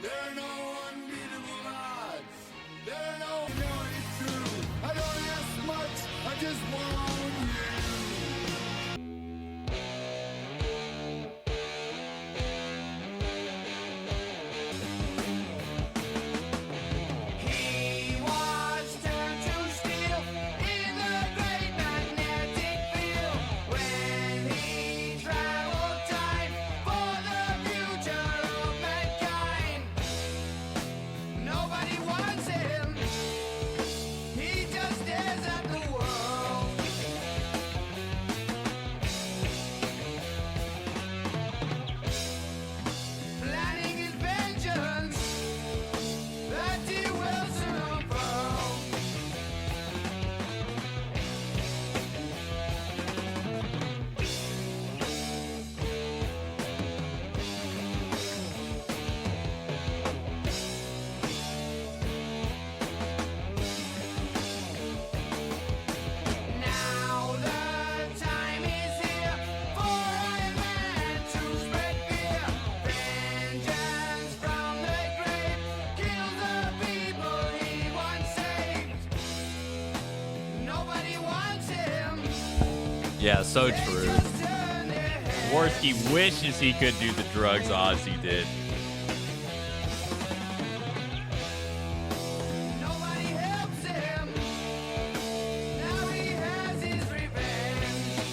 There are no unbeatable odds. There are no, it's true. I don't ask much, I just want you. He was turned to steel in the great magnetic field when he traveled time for the future of mankind. Nobody wants him. He just stares at the world. Planning his vengeance that he will soon unfurl. Now the time is here for Iron Man to spread fear. Vengeance from the grave, kill the people he once saved. Nobody wants him. Yeah, so They true. just turn their heads. Worski wishes he could do the drugs Ozzy did. Nobody helps him. Now he has his revenge.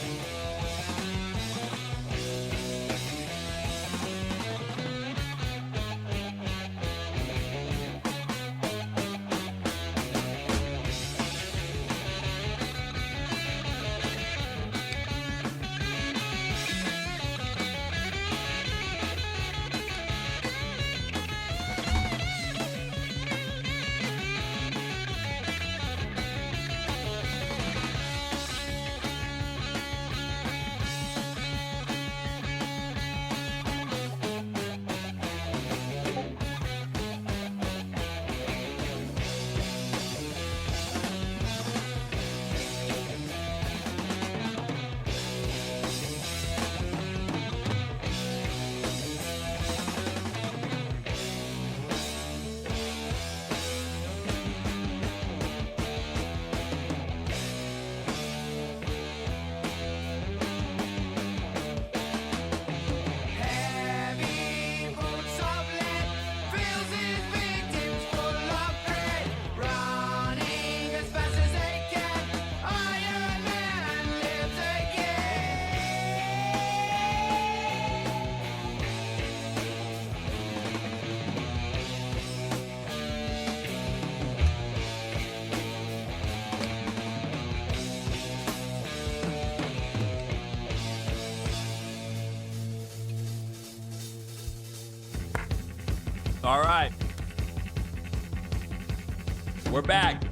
Heavy boots of lead fills his victims full of dread. Running as fast as they can, Iron Man lives again. All right. We're back.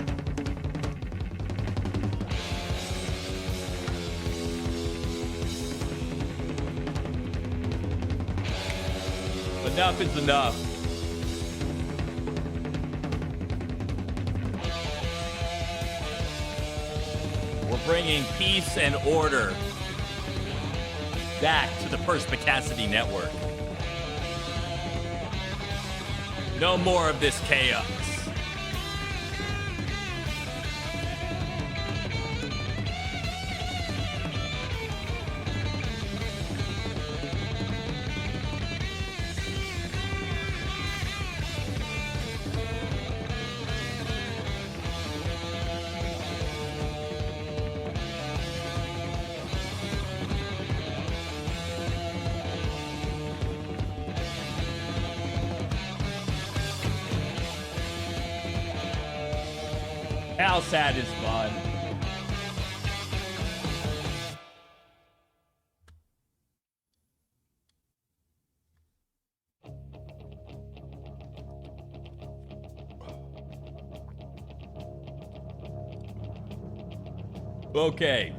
Enough is enough. We're bringing peace and order back to the Perspicacity Network. No more of this chaos. How sad is fun. Okay.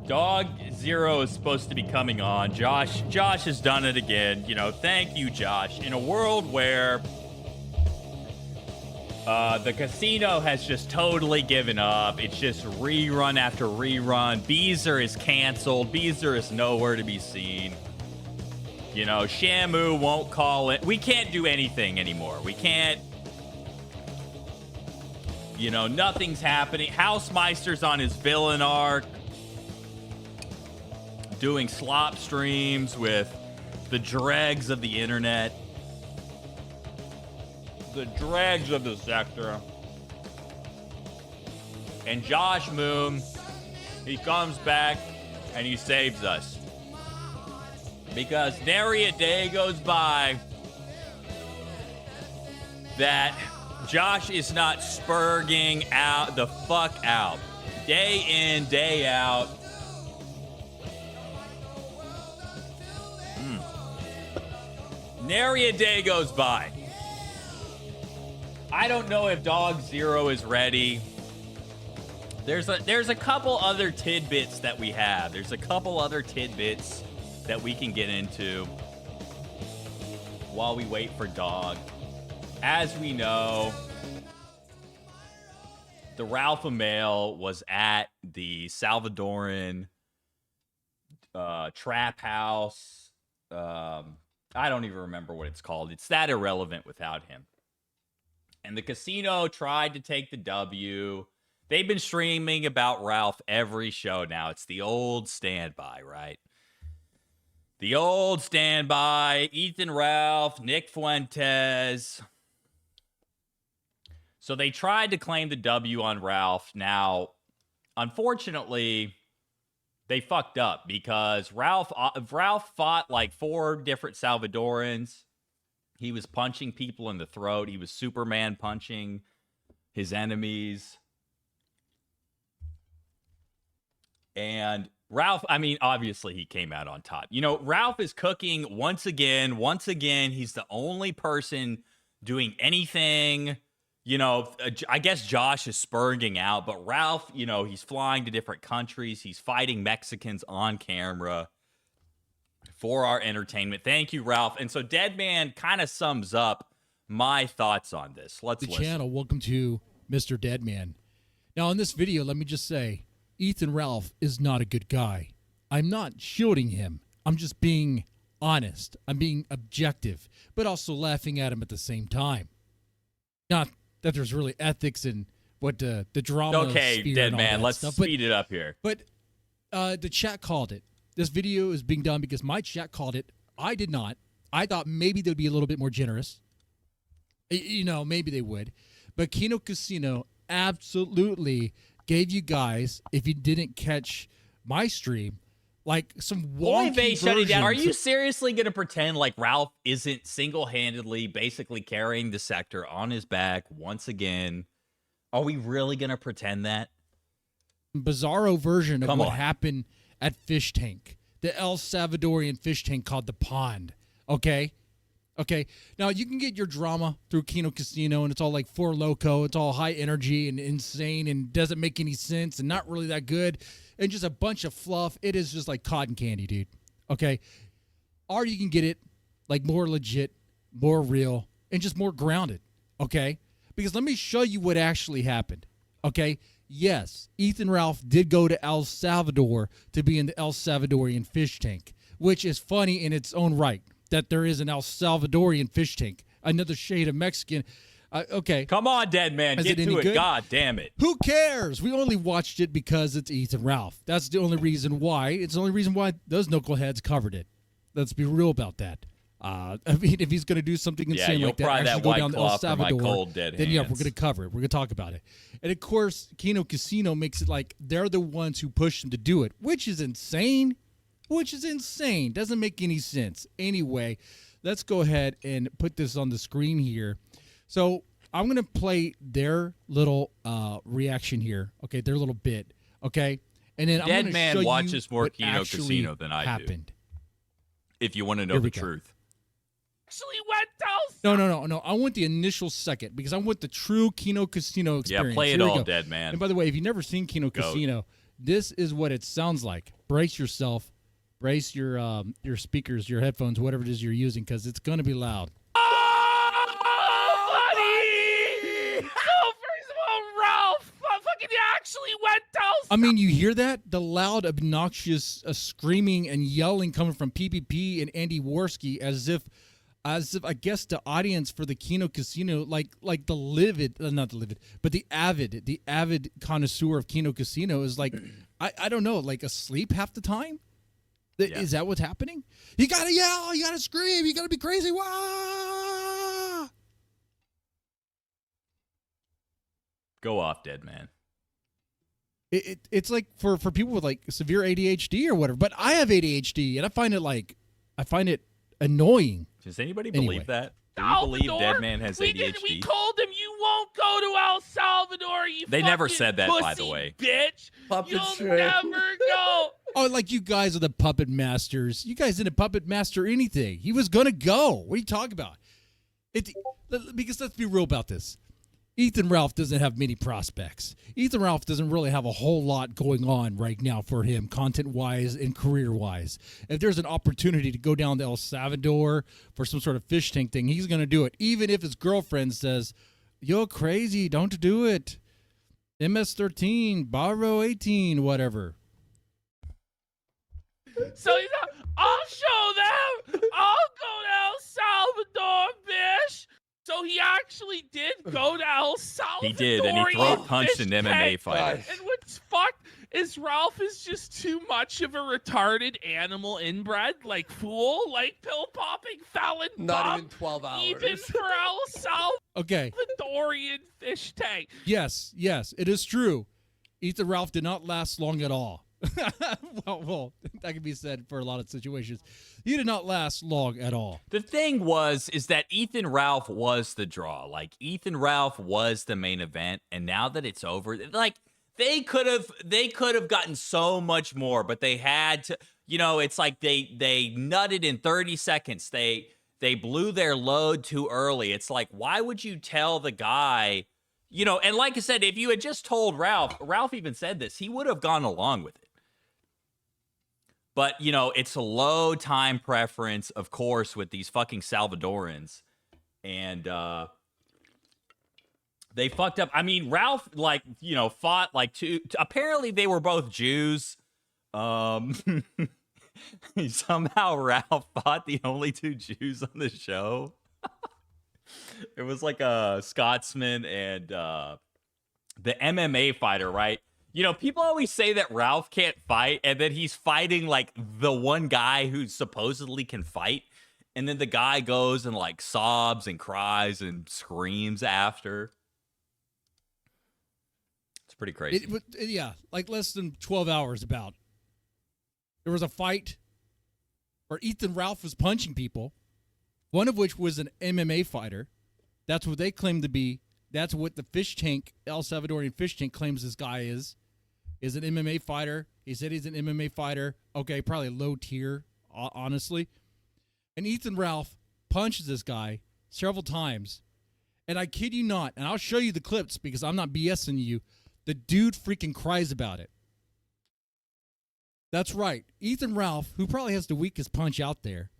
Dog Zero is supposed to be coming on. Josh has done it again. You know, thank you, Josh. In a world where the casino has just totally given up. It's just rerun after rerun. Beezer is canceled. Beezer is nowhere to be seen. You know, Shamu won't call it. We can't do anything anymore. We can't. You know, nothing's happening. Housemeister's on his villain arc, doing slop streams with the dregs of the internet. The dregs of the sector. And Josh Moon, he comes back and he saves us. Because nary a day goes by that Josh is not spurging out the fuck out. Day in, day out. Nary a day goes by. I don't know if Dog Zero is ready. There's a couple other tidbits that we have. There's a couple other tidbits that we can get into while we wait for Dog. As we know, the Ralph Amale was at the Salvadoran trap house. I don't even remember what it's called. It's that irrelevant without him. And the casino tried to take the W. They've been streaming about Ralph every show now. It's the old standby, right? The old standby. Ethan Ralph, Nick Fuentes. So they tried to claim the W on Ralph. Now, unfortunately, they fucked up because Ralph fought like 4 different Salvadorans. He was punching people in the throat. He was Superman punching his enemies. And Ralph, I mean, obviously he came out on top. You know, Ralph is cooking once again. Once again, he's the only person doing anything. You know, I guess Josh is spurging out, but Ralph, you know, he's flying to different countries. He's fighting Mexicans on camera for our entertainment. Thank you, Ralph. And so Deadman kind of sums up my thoughts on this. Let's listen. Channel. Welcome to Mr. Deadman. Now, in this video, let me just say, Ethan Ralph is not a good guy. I'm not shielding him. I'm just being honest. I'm being objective, but also laughing at him at the same time. Not that there's really ethics in what the drama. Okay, Deadman, let's speed it up here. But the chat called it. This video is being done because my chat called it. I did not. I thought maybe they'd be a little bit more generous. You know, maybe they would. But KinoKasino absolutely gave you guys, if you didn't catch my stream, like some wonky shutting down. Are versions. you seriously going to pretend like Ralph isn't single-handedly basically carrying the sector on his back once again? Are we really going to pretend that? Bizarro version of what happened at Fish Tank, the El Salvadorian fish tank called the Pond. Okay. Now you can get your drama through KinoKasino, and it's all like Four Loko. It's all high energy and insane, and doesn't make any sense, and not really that good, and just a bunch of fluff. It is just like cotton candy, dude. Okay. Or you can get it like more legit, more real, and just more grounded. Okay. Because let me show you what actually happened. Okay. Yes, Ethan Ralph did go to El Salvador to be in the El Salvadorian fish tank, which is funny in its own right that there is an El Salvadorian fish tank, another shade of Mexican. Okay. Come on, Deadman, get to it. Good? God damn it. Who cares? We only watched it because it's Ethan Ralph. That's the only reason why. It's the only reason why those knuckleheads covered it. Let's be real about that. I mean, if he's going to do something insane like that, actually go down to El Salvador, then yeah, we're going to cover it. We're going to talk about it. And of course, KinoKasino makes it like they're the ones who push him to do it, which is insane. Doesn't make any sense. Anyway, let's go ahead and put this on the screen here. So I'm going to play their little reaction here. Okay, their little bit. Okay, and then Deadman I'm watches more KinoKasino than I do. If you want to know the truth. No. I want the initial second because I want the true KinoKasino experience. Yeah, play it all, Deadman. And by the way, if you've never seen KinoKasino, this is what it sounds like. Brace yourself. Brace your speakers, your headphones, whatever it is you're using, because it's going to be loud. Oh, buddy! So, first of all, Ralph fucking actually went to El I mean, you hear that? The loud, obnoxious screaming and yelling coming from PPP and Andy Worski, as if I guess the audience for the Kino Casino, like the livid, not the livid, but the avid connoisseur of Kino Casino is like, I don't know, like asleep half the time. Yeah. Is that what's happening? You gotta yell, you gotta scream, you gotta be crazy. Wah! Go off, dead man. It's like for people with like severe ADHD or whatever. But I have ADHD, and I find it annoying. Does anybody believe that? Do you Salvador, believe Dead Man has ADHD? We told him you won't go to El Salvador. They never said that, pussy, by the way. Bitch, Puppet you'll trick. never go. Oh, like you guys are the puppet masters. You guys didn't puppet master anything. He was gonna go. What are you talking about? Because let's be real about this. Ethan Ralph doesn't have many prospects. Ethan Ralph doesn't really have a whole lot going on right now for him, content-wise and career-wise. If there's an opportunity to go down to El Salvador for some sort of fish tank thing, he's going to do it, even if his girlfriend says, "You're crazy, don't do it. MS-13, Barro 18, whatever." So he's like, I'll show them. I'll go to El Salvador, bitch. So he actually did go to El Salvador. He did, and he throat punched an MMA fighter. And what's fucked is Ralph is just too much of a retarded animal inbred, like fool, like pill popping felon. Not even 12 hours. Even for El Okay. Salvadorian fish tank. Yes, it is true. Ethan Ralph did not last long at all. well, that can be said for a lot of situations. He did not last long at all. The thing is that Ethan Ralph was the draw. Like, Ethan Ralph was the main event, and now that it's over, like, they could have gotten so much more, but they had to, it's like they nutted in 30 seconds. They blew their load too early. It's like, why would you tell the guy, and like I said, if you had just told Ralph even said this, he would have gone along with it. But, it's a low time preference, of course, with these fucking Salvadorans. And they fucked up. I mean, Ralph, fought like two. Apparently, they were both Jews. Somehow, Ralph fought the only two Jews on the show. It was like a Scotsman and the MMA fighter, right? People always say that Ralph can't fight, and then he's fighting, like, the one guy who supposedly can fight, and then the guy goes and, like, sobs and cries and screams after. It's pretty crazy. Yeah, like less than 12 hours about. There was a fight where Ethan Ralph was punching people, one of which was an MMA fighter. That's what they claim to be. That's what the fish tank, El Salvadorian fish tank, claims this guy is an MMA fighter. He said he's an MMA fighter. Okay, probably low tier, honestly. And Ethan Ralph punches this guy several times. And I kid you not, and I'll show you the clips because I'm not BSing you. The dude freaking cries about it. That's right. Ethan Ralph, who probably has the weakest punch out there,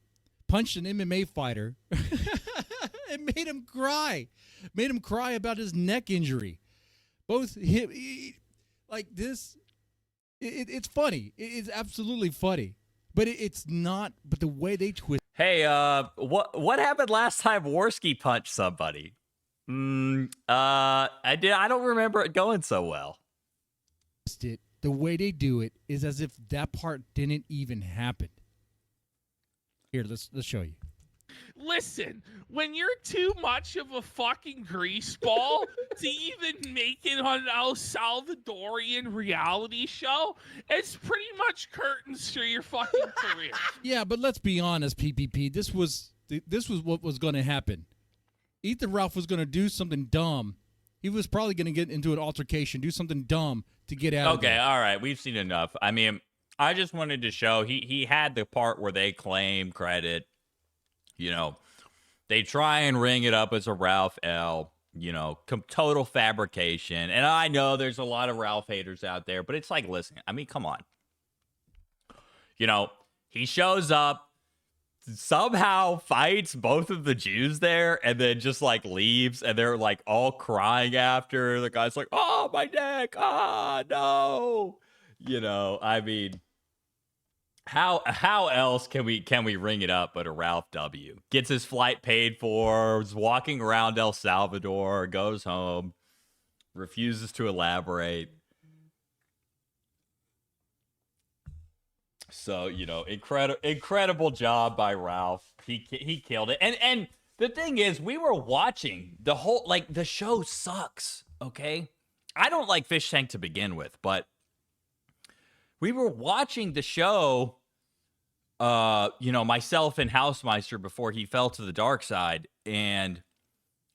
punched an MMA fighter and made him cry. Made him cry about his neck injury. Both him, like this, it's funny. It's absolutely funny. But it's not, but the way they twist. Hey, what happened last time Worski punched somebody? I don't remember it going so well. The way they do it is as if that part didn't even happen. Here, let's show you. Listen, when you're too much of a fucking greaseball to even make it on an El Salvadorian reality show, it's pretty much curtains for your fucking career. Yeah, but let's be honest, PPP. This was what was going to happen. Ethan Ralph was going to do something dumb. He was probably going to get into an altercation, do something dumb to get out of there. Okay, all right. We've seen enough. I mean, I just wanted to show he had the part where they claim credit. They try and ring it up as a Ralph L. Total fabrication. And I know there's a lot of Ralph haters out there, but it's like, listen, I mean, come on. He shows up. somehow fights both of the Jews there and then just like leaves, and they're like all crying after. The guy's like, oh, my neck, no. I mean, how else can we ring it up but a Ralph W? Gets his flight paid for, is walking around El Salvador, goes home, refuses to elaborate. So, incredible job by Ralph. He killed it. And the thing is, we were watching the whole, like, the show sucks, okay? I don't like Fish Tank to begin with, but we were watching the show, myself and Housemeister before he fell to the dark side, and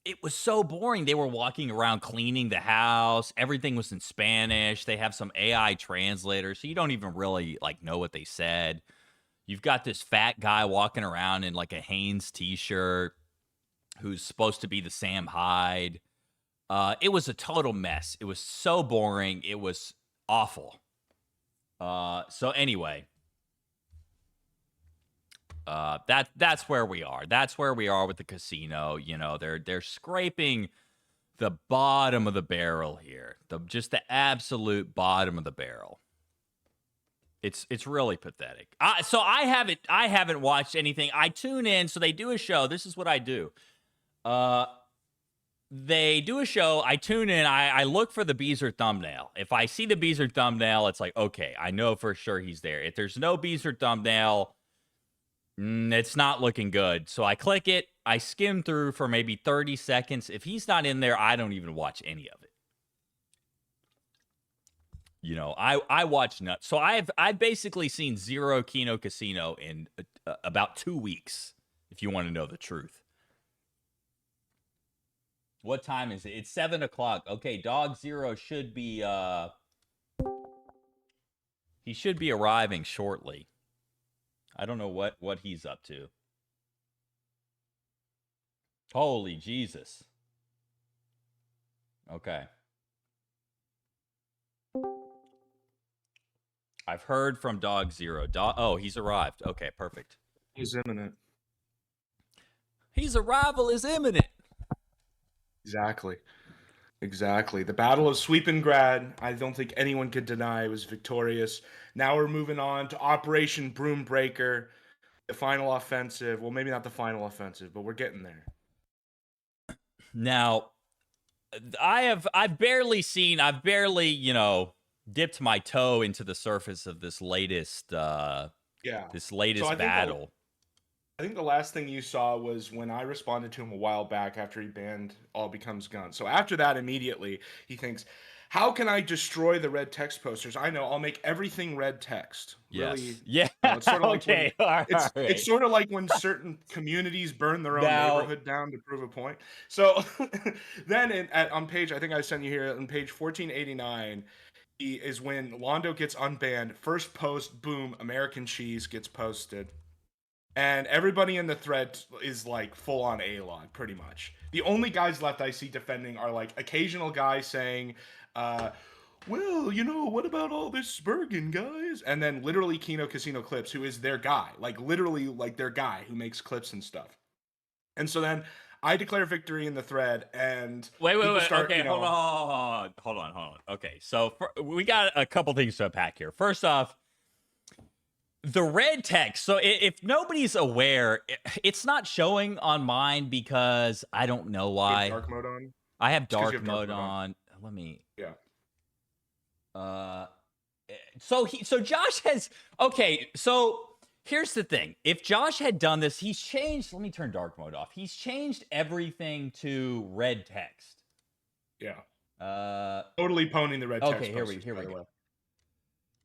it was so boring. They were walking around cleaning the house. Everything was in Spanish. They have some AI translator, so you don't even really like know what they said. You've got this fat guy walking around in like a Hanes t-shirt who's supposed to be the Sam Hyde. It was a total mess. It was so boring. It was awful. So anyway, that's where we are. That's where we are with the casino. They're scraping the bottom of the barrel here. Just the absolute bottom of the barrel. It's really pathetic. So I haven't watched anything. I tune in. So they do a show. This is what I do. They do a show. I tune in. I look for the Beezer thumbnail. If I see the Beezer thumbnail, it's like, okay, I know for sure he's there. If there's no Beezer thumbnail, it's not looking good. So I click it. I skim through for maybe 30 seconds. If he's not in there, I don't even watch any of it. I watch nuts. So I've basically seen zero Kino Casino in about 2 weeks, if you want to know the truth. What time is it? It's 7 o'clock. Okay, Dog Zero should be he should be arriving shortly. I don't know what he's up to. Holy Jesus. Okay. I've heard from Dog Zero. Oh, he's arrived. Okay, perfect. He's imminent. His arrival is imminent. Exactly. The Battle of Sweepengrad, I don't think anyone could deny, was victorious. Now we're moving on to Operation Broombreaker, the final offensive. Well, maybe not the final offensive, but we're getting there. Now, I've barely, dipped my toe into the surface of this latest battle. I think the last thing you saw was when I responded to him a while back after he banned All Becomes Guns. So after that, immediately, he thinks, how can I destroy the red text posters? I know, I'll make everything red text. Yes. Really, yeah. It's sort of Okay. Like it's sort of like when certain communities burn their own neighborhood down to prove a point. So then on page, I think I sent you here, on page 1489, is when Londo gets unbanned. First post, boom, American cheese gets posted. And everybody in the thread is like full on A-log, pretty much. The only guys left I see defending are like occasional guys saying, well, what about all this Spurgeon, guys? And then literally Kino Casino Clips, who is their guy, like literally like their guy who makes clips and stuff. And so then I declare victory in the thread, and wait. Okay, hold on. Okay, so we got a couple things to unpack here. First off, the red text. So if nobody's aware, it's not showing on mine because I don't know why. Dark mode on. I have dark mode on. Let me. Yeah. So Josh has. Okay. So here's the thing. If Josh had done this, he's changed. Let me turn dark mode off. He's changed everything to red text. Yeah. Totally ponying the red text. Okay. Here we go.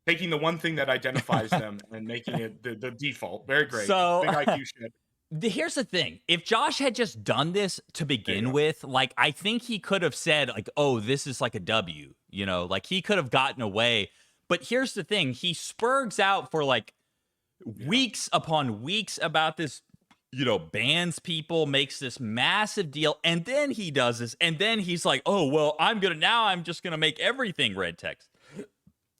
Taking the one thing that identifies them and making it the default. Very great. So, big IQ shit. Here's the thing. If Josh had just done this to begin with, like, I think he could have said, like, oh, this is like a W, like he could have gotten away. But here's the thing. He spurgs out for like weeks upon weeks about this, bans people, makes this massive deal. And then he does this. And then he's like, oh, well, I'm just going to make everything red text.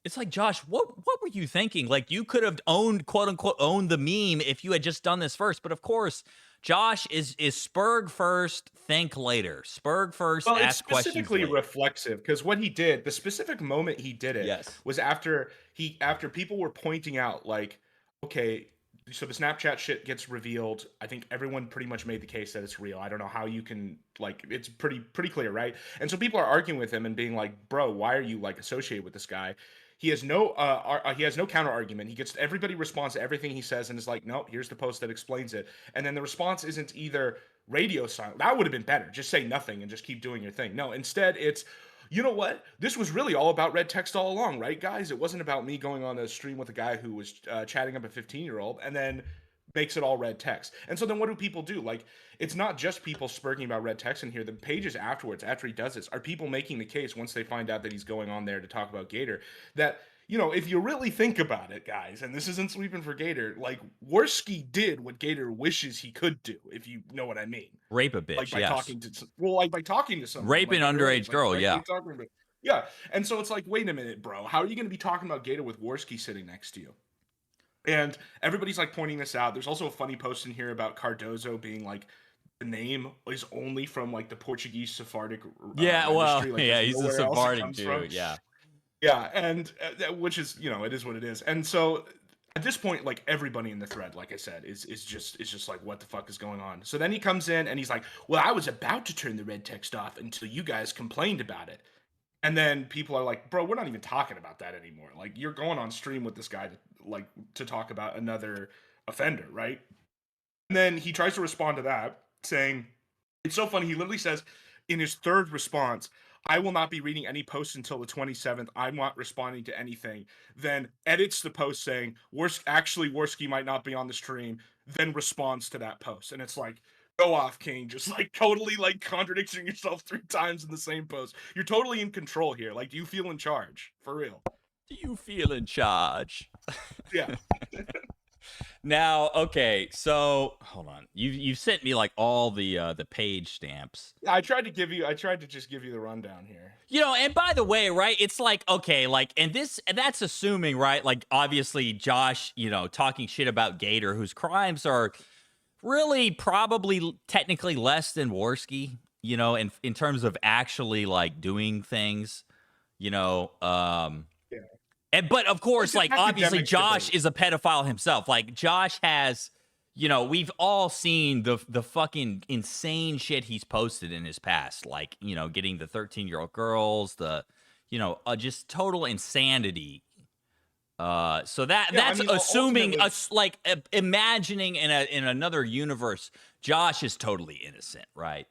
It's like, Josh, what were you thinking? Like, you could have owned, quote unquote, owned the meme if you had just done this first. But of course, Josh is Spurg first, think later. Spurg first, Well, it's ask questions specifically later. reflexive because what he did, the specific moment he did it, Yes. was after people were pointing out like, okay, so the Snapchat shit gets revealed. I think everyone pretty much made the case that it's real. I don't know how you can like, it's pretty clear, right? And so people are arguing with him and being like, bro, why are you like associated with this guy? He has no counter argument. He gets everybody responds to everything he says and is like, no, here's the post that explains it. And then the response isn't either radio silent. That would have been better. Just say nothing and just keep doing your thing. No, instead it's, you know what? This was really all about red text all along, right, guys? It wasn't about me going on a stream with a guy who was chatting up a 15-year-old and then makes it all red text. And so then what do people do? Like, it's not just people spurging about red text in here. The pages afterwards, after he does this, are people making the case once they find out that he's going on there to talk about Gator that, you know, if you really think about it, guys, and this isn't sweeping for Gator, like, Worski did what Gator wishes he could do, if you know what I mean. Rape a bitch, Like, by yes. talking to someone. Rape an like, underage girl, like, yeah. Yeah, and so it's like, wait a minute, bro. How are you going to be talking about Gator with Worski sitting next to you? And everybody's like pointing this out. There's also a funny post in here about Cardozo being like, the name is only from like the Portuguese Sephardic registry. Like, yeah, he's a Sephardic dude, from. Yeah, and which is, you know, it is what it is. And so at this point, like, everybody in the thread, like I said, is just like, what the fuck is going on? So then he comes in and he's like, well, I was about to turn the red text off until you guys complained about it. And then people are like, bro, we're not even talking about that anymore. Like, you're going on stream with this guy to talk about another offender, right? And then he tries to respond to that, saying, it's so funny. He literally says in his third response, I will not be reading any posts until the 27th. I'm not responding to anything. Then edits the post saying, Worski might not be on the stream, then responds to that post. And it's like, go off, King. Just like totally like contradicting yourself 3 times in the same post. You're totally in control here. Like, do you feel in charge? For real. Do you feel in charge? Yeah. Now, okay, so hold on. You've sent me like all the page stamps. I tried to just give you the rundown here. You know, and by the way, right, it's like, okay, like, and that's assuming, right, like, obviously Josh, you know, talking shit about Gator, whose crimes are really probably technically less than Worski, you know, in terms of actually like doing things, you know, but of course, like, obviously Josh is a pedophile himself. Like, Josh has, you know, we've all seen the fucking insane shit he's posted in his past. Like, you know, getting the 13-year-old girls, you know, just total insanity. So that's assuming us, like, imagining in another universe, Josh is totally innocent, right?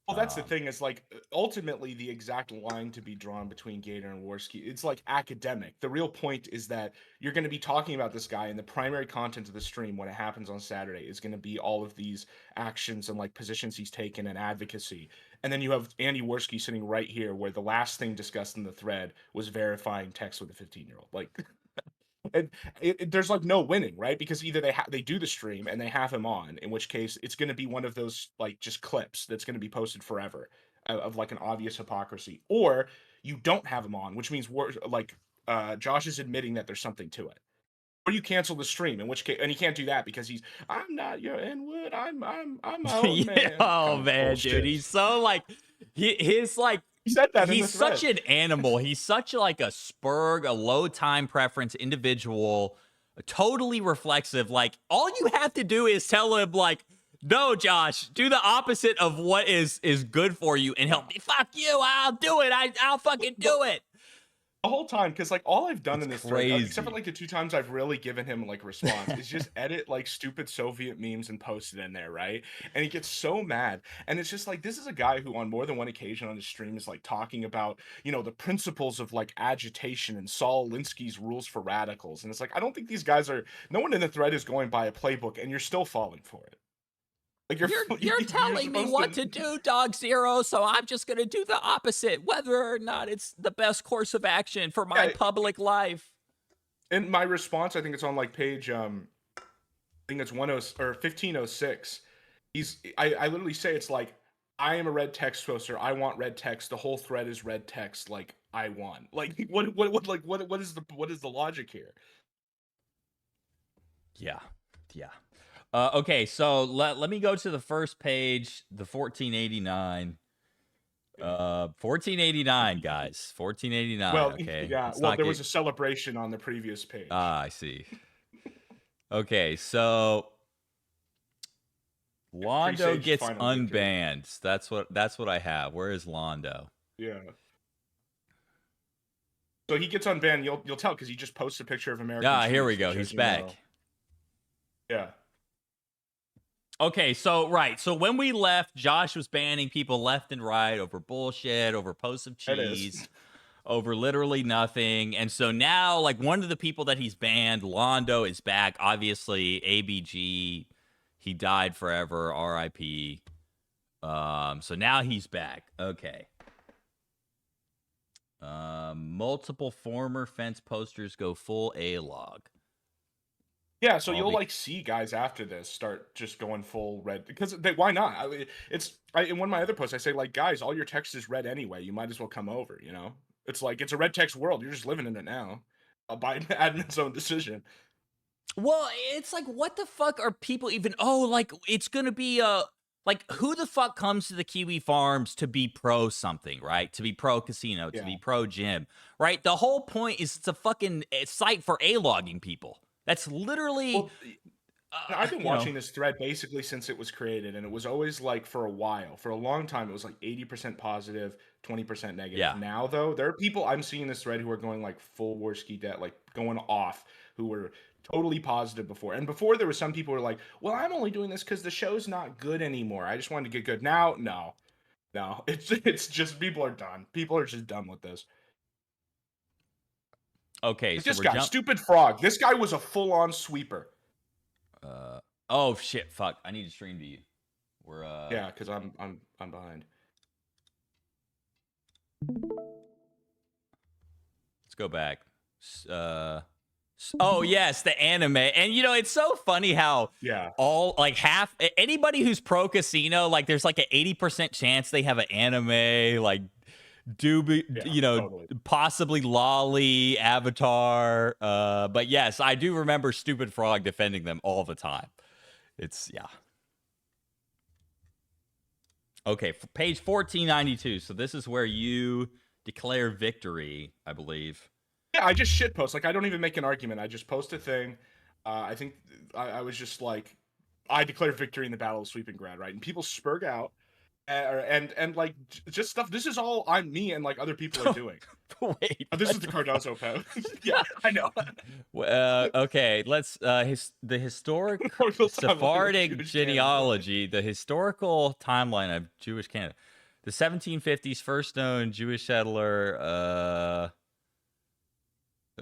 Well, that's the thing, is like, ultimately the exact line to be drawn between Gator and Worski, it's like academic. The real point is that you're going to be talking about this guy, and the primary content of the stream when it happens on Saturday is going to be all of these actions and like positions he's taken and advocacy. And then you have Andy Worski sitting right here, where the last thing discussed in the thread was verifying text with a 15-year-old. Like, and there's like no winning, right? Because either they do the stream and they have him on, in which case it's going to be one of those like just clips that's going to be posted forever of like an obvious hypocrisy, or you don't have him on, which means Josh is admitting that there's something to it, or you cancel the stream, in which case, and he can't do that because I'm not your N-word, I'm my own man. Oh man, dude, he's so like his like. He said that he's such an animal. He's such like a Spurg, a low time preference individual, totally reflexive. Like, all you have to do is tell him, like, no, Josh, do the opposite of what is good for you, and he'll be, fuck you, I'll do it. I'll fucking do it. The whole time, because like all I've done in this thread, crazy. except for like the 2 times I've really given him like a response, is just edit like stupid Soviet memes and post it in there, right? And he gets so mad, and it's just like, this is a guy who on more than one occasion on his stream is like talking about, you know, the principles of like agitation and Saul Alinsky's rules for radicals, and it's like, I don't think these guys are. No one in the thread is going by a playbook, and you're still falling for it. Like, you're telling me what to do, Dog Zero, so I'm just going to do the opposite, whether or not it's the best course of action for my public life. In my response, I think it's on like page, I think it's 1506. I literally say, it's like, I am a red text poster. I want red text. The whole thread is red text. Like I won. Like what is the logic here? Yeah. Okay, so let me go to the first page, the 1489. 1489, guys. 1489. Well, Okay. yeah. Well, there was a celebration on the previous page. Ah, I see. Okay, so Londo gets unbanned. That's what I have. Where is Londo? Yeah. So he gets unbanned. You'll tell because he just posts a picture of American. Ah, here we go. He's back. Yeah. Okay, so when we left, Josh was banning people left and right over bullshit, over posts of cheese, over literally nothing. And so now, like, one of the people that he's banned, Londo, is back. Obviously, ABG, he died forever, RIP. So now he's back. Okay. Multiple former fence posters go full A-log. Yeah, so you'll like see guys after this start just going full red because why not? I mean, in one of my other posts I say like, guys, all your text is red anyway. You might as well come over. You know, it's like it's a red text world. You're just living in it now. By admin's own decision. Well, it's like, what the fuck are people even? Oh, like it's gonna be like who the fuck comes to the Kiwi Farms to be pro something, right? To be pro casino, to be pro gym, right? The whole point is it's a fucking site for A-logging people. That's literally. Well, I've been watching this thread basically since it was created, and it was always like for a while, for a long time, it was like 80% positive, 20% negative. Yeah. Now, though, there are people I'm seeing this thread who are going like full Worski debt, like going off, who were totally positive before. And before, there were some people who were like, well, I'm only doing this because the show's not good anymore. I just wanted to get good. Now, no. It's just people are done. People are just done with this. Okay, so this guy, Stupid Frog. This guy was a full-on sweeper. Oh shit! Fuck! I need to stream to you. We're yeah, because I'm behind. Let's go back. Oh yes, the anime, and it's so funny how all like half anybody who's pro casino, like there's like an 80% chance they have an anime like. Totally. Possibly Lolly, Avatar. But yes, I do remember Stupid Frog defending them all the time. Okay, page 1492. So this is where you declare victory, I believe. Yeah, I just shitpost. Like, I don't even make an argument. I just post a thing. I think I was just like, I declare victory in the Battle of Sweeping Ground, right? And people spurg out. And like just stuff. This is all me and like other people are doing. Wait, this is the Cardozo post. Yeah, I know. Okay, let's the historic Sephardic genealogy, the historical timeline of Jewish Canada. The 1750s, first known Jewish settler.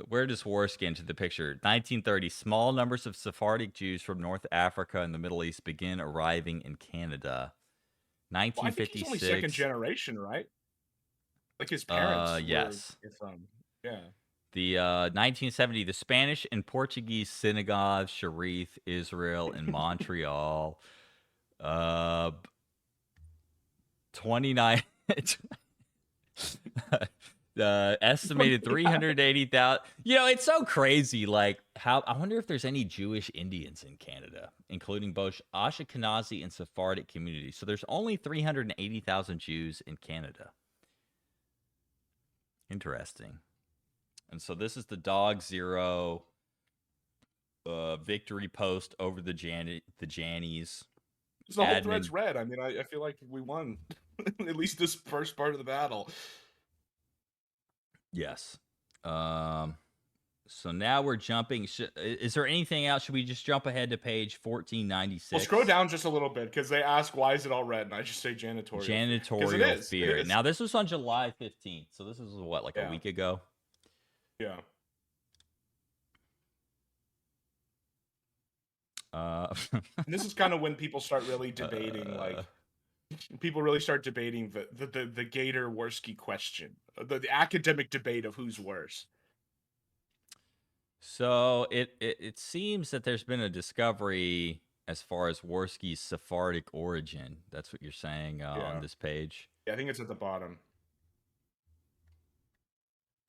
Where does Worski into the picture? 1930, small numbers of Sephardic Jews from North Africa and the Middle East begin arriving in Canada. 1956. Well, I think he's only second generation, right? Like his parents. Yes. Were from. Yeah. The 1970, the Spanish and Portuguese synagogue, Sharif, Israel, and Montreal. 29. Estimated 380,000. It's so crazy. Like, how I wonder if there's any Jewish Indians in Canada, including both Ashkenazi and Sephardic communities. So there's only 380,000 Jews in Canada. Interesting. And so this is the Dog Zero victory post over the Jannies. The whole thread's red. I mean, I feel like we won at least this first part of the battle. Yes. So now we're jumping. Is there anything else? Should we just jump ahead to page 1496? Well, scroll down just a little bit because they ask, why is it all red? And I just say janitorial. Janitorial fear. Now, this was on July 15th. So this is what, like a week ago? Yeah. And this is kind of when people start really debating, like, people really start debating the Gator Worski question, the academic debate of who's worse. So it seems that there's been a discovery as far as Worski's Sephardic origin. That's what you're saying on this page. Yeah, I think it's at the bottom.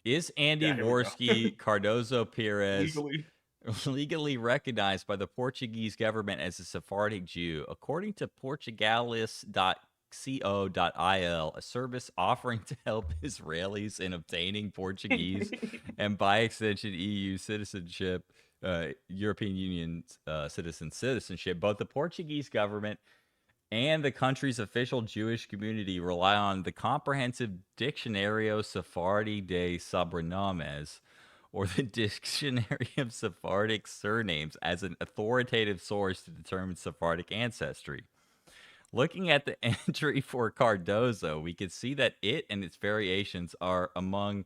Is Andy Worski Cardozo Pires legally recognized by the Portuguese government as a Sephardic Jew? According to Portugalis.co.il, a service offering to help Israelis in obtaining Portuguese and by extension EU citizenship, European Union citizenship, both the Portuguese government and the country's official Jewish community rely on the comprehensive Diccionario Sephardi de Sobrenomes, or the Dictionary of Sephardic Surnames, as an authoritative source to determine Sephardic ancestry. Looking at the entry for Cardozo, we can see that it and its variations are among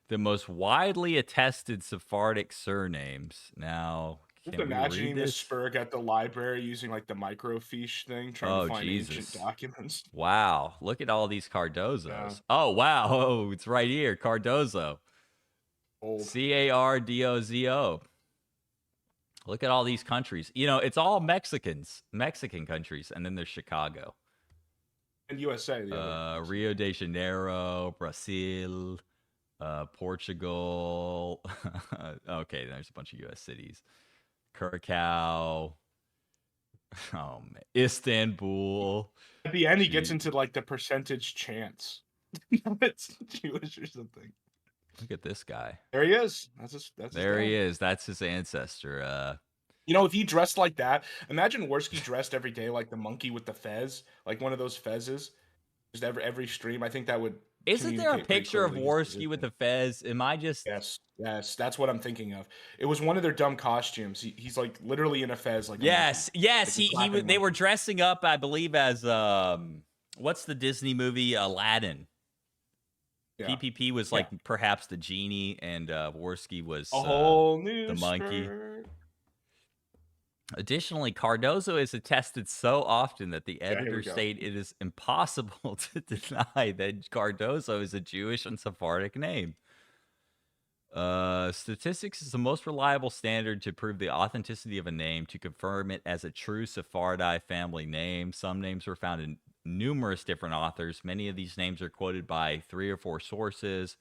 the most widely attested Sephardic surnames. Now, Just imagining this Spurg at the library using like the microfiche thing, trying to find ancient documents. Wow, look at all these Cardozos. Yeah. Oh, wow. Oh, it's right here. Cardozo. Old. Cardozo. Look at all these countries. You know, it's all Mexican countries, and then there's Chicago. And USA. Rio de Janeiro, Brazil, Portugal. Okay, there's a bunch of U.S. cities. Curacao. Oh, man. Istanbul. At the end, he gets into like the percentage chance. It's Jewish or something. Look at this guy. There he is. There he is. That's his ancestor. You know, if he dressed like that, imagine Worski dressed every day like the monkey with the fez, like one of those fezzes. Just every stream. I think that would. Isn't there a picture of Worski with the fez? Am I just? Yes, that's what I'm thinking of. It was one of their dumb costumes. He's like literally in a fez, like yes. They were dressing up, I believe, as what's the Disney movie Yeah. Aladdin? PPP was like perhaps the genie, and Worski was a whole new the monkey. Additionally, Cardozo is attested so often that the editor stated it is impossible to deny that Cardozo is a Jewish and Sephardic name. Statistics is the most reliable standard to prove the authenticity of a name, to confirm it as a true Sephardi family name. Some names were found in numerous different authors. Many of these names are quoted by 3 or 4 sources,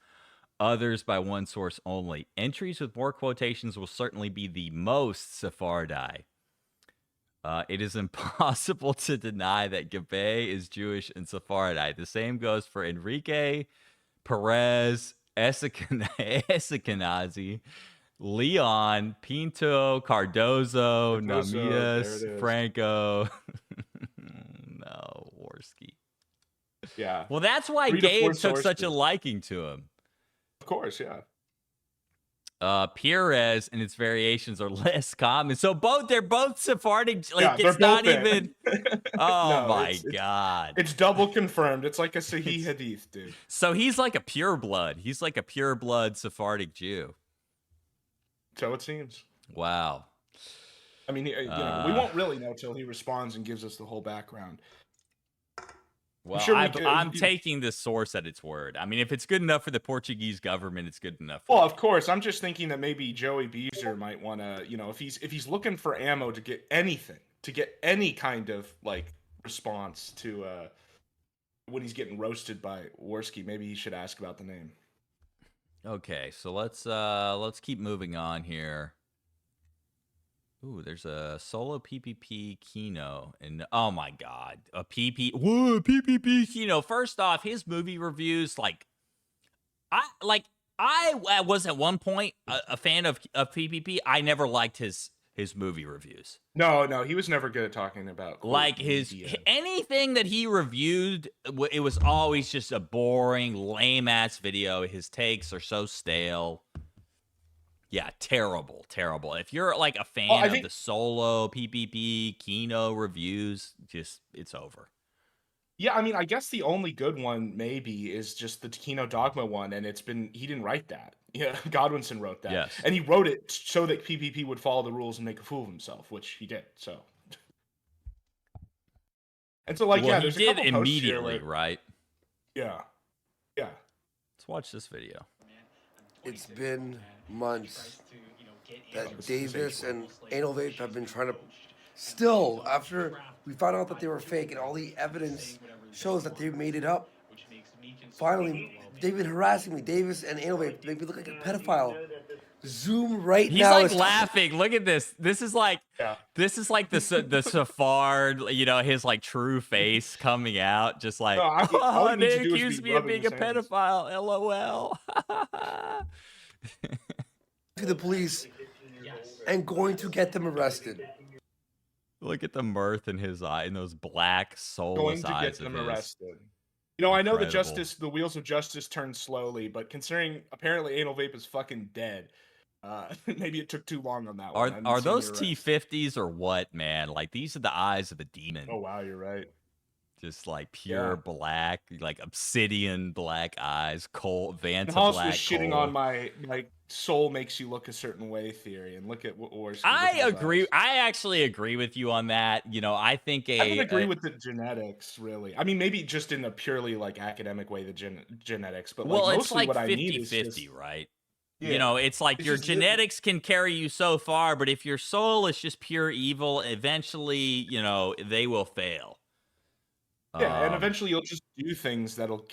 others by one source only. Entries with more quotations will certainly be the most Sephardi. It is impossible to deny that Gabe is Jewish and Sephardi. The same goes for Enrique, Perez, Eskenazi, Leon, Pinto, Cardozo, Namias, Franco. No, Worski. Yeah. Well, that's why Gabe took such a liking to him. Of course, yeah. Pires and its variations are less common. So they're both Sephardic. Like, yeah, it's not even. Oh no, my God. It's double confirmed. It's like a Sahih Hadith, dude. So he's like a pureblood. He's like a pureblood Sephardic Jew. So it seems. Wow. I mean, you know, we won't really know till he responds and gives us the whole background. Well, I'm taking this source at its word. I mean, if it's good enough for the Portuguese government, it's good enough. Well, of course. I'm just thinking that maybe Joey Beezer might want to, you know, if he's looking for ammo to get anything, to get any kind of like response to when he's getting roasted by Worski, maybe he should ask about the name. Okay, so let's keep moving on here. Ooh, there's a solo PPP Kino, and oh my God, a PPP Kino. First off, his movie reviews, I was at one point a fan of PPP. I never liked his movie reviews. No, he was never good at talking about like anything that he reviewed. It was always just a boring, lame ass video. His takes are so stale. Yeah, terrible. If you're like a fan of the solo PPP Kino reviews, it's over. Yeah, I mean, I guess the only good one maybe is just the Kino Dogma one, and he didn't write that. Yeah, Godwinson wrote that. Yes. And he wrote it so that PPP would follow the rules and make a fool of himself, which he did. So. And so, he did immediately, right? Yeah. Let's watch this video. It's been months that Davis and Anal Vape have been trying to Still, after we found out that they were fake and all the evidence shows that they made it up, finally, they've been harassing me. Davis and Anove make me look like a pedophile. Zoom right He's now like is laughing. Look at this. This is like Yeah. the Safard, his like true face coming out, just like, No, all he needs they to do is accused be me of rubbing being a his hands. pedophile. LOL. to the police and going to get them arrested. Look at the mirth in his eye, in those black soulless Going to eyes get them of his. arrested. I know Incredible. the wheels of justice turn slowly, but considering apparently anal vape is fucking dead, maybe it took too long on that one. I didn't Are see any those arrests. T50s or what, man? Like, these are the eyes of a demon. Oh wow, you're right. Just like pure Yeah. black, like obsidian black eyes, coal, And Vanta Hollis black was shitting coal. on my soul makes you look a certain way theory, and look at what Worski. I agree. I actually agree with you on that. I think I don't agree with the genetics, really. I mean, maybe just in a purely like academic way, the genetics, but well, it's mostly like what I need is 50-50, just right? yeah. It's like It's your just genetics can carry you so far, but if your soul is just pure evil, eventually, they will fail. Yeah, and eventually you'll just do things that'll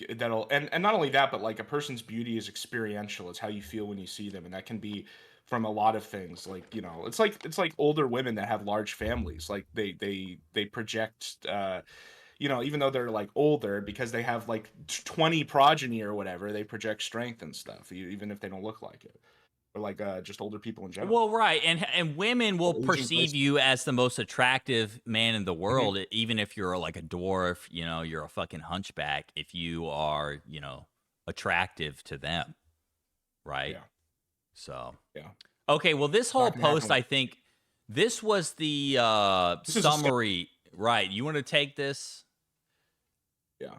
and not only that, but like a person's beauty is experiential. It's how you feel when you see them, and that can be from a lot of things. Like it's like older women that have large families. Like they project. Even though they're like older, because they have like 20 progeny or whatever, they project strength and stuff, even if they don't look like it, or like just older people in general. Well, right, and women will Aging perceive place. you as the most attractive man in the Mhm. world, even if you're like a dwarf. You're a fucking hunchback. If you are, attractive to them, right? Yeah. So Yeah. okay. Well, this whole Not gonna happen post, with- I think, this was the This is a summary, right? You want to take this? Yeah.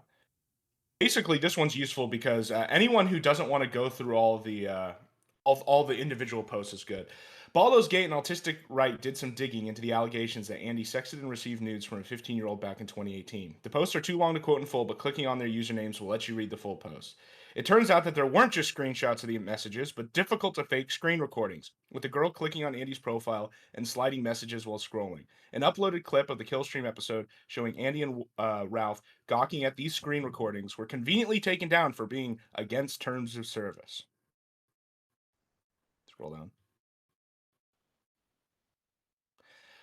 Basically, this one's useful because anyone who doesn't want to go through all the individual posts is good. Baldur's Gate and Autistic Right did some digging into the allegations that Andy sexted and received nudes from a 15-year-old back in 2018. The posts are too long to quote in full, but clicking on their usernames will let you read the full post. It turns out that there weren't just screenshots of the messages, but difficult to fake screen recordings, with the girl clicking on Andy's profile and sliding messages while scrolling. An uploaded clip of the Killstream episode showing Andy and Ralph gawking at these screen recordings were conveniently taken down for being against terms of service. Scroll down.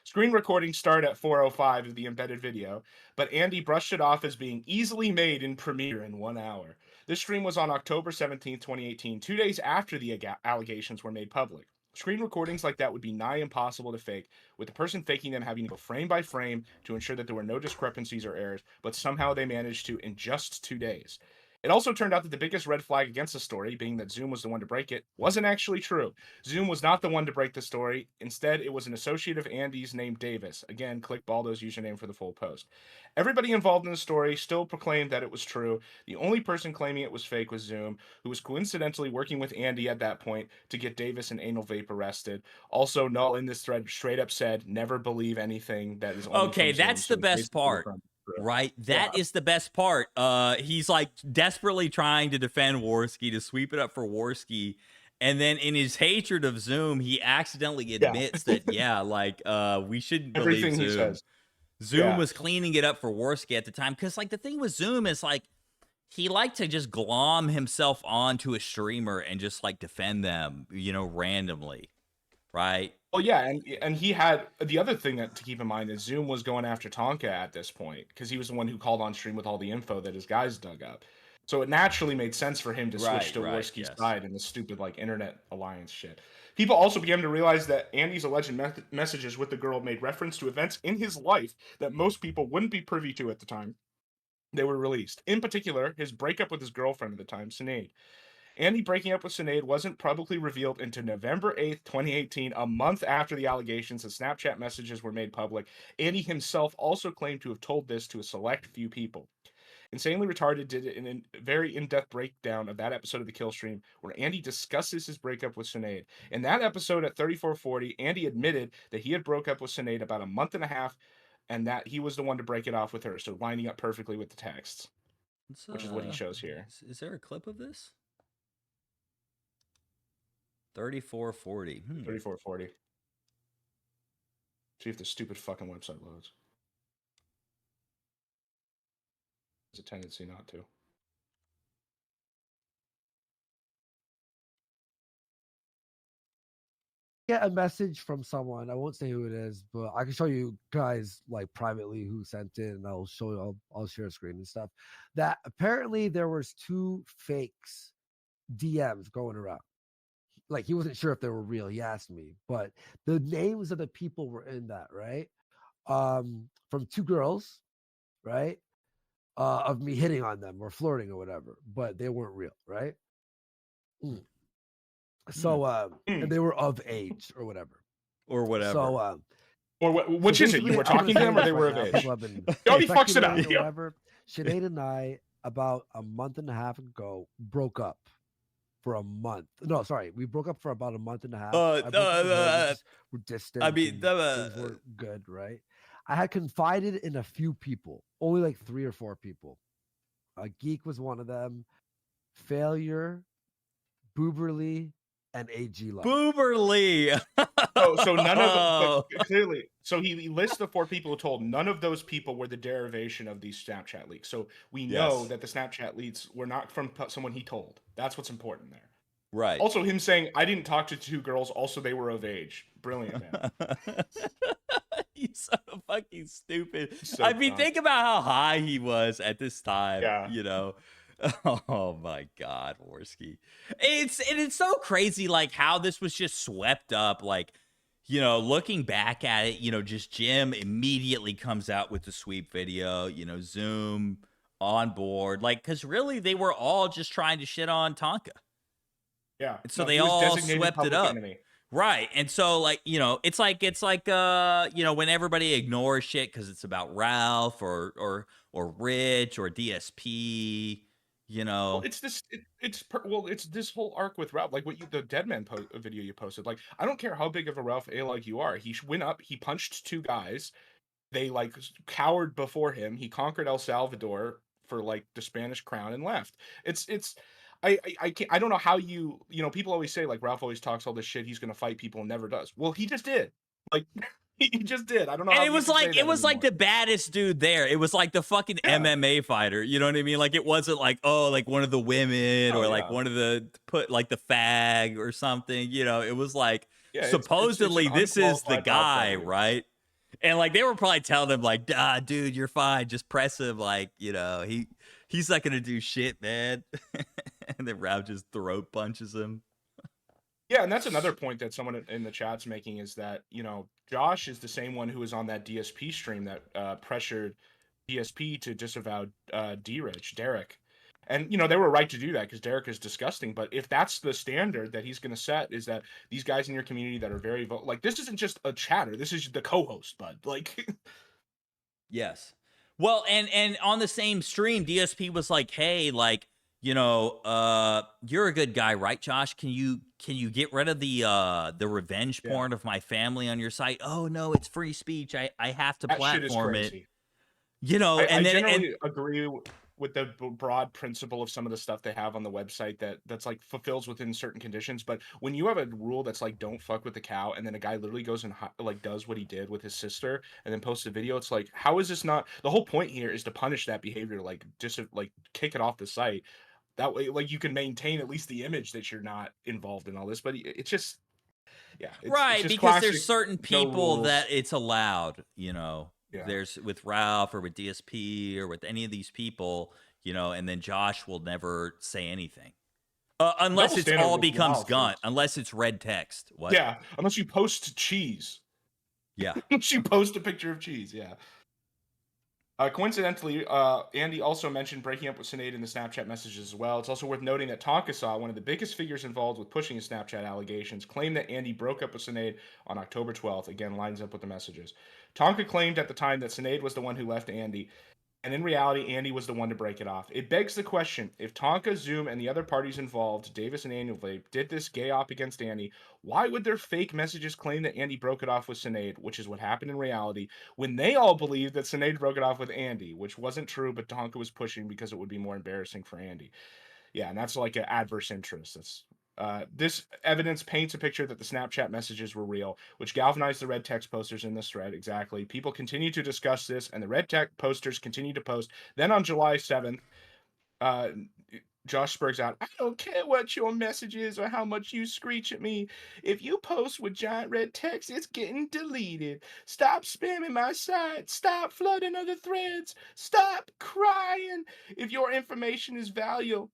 Screen recording started at 4:05 of the embedded video, but Andy brushed it off as being easily made in Premiere in 1 hour. This stream was on October 17th, 2018, 2 days after the allegations were made public. Screen recordings like that would be nigh impossible to fake, with the person faking them having to go frame by frame to ensure that there were no discrepancies or errors, but somehow they managed to in just 2 days. It also turned out that the biggest red flag against the story, being that Zoom was the one to break it, wasn't actually true. Zoom was not the one to break the story. Instead, it was an associate of Andy's named Davis. Again, click Baldo's username for the full post. Everybody involved in the story still proclaimed that it was true. The only person claiming it was fake was Zoom, who was coincidentally working with Andy at that point to get Davis and Anal Vape arrested. Also, Null in this thread straight up said, never believe anything that is only Okay, from Zoom. that's So the best basically part. from- Right? That is the best part. He's like desperately trying to defend Worski, to sweep it up for Worski. And then in his hatred of Zoom, he accidentally admits that, we shouldn't believe Everything Zoom. he says. Zoom was cleaning it up for Worski at the time. Because, like, the thing with Zoom is, like, he liked to just glom himself onto a streamer and just, like, defend them, randomly. Right? Well, yeah, and he had the other thing to keep in mind is Zoom was going after Tonka at this point because he was the one who called on stream with all the info that his guys dug up. So it naturally made sense for him to switch to Worski's side in the stupid like internet alliance shit. People also began to realize that Andy's alleged messages with the girl made reference to events in his life that most people wouldn't be privy to at the time they were released. In particular, his breakup with his girlfriend at the time, Sinead. Andy breaking up with Sinead wasn't publicly revealed until November 8th, 2018, a month after the allegations and Snapchat messages were made public. Andy himself also claimed to have told this to a select few people. Insanely Retarded did a very in-depth breakdown of that episode of the Kill Stream where Andy discusses his breakup with Sinead. In that episode at 3440, Andy admitted that he had broke up with Sinead about a month and a half and that he was the one to break it off with her, so lining up perfectly with the texts, which is what he shows here. Is there a clip of this? 3440. 3440. See if the stupid fucking website loads. There's a tendency not to. Get a message from someone. I won't say who it is, but I can show you guys like privately who sent it, and I'll show you. I'll share a screen and stuff. That apparently there was 2 fakes DMs going around. Like he wasn't sure if they were real. He asked me, but the names of the people were in that, right? From 2 girls, right? Of me hitting on them or flirting or whatever, but they weren't real, right? So, and they were of age or whatever. Or whatever. So, or which is it? You were talking to them, or they were of age? People have been oh, he fucks it up. or whatever. Sinead and I, about a month and a half ago, broke up for a month. No, sorry, we broke up for about a month and a half. We're distant. I mean, things were good, right? I had confided in a few people, only like 3 or 4 people. Geek was one of them. Failure, Booberly, and AG Love. Booberly. so none of them, clearly. So he lists the 4 people who told. None of those people were the derivation of these Snapchat leaks. So we know that the Snapchat leaks were not from someone he told. That's what's important there. Right. Also, him saying, I didn't talk to 2 girls. Also, they were of age. Brilliant, man. He's so fucking stupid. So I mean, dumb. think about how high he was at this time. Yeah. You know. Oh my God, Worski. It's so crazy, like how this was just swept up. Like, you know, looking back at it, you know, just Jim immediately comes out with the sweep video. You know, Zoom on board, like, because really they were all just trying to shit on Tonka. Yeah. And so they all swept it up. Enemy. Right. And so, like, you know, it's like you know, when everybody ignores shit because it's about Ralph or Rich or DSP, you know. Well, it's this whole arc with Ralph, like the Deadman video you posted. Like, I don't care how big of a Ralph A-log you are. He went up, he punched 2 guys. They like cowered before him. He conquered El Salvador for like the Spanish crown and left. I don't know how you know, people always say like Ralph always talks all this shit, he's gonna fight people and never does. Well, he just did. Like he just did. I don't know. And how it was like the baddest dude there. It was like the fucking MMA fighter. You know what I mean? Like it wasn't like, oh, like one of the women or like one of the the fag or something. You know, it was like supposedly this is the guy, right? And like they were probably telling him like, dude, you're fine. Just press him. Like, you know, he's not gonna do shit, man. And then Ralph just throat punches him. Yeah, and that's another point that someone in the chat's making is that, you know, Josh is the same one who was on that DSP stream that pressured DSP to disavow Derek. And, you know, they were right to do that because Derek is disgusting. But if that's the standard that he's going to set, is that these guys in your community that are very like, this isn't just a chatter. This is the co-host, bud. Like, yes. Well, and on the same stream, DSP was like, hey, like, you know, you're a good guy, right, Josh? Can you get rid of the revenge porn of my family on your site? Oh no, it's free speech. I have to platform it. You know, I generally agree with the broad principle of some of the stuff they have on the website that's like fulfills within certain conditions. But when you have a rule that's like don't fuck with the cow, and then a guy literally goes and like does what he did with his sister and then posts a video, it's like, how is this not? The whole point here is to punish that behavior, like just like kick it off the site. That way, like, you can maintain at least the image that you're not involved in all this. But it's just, right, it's just because there's certain people no that it's allowed, you know. Yeah. There's with Ralph or with DSP or with any of these people, you know, and then Josh will never say anything. Unless it all becomes gun, unless it's red text. What? Yeah, unless you post cheese. Yeah. Unless you post a picture of cheese, yeah. Coincidentally, Andy also mentioned breaking up with Sinead in the Snapchat messages as well. It's also worth noting that Tonka Saw, one of the biggest figures involved with pushing his Snapchat allegations, claimed that Andy broke up with Sinead on October 12th. Again, lines up with the messages. Tonka claimed at the time that Sinead was the one who left Andy, and in reality, Andy was the one to break it off. It begs the question, if Tonka, Zoom, and the other parties involved, Davis and Annual Vape, did this gay op against Andy, why would their fake messages claim that Andy broke it off with Sinead, which is what happened in reality, when they all believed that Sinead broke it off with Andy, which wasn't true, but Tonka was pushing because it would be more embarrassing for Andy. Yeah, and that's like an adverse interest. That's This evidence paints a picture that the Snapchat messages were real, which galvanized the red text posters in this thread. Exactly. People continue to discuss this, and the red text posters continue to post. Then on July 7th, uh, Josh Sperg's out. I don't care what your message is or how much you screech at me. If you post with giant red text, it's getting deleted. Stop spamming my site. Stop flooding other threads. Stop crying. If your information is valuable,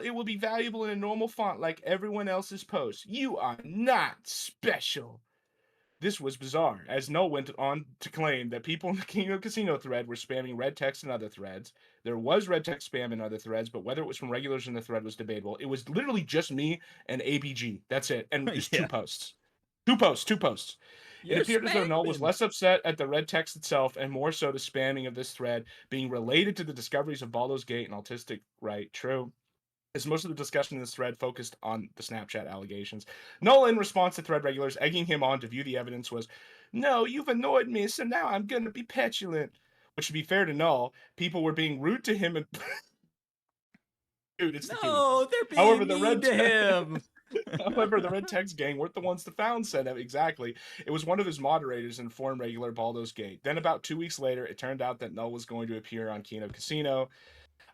it will be valuable in a normal font like everyone else's posts. You are not special. This was bizarre, as Null went on to claim that people in the KinoKasino thread were spamming red text in other threads. There was red text spam in other threads, but whether it was from regulars in the thread was debatable. It was literally just me and ABG. That's it. And just Yeah. two posts. Two posts. You're It appeared as though Null was spamming. less upset at the red text itself and more so to spamming of this thread being related to the discoveries of Baldur's Gate and autistic right. True. As most of the discussion in this thread focused on the Snapchat allegations. Null, in response to thread regulars egging him on to view the evidence, was, "No, you've annoyed me, so now I'm gonna be petulant." Which, to be fair to Null, people were being rude to him and dude, it's the Kino. No, they're being However, the mean red to him. However, the Red Text gang weren't the ones that found said exactly. It was one of his moderators informed regular Baldur's Gate. Then, about 2 weeks later, it turned out that Null was going to appear on KinoKasino.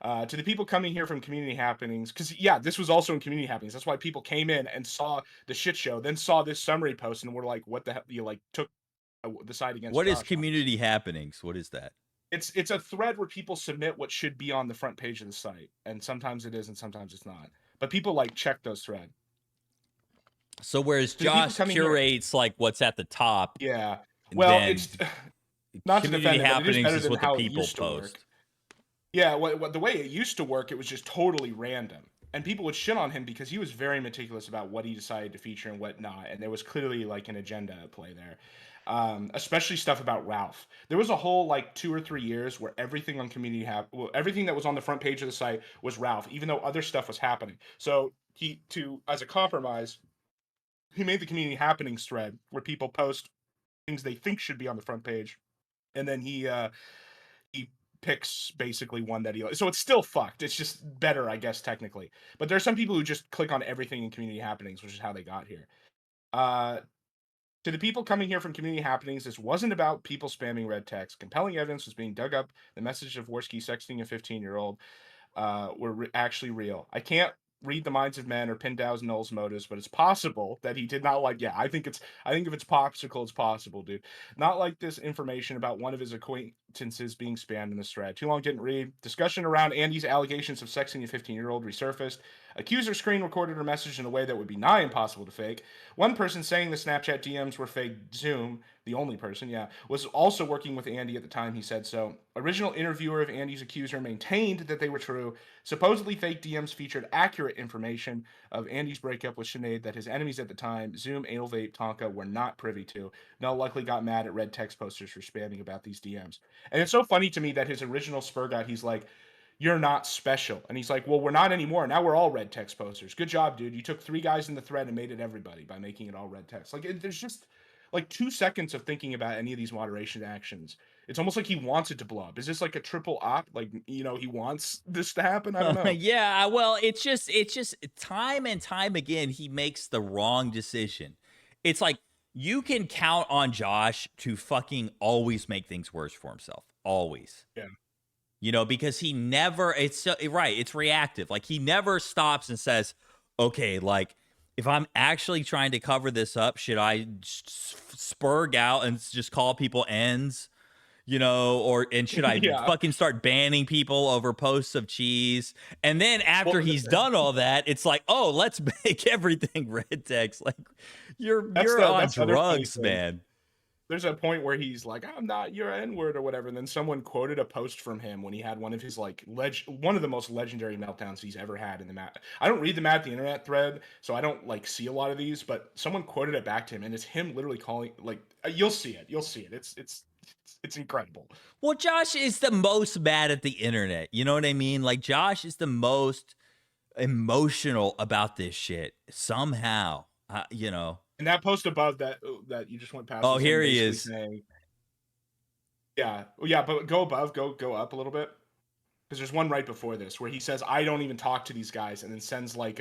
To the people coming here from community happenings, because yeah, this was also in community happenings. That's why people came in and saw the shit show, then saw this summary post and were like, "What the hell?" You like took the side against. What is Josh, community happenings? What is that? It's a thread where people submit what should be on the front page of the site, and sometimes it is, and sometimes it's not. But people like check those threads. So whereas the people Josh coming here- curates like what's at the top, Yeah. Well, then it's not to community defend it, but it is happenings better is than what how the it people used to work. post. Yeah, what the way it used to work, it was just totally random. And people would shit on him because he was very meticulous about what he decided to feature and what not. And there was clearly like an agenda at play there. Especially stuff about Ralph. There was a whole like 2 or 3 years where everything on community everything that was on the front page of the site was Ralph, even though other stuff was happening. So as a compromise, he made the community happenings thread where people post things they think should be on the front page. And then he picks basically one that he likes. So it's still fucked. It's just better, I guess, technically. But there are some people who just click on everything in community happenings, which is how they got here. To the people coming here from community happenings, this wasn't about people spamming red text. Compelling evidence was being dug up. The message of Worski sexting a 15-year-old were actually real. I can't read the minds of men or pin down Null's motives, but it's possible that he did not like. Yeah, I think if it's popsicle, it's possible, dude. Not like this information about one of his acquaintances being spammed in this thread. Too long, didn't read. Discussion around Andy's allegations of sexing a 15-year-old resurfaced. Accuser screen recorded her message in a way that would be nigh impossible to fake. One person saying the Snapchat DMs were fake. Zoom, the only person, was also working with Andy at the time he said so. Original interviewer of Andy's accuser maintained that they were true. Supposedly fake DMs featured accurate information of Andy's breakup with Sinead that his enemies at the time, Zoom, Anal Vape, Tonka, were not privy to. Null likely got mad at red text posters for spamming about these DMs. And it's so funny to me that his original spur guy, he's like, "You're not special." And he's like, "Well, we're not anymore. Now we're all red text posters. Good job, dude. You took 3 guys in the thread and made it everybody by making it all red text." Like, there's just like 2 seconds of thinking about any of these moderation actions. It's almost like he wants it to blow up. Is this like a triple op? Like, he wants this to happen? I don't know. Yeah, well, it's just time and time again he makes the wrong decision. It's like you can count on Josh to fucking always make things worse for himself. Always. Yeah. Because he never, it's reactive. Like he never stops and says, okay, like if I'm actually trying to cover this up, should I spurg out and just call people ends? And should I fucking start banning people over posts of cheese? And then after he's done all that, it's like, oh, let's make everything red text. Like you're on drugs, man. There's a point where he's like, "I'm not your N-word" or whatever, and then someone quoted a post from him when he had one of his like one of the most legendary meltdowns he's ever had in the Matt. I don't read the Matt the Internet thread, so I don't like see a lot of these, but someone quoted it back to him, and it's him literally calling like, you'll see it. It's incredible. Well, Josh is the most mad at the internet. You know what I mean? Like Josh is the most emotional about this shit somehow. And that post above that you just went past. Oh, here he is. Saying, yeah, but go above, go up a little bit, because there's one right before this where he says, "I don't even talk to these guys," and then sends like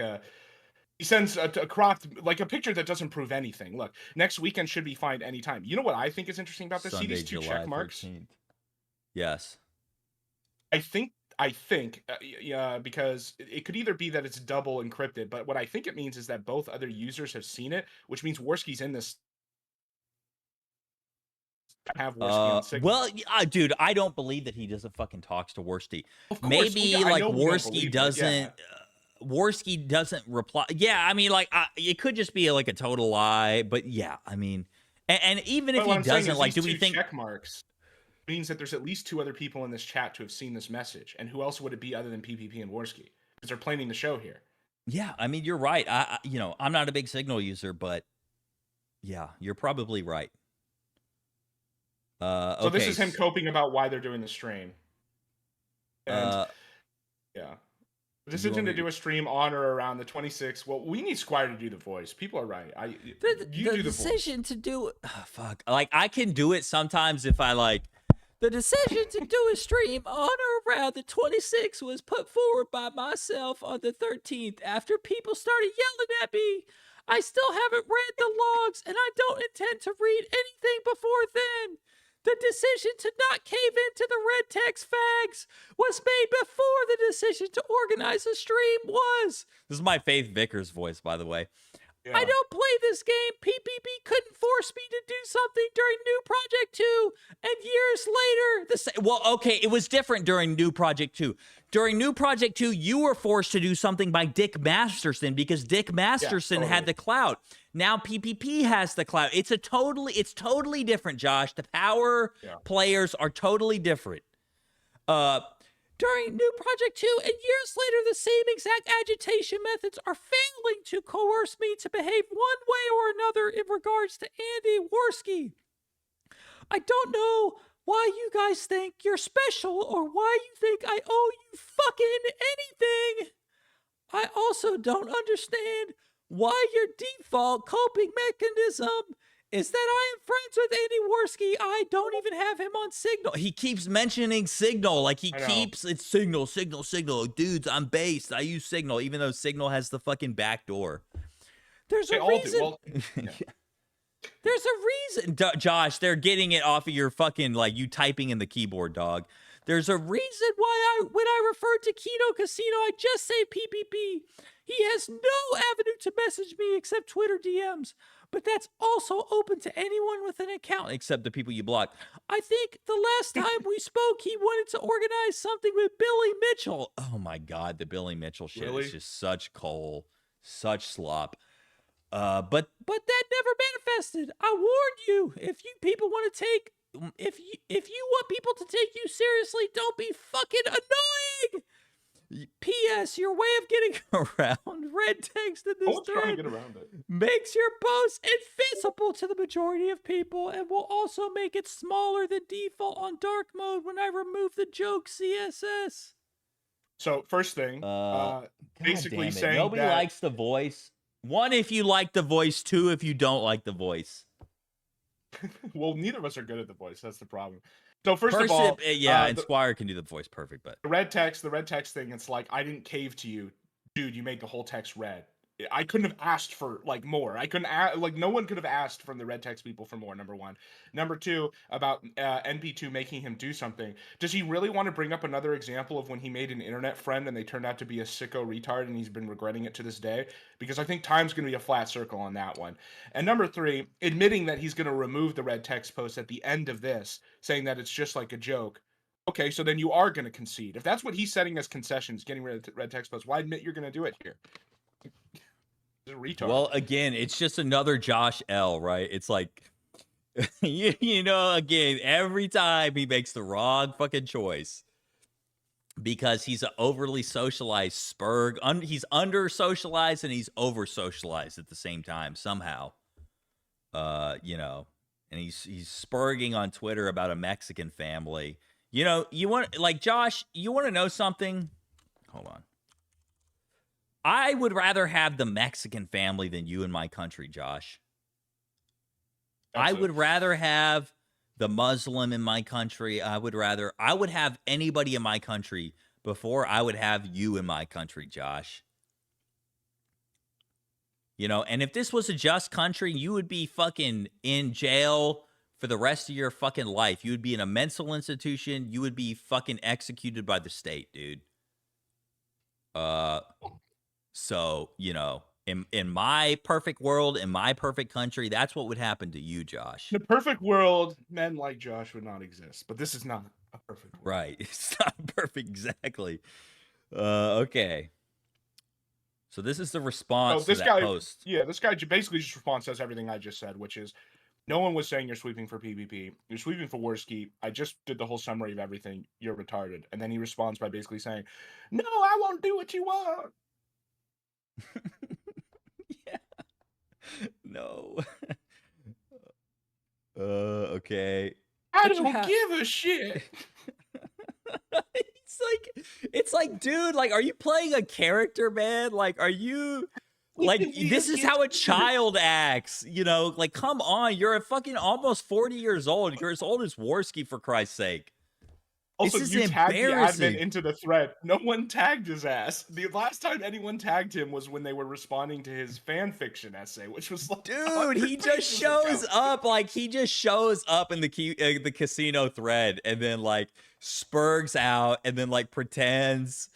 He sends a cropped, like a picture that doesn't prove anything. Look, next weekend should be fine anytime. You know what I think is interesting about this? See Sunday, these two July check marks? 13th. Yes. I think, yeah, because it could either be that it's double encrypted, but what I think it means is that both other users have seen it, which means Worski's in this. Have Worski on Signal. Well, dude, I don't believe that he doesn't fucking talks to Worski. Of course, Maybe I like know we don't Worski believe it, doesn't. yeah. Worski doesn't reply. Yeah, I mean, like it could just be like a total lie, but yeah, I mean, and even if But what he I'm saying doesn't, is like, do these we two think? check marks means that there's at least 2 other people in this chat to have seen this message, and who else would it be other than PPP and Worski? Because they're planning the show here. Yeah, I mean, you're right. I'm not a big Signal user, but yeah, you're probably right. So Okay. this is him coping about why they're doing the stream. And yeah. Decision to do a stream on or around the 26th. Well, we need Squire to do the voice. People are right. The decision to do fuck. Like I can do it sometimes if I like. The decision to do a stream on or around the 26th was put forward by myself on the 13th after people started yelling at me. I still haven't read the logs and I don't intend to read anything before then. The decision to not cave into the red text fags was made before the decision to organize a stream was. This is my Faith Vickers voice, by the way. Yeah. I don't play this game. PPP couldn't force me to do something during New Project 2, and years later, well, okay, it was different during New Project 2. During New Project 2, you were forced to do something by Dick Masterson because Dick Masterson had the clout. Now PPP has the clout. It's totally different, Josh. The power players are totally different. During New Project 2 and years later, the same exact agitation methods are failing to coerce me to behave one way or another in regards to Andy Worski. I don't know why you guys think you're special or why you think I owe you fucking anything. I also don't understand why your default coping mechanism is that I am friends with Andy Worski. I don't even have him on Signal. He keeps mentioning Signal. Like it's Signal. Dudes, I'm based. I use Signal, even though Signal has the fucking back door. There's a reason. There's a reason, Josh. They're getting it off of your fucking, like, you typing in the keyboard, dog. There's a reason why when I refer to KinoKasino, I just say PPP. He has no avenue to message me except Twitter DMs. But that's also open to anyone with an account, except the people you block. I think the last time we spoke, he wanted to organize something with Billy Mitchell. Oh my God, the Billy Mitchell shit is just such coal, such slop. But that never manifested. I warned you. If you people want to take, if you want people to take you seriously, don't be fucking annoying. P.S. Your way of getting around red text in this thread makes your post invisible to the majority of people and will also make it smaller than default on dark mode when I remove the joke CSS. So first thing, basically saying nobody likes the voice. 1, if you like the voice. 2, if you don't like the voice. Well, neither of us are good at the voice. That's the problem. So first of all, and Squire can do the voice perfect, but the red text thing, it's like, I didn't cave to you, dude. You made the whole text red. I couldn't have asked for like more. I couldn't no one could have asked from the red text people for more. Number 1. Number 2, about NP2 making him do something. Does he really want to bring up another example of when he made an internet friend and they turned out to be a sicko retard and he's been regretting it to this day? Because I think time's going to be a flat circle on that one. And number 3, admitting that he's going to remove the red text post at the end of this, saying that it's just like a joke. Okay, so then you are going to concede. If that's what he's setting as concessions, getting rid of red text posts, why admit you're going to do it here? A retard. Well, again, it's just another Josh L, right? It's like, you know, again, every time he makes the wrong fucking choice because he's an overly socialized spurg. He's under socialized and he's over socialized at the same time somehow. You know, and he's spurging on Twitter about a Mexican family. You know, you want, like, Josh, you want to know something? Hold on. I would rather have the Mexican family than you in my country, Josh. I would rather have the Muslim in my country. I would have anybody in my country before I would have you in my country, Josh. You know, and if this was a just country, you would be fucking in jail for the rest of your fucking life. You would be in a mental institution. You would be fucking executed by the state, dude. So, you know, in my perfect world, in my perfect country, that's what would happen to you, Josh. In a perfect world, men like Josh would not exist, but this is not a perfect world. Right. It's not perfect, exactly. Okay. So this is the response to that post. Yeah, this guy basically just responds, says everything I just said, which is, no one was saying you're sweeping for PvP. You're sweeping for Worski. I just did the whole summary of everything. You're retarded. And then he responds by basically saying, no, I won't do what you want. Yeah. No. Okay. I don't give a shit. It's like, dude, like, are you playing a character, man? Like, are you like, this is how a child acts, you know? Like, come on, you're a fucking almost 40 years old. You're as old as Worski, for Christ's sake. Also, this you is tagged the embarrassing. admin into the thread. No one tagged his ass. The last time anyone tagged him was when they were responding to his fan fiction essay, which was like, dude, he just shows up. Like, he just shows up in the casino thread, and then like spurgs out, and then like pretends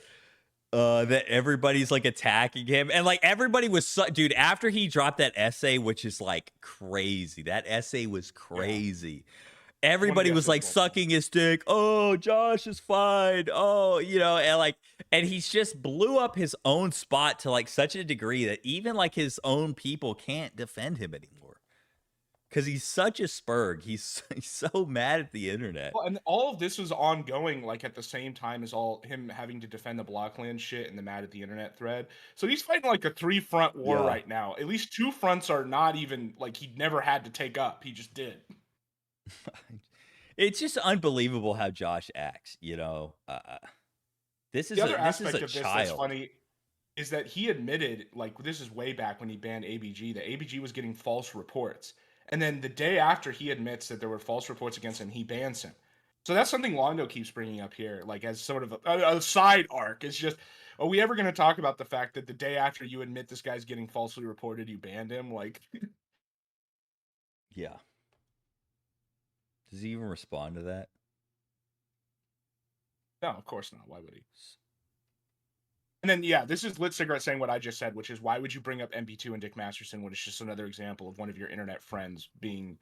that everybody's like attacking him, and like everybody was dude, after he dropped that essay, which is like crazy. That essay was crazy. Everybody was like sucking his dick. Oh, Josh is fine. Oh, you know, and he's just blew up his own spot to like such a degree that even like his own people can't defend him anymore. Because he's such a spurg. He's so mad at the internet. Well, and all of this was ongoing, like at the same time as all him having to defend the Blockland shit and the mad at the internet thread. So he's fighting like a 3-front war right now. At least 2 fronts are not even like he never had to take up. He just did. It's just unbelievable how Josh acts, you know. This is That's funny is that he admitted, like, this is way back when he banned ABG, that ABG was getting false reports. And then the day after he admits that there were false reports against him, he bans him. So that's something Londo keeps bringing up here, like as sort of a side arc. It's just, are we ever going to talk about the fact that the day after you admit this guy's getting falsely reported, you banned him? Like, yeah. Does he even respond to that? No, of course not. Why would he? And then, yeah, this is Lit Cigarette saying what I just said, which is, why would you bring up MP2 and Dick Masterson when it's just another example of one of your internet friends being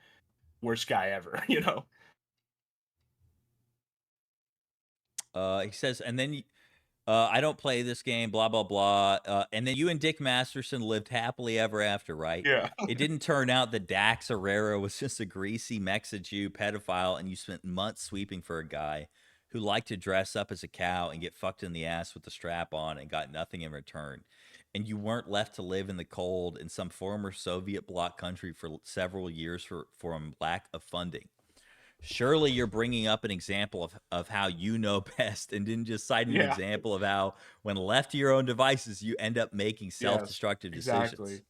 worst guy ever, you know? He says, and then I don't play this game, blah, blah, blah. And then you and Dick Masterson lived happily ever after, right? Yeah. It didn't turn out that Dax Herrera was just a greasy Mexa Jew pedophile, and you spent months sweeping for a guy who liked to dress up as a cow and get fucked in the ass with the strap on and got nothing in return. And you weren't left to live in the cold in some former Soviet bloc country for several years for a lack of funding. Surely you're bringing up an example of how you know best, and didn't just cite an example of how, when left to your own devices, you end up making self-destructive decisions.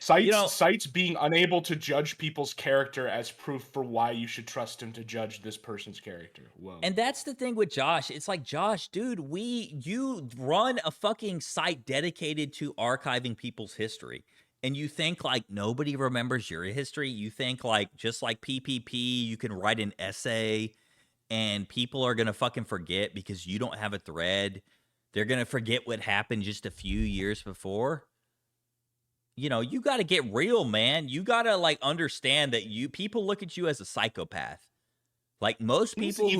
Sites being unable to judge people's character as proof for why you should trust him to judge this person's character. Whoa. And that's the thing with Josh. It's like, Josh, dude, you run a fucking site dedicated to archiving people's history. And you think like nobody remembers your history. You think like, just like PPP, you can write an essay and people are going to fucking forget because you don't have a thread. They're going to forget what happened just a few years before. You know, you got to get real, man. You got to like understand that people look at you as a psychopath. Like most people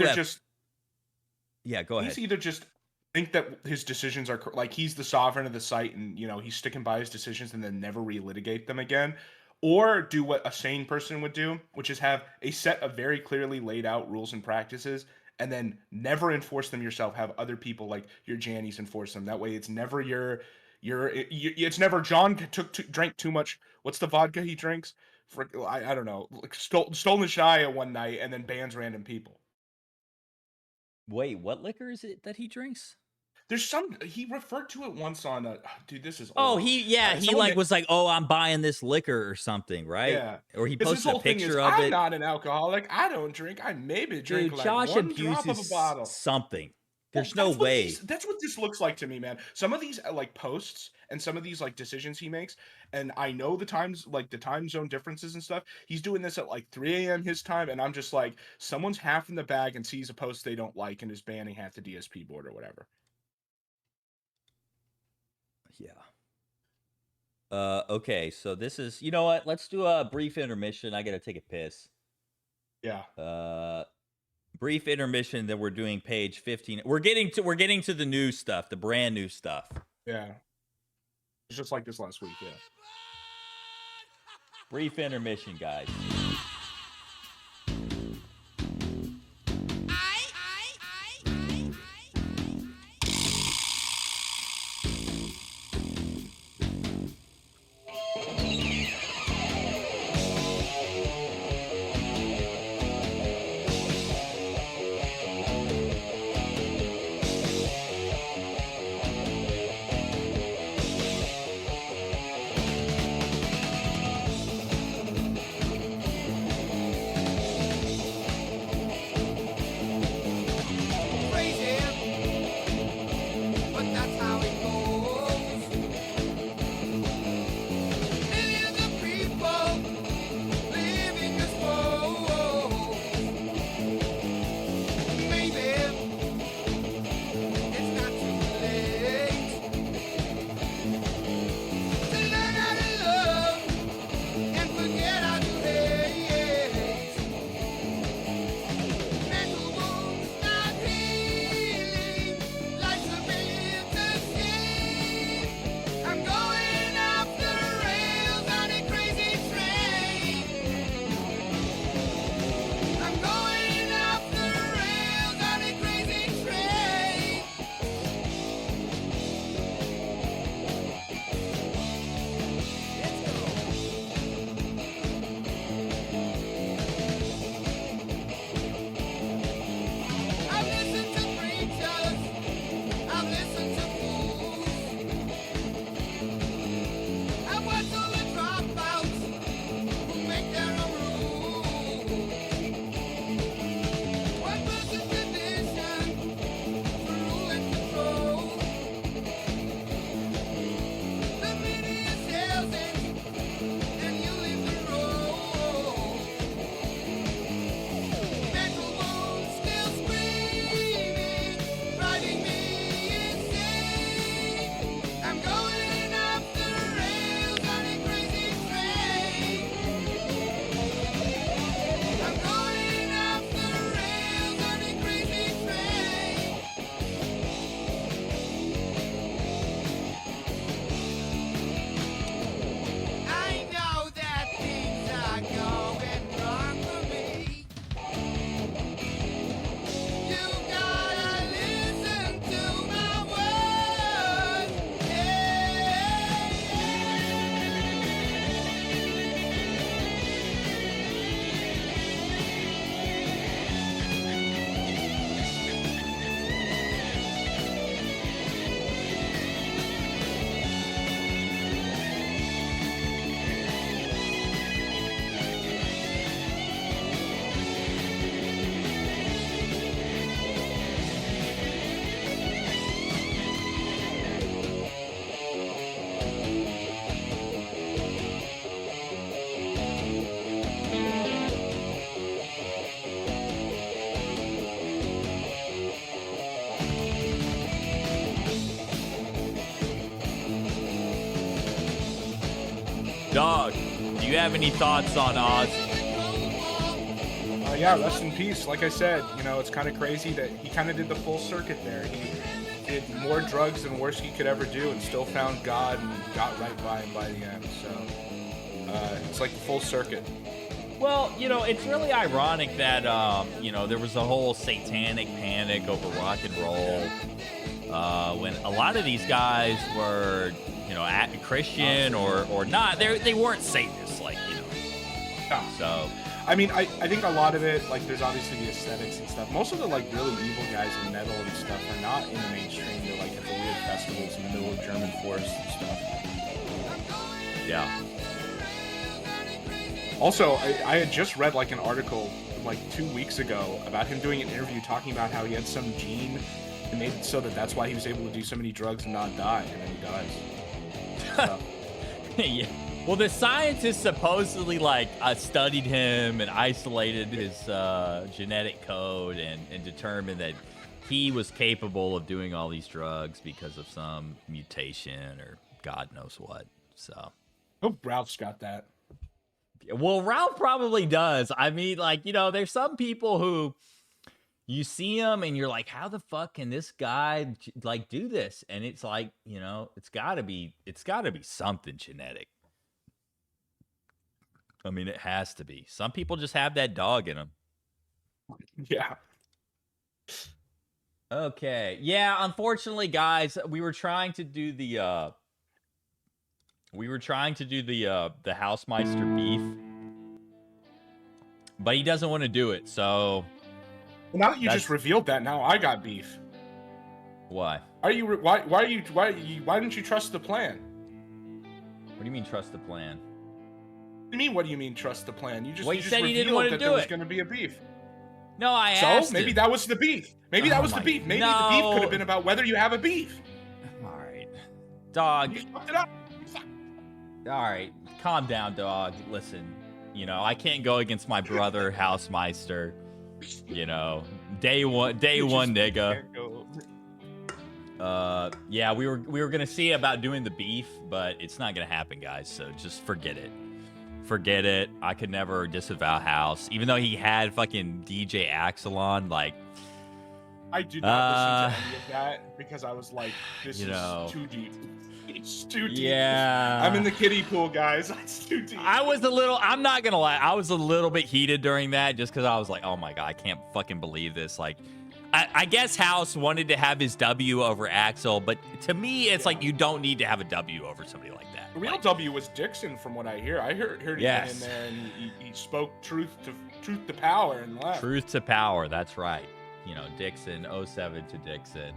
Yeah, go ahead. He's either just think that his decisions are like he's the sovereign of the site and, you know, he's sticking by his decisions and then never relitigate them again, or do what a sane person would do, which is have a set of very clearly laid out rules and practices and then never enforce them yourself. Have other people like your Jannies enforce them. That way it's never it's never John drank too much. What's the vodka he drinks? I don't know. Like stolen Shia one night and then bans random people. Wait, what liquor is it that he drinks? There's he referred to it once on dude, this is old. Oh, he was like, oh, I'm buying this liquor or something, right? Yeah. Or he posted a picture of I'm it. not an alcoholic. I don't drink. I maybe drink like Josh one drop of a abuses bottle. something. There's no way. That's what this looks like to me, man. Some of these like posts and some of these like decisions he makes, and I know the times, like the time zone differences and stuff. He's doing this at like 3 a.m. his time, and I'm just like, someone's half in the bag and sees a post they don't like and is banning half the DSP board or whatever. Yeah. Okay, so this is, you know what? Let's do a brief intermission. I gotta take a piss. Yeah. Brief intermission. Then we're doing page 15. We're getting to the new stuff, the brand new stuff. Yeah. It's just like this last week. Yeah. Brief intermission, guys. Crazy, but that's how it goes. Millions of people living this world. Maybe it's not too late to learn how to love and forget how to hate. Mental wounds not healing, life's a bitter shame. I'm going off the rails on a crazy train. I'm going off the rails on a crazy train. Let's go. I've listened to preachers, I've listened to fools, I've watched all the dropouts who make their own rules. What versus tradition for rule and control? The media sells it, and you live the role. Mental wounds still screaming, driving me insane. I'm going off the rails on a crazy train. I'm going off the rails on a crazy train. I know that things are going wrong for me. You gotta listen to my words. Dog, do you have any thoughts on Oz? Yeah, rest in peace. Like I said, you know, it's kind of crazy that he kind of did the full circuit there. He did more drugs than worse he could ever do and still found God and got right by him by the end. So it's like the full circuit. Well, you know, it's really ironic that, you know, there was a whole satanic panic over rock and roll when a lot of these guys were, you know, Christian or not. They weren't Satanists, like, you know. Yeah. So, I mean, I think a lot of it, like, there's obviously the aesthetics and stuff. Most of the, like, really evil guys in metal and stuff are not in the mainstream. They're, like, at the weird festivals in the middle of German forests and stuff. yeah. Also, I had just read, like, an article, like, 2 weeks ago about him doing an interview talking about how he had some gene They made it so that's why he was able to do so many drugs and not die, and then he dies. So. Yeah. Well, the scientists supposedly like studied him and isolated his genetic code and determined that he was capable of doing all these drugs because of some mutation or God knows what. So, hope Ralph's got that. Well, Ralph probably does. I mean, like, you know, there's some people who you see them and you're like, how the fuck can this guy like do this? And it's like, you know, it's gotta be something genetic. I mean, it has to be. Some people just have that dog in them. Yeah. Okay. Yeah, unfortunately, guys, we were trying to do the Housemeister beef. But he doesn't want to do it, so Well, now that you just revealed that, now I got beef. Why? Why didn't you trust the plan? What do you mean trust the plan? What do you mean? What do you mean trust the plan? You just said he didn't want to do there was it. going to be a beef. No, I asked. So maybe that was the beef. Maybe that was the beef. Maybe the beef could have been about whether you have a beef. All right, dog. You fucked it up. All right, calm down, dog. Listen, you know I can't go against my brother Housemeister. You know, day one, nigga. Yeah, we were gonna see about doing the beef, but it's not gonna happen, guys. So just forget it. Forget it. I could never disavow House, even though he had fucking DJ Axel on. Like, I did not listen to any of that because I was like, this is too deep. It's too deep. Yeah. I'm in the kiddie pool, guys. It's too deep. I'm not gonna lie, I was a little bit heated during that just because I was like, oh my God, I can't fucking believe this. Like, I guess House wanted to have his W over Axel, but to me, it's like you don't need to have a W over somebody like that. The real W was Dixon, from what I hear. I heard he went in there and he spoke truth to power and left. Truth to power, that's right. You know, Dixon, 07 to Dixon.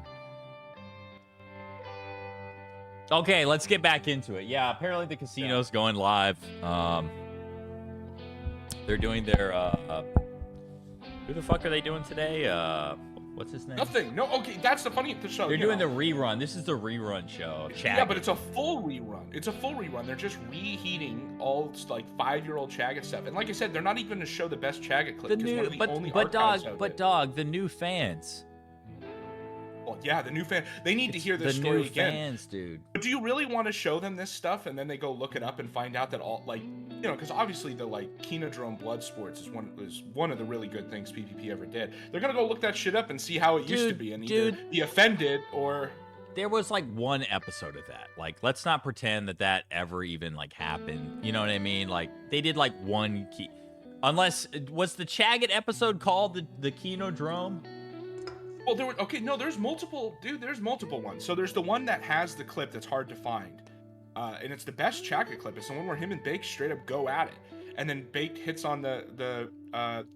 Okay, let's get back into it. Yeah, apparently the casino's going live. They're doing their who the fuck are they doing today? What's his name? Nothing. No, okay, that's the funny show. They're doing the rerun. This is the rerun show. Yeah, but it's a full rerun. It's a full rerun. They're just reheating all like 5-year-old Chagga stuff. And like I said, they're not even going to show the best Chagga clip. Dog, the new fans. Well, yeah, the new fan. They need to hear this story again. The new fans, dude. But do you really want to show them this stuff and then they go look it up and find out that all, like, you know, because obviously the like Kinodrome Blood Sports is one of the really good things PPP ever did. They're gonna go look that shit up and see how it used to be and either be offended or. There was like one episode of that. Like, let's not pretend that ever even like happened. You know what I mean? Like, they did like one key. Unless was the Chagget episode called the Kinodrome? Well, there's multiple, dude. There's multiple ones. So there's the one that has the clip that's hard to find, and it's the best Chagga clip. It's the one where him and Baked straight up go at it, and then Baked hits on the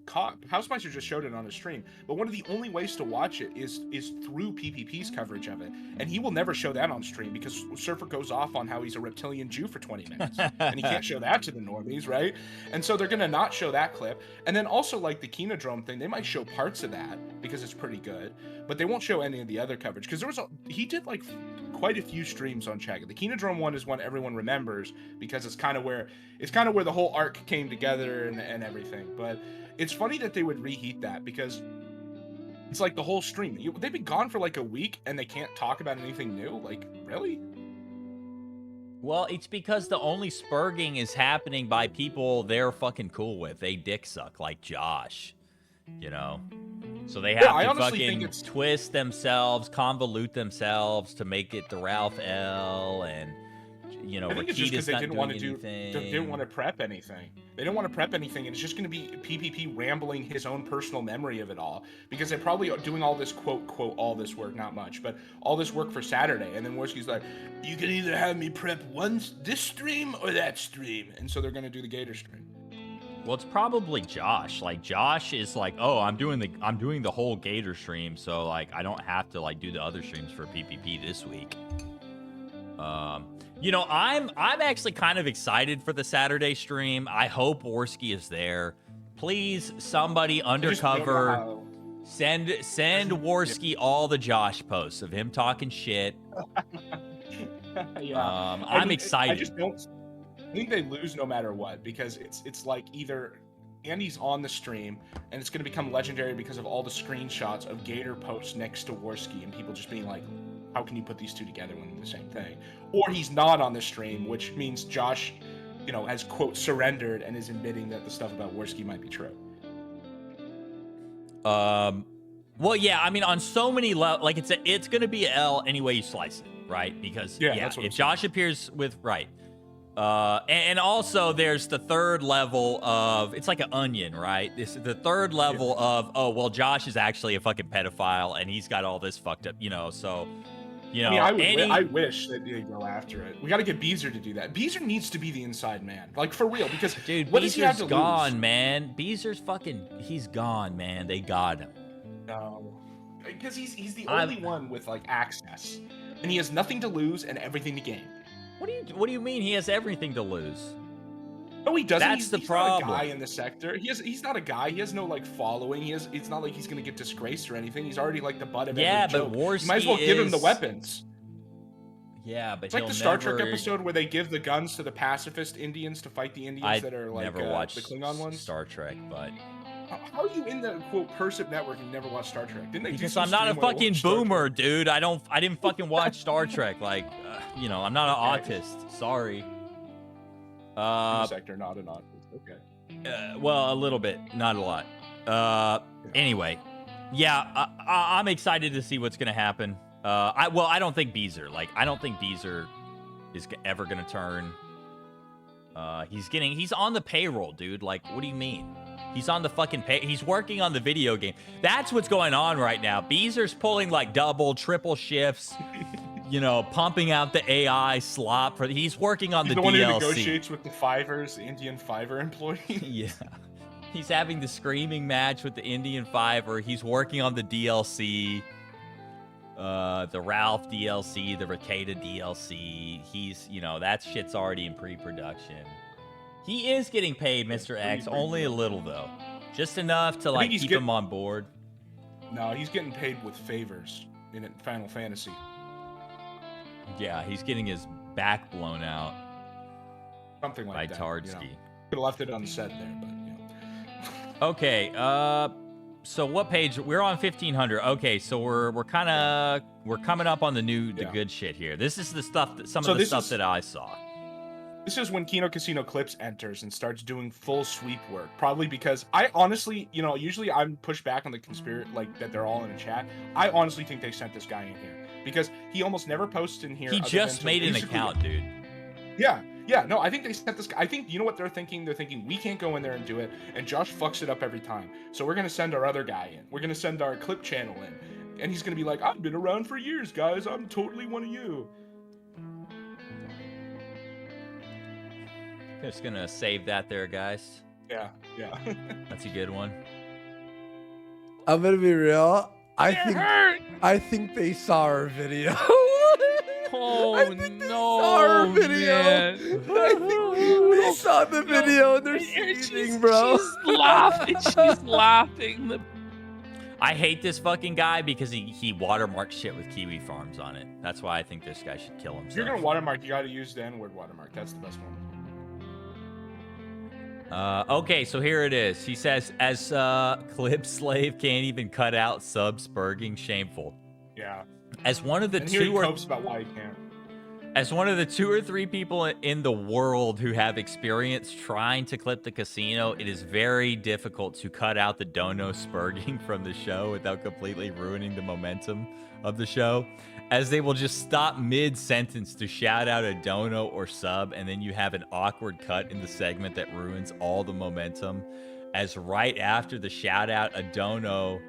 cop. Housemeister just showed it on his stream, but one of the only ways to watch it is through PPP's coverage of it, and he will never show that on stream because Surfer goes off on how he's a reptilian Jew for 20 minutes, and he can't show that to the normies, right? And so they're gonna not show that clip, and then also like the Kinodrome thing, they might show parts of that because it's pretty good, but they won't show any of the other coverage because he did like quite a few streams on Chagga. The Kinodrome one is one everyone remembers because it's kind of where the whole arc came together and everything. But it's funny that they would reheat that because it's like the whole stream. They've been gone for like a week and they can't talk about anything new. Like, really? Well, it's because the only spurging is happening by people they're fucking cool with. They dick suck, like Josh, you know? So they have to fucking twist themselves, convolute themselves to make it the Ralph L. And, you know, I think it's just because they didn't want to anything. They didn't want to prep anything. They didn't want to prep anything, and it's just going to be PPP rambling his own personal memory of it all. Because they're probably doing all this quote all this work, not much, but all this work for Saturday. And then Worski's like, you can either have me prep this stream or that stream, and so they're going to do the Gator stream. Well, it's probably Josh. Like, Josh is like, oh, I'm doing the whole Gator stream, so like I don't have to like do the other streams for PPP this week. You know, I'm actually kind of excited for the Saturday stream. I hope Worski is there. Please, somebody undercover. Send Worski all the Josh posts of him talking shit. Yeah. I'm excited. I just don't. I think they lose no matter what, because it's like either Andy's on the stream and it's going to become legendary because of all the screenshots of Gator posts next to Worski and people just being like, how can you put these two together when they're the same thing? Or he's not on the stream, which means Josh, has quote surrendered and is admitting that the stuff about Worski might be true. Well, yeah, I mean, on so many levels, like it's going to be an L any way you slice it, right? Because that's what if Josh appears with and also there's the third level of, it's like an onion, right? This is the third level of, oh, well, Josh is actually a fucking pedophile and he's got all this fucked up, so, I wish that they'd go after it. We got to get Beezer to do that. Beezer needs to be the inside man, like for real, because dude, what does he have to gone, lose? Man. Beezer's he's gone, man. They got him. No, because he's the only one with like access, and he has nothing to lose and everything to gain. What do you mean he has everything to lose? No, he doesn't. That's the he's problem. Not a guy in the sector. He's not a guy. He has no like following. It's not like he's gonna get disgraced or anything. He's already like the butt of every joke. But Worski you might as well give him the weapons. Yeah, but it's like the Star Trek episode where they give the guns to the pacifist Indians to fight the Indians that are like never watched the Klingon ones. Star Trek, but how are you in the quote Persip network and you never watched Star Trek? Didn't they? Because I'm not a fucking boomer, dude. I didn't fucking watch Star Trek. Like, I'm not an autist. Sorry. Sector, not an autist. Okay. Well, a little bit, not a lot. Anyway, yeah, I'm excited to see what's gonna happen. I don't think Beezer. I don't think Beezer is ever gonna turn. He's on the payroll, dude. Like, what do you mean? He's on the fucking he's working on the video game. That's what's going on right now. Beezer's pulling like double, triple shifts. Pumping out the AI slop he's working on he's the one DLC. Who negotiates with the Fivers, the Indian Fiverr employee. Yeah. He's having the screaming match with the Indian Fiverr. He's working on the DLC. The Ralph DLC, the Ricada DLC. He's, that shit's already in pre-production. He is getting paid, Mr. X, only a little though. Just enough to keep him on board. No, he's getting paid with favors in Final Fantasy. Yeah, he's getting his back blown out. Something like by that. Tardsky. Could have left it unsaid there, but Okay, so what page? We're on 1500. Okay, so we're coming up on the good shit here. This is the stuff that I saw. This is when KinoKasino Clips enters and starts doing full sweep work. Probably because I honestly, usually I'm pushed back on the conspiracy, that they're all in a chat. I honestly think they sent this guy in here because he almost never posts in here. He just made an account, dude. Yeah, no, I think they sent this guy. I think, what they're thinking? They're thinking, we can't go in there and do it, and Josh fucks it up every time. So we're going to send our other guy in. We're going to send our clip channel in. And he's going to be like, I've been around for years, guys. I'm totally one of you. Just going to save that there, guys. Yeah. That's a good one. I'm going to be real. I think they saw our video. Oh, I think they saw our video. Man. I think they saw the video and they're seething, bro. She's laughing. She's laughing. I hate this fucking guy because he watermarks shit with Kiwi Farms on it. That's why I think this guy should kill himself. If you're going to watermark, you got to use the N-word watermark. That's the best one. Okay, so here it is. He says, as Clip Slave can't even cut out sub-spurging, shameful. Yeah. As one of the about why he can't. As one of the 2 or 3 people in the world who have experience trying to clip the casino, it is very difficult to cut out the dono spurging from the show without completely ruining the momentum of the show, as they will just stop mid-sentence to shout out a dono or sub, and then you have an awkward cut in the segment that ruins all the momentum, as right after the shout-out a dono,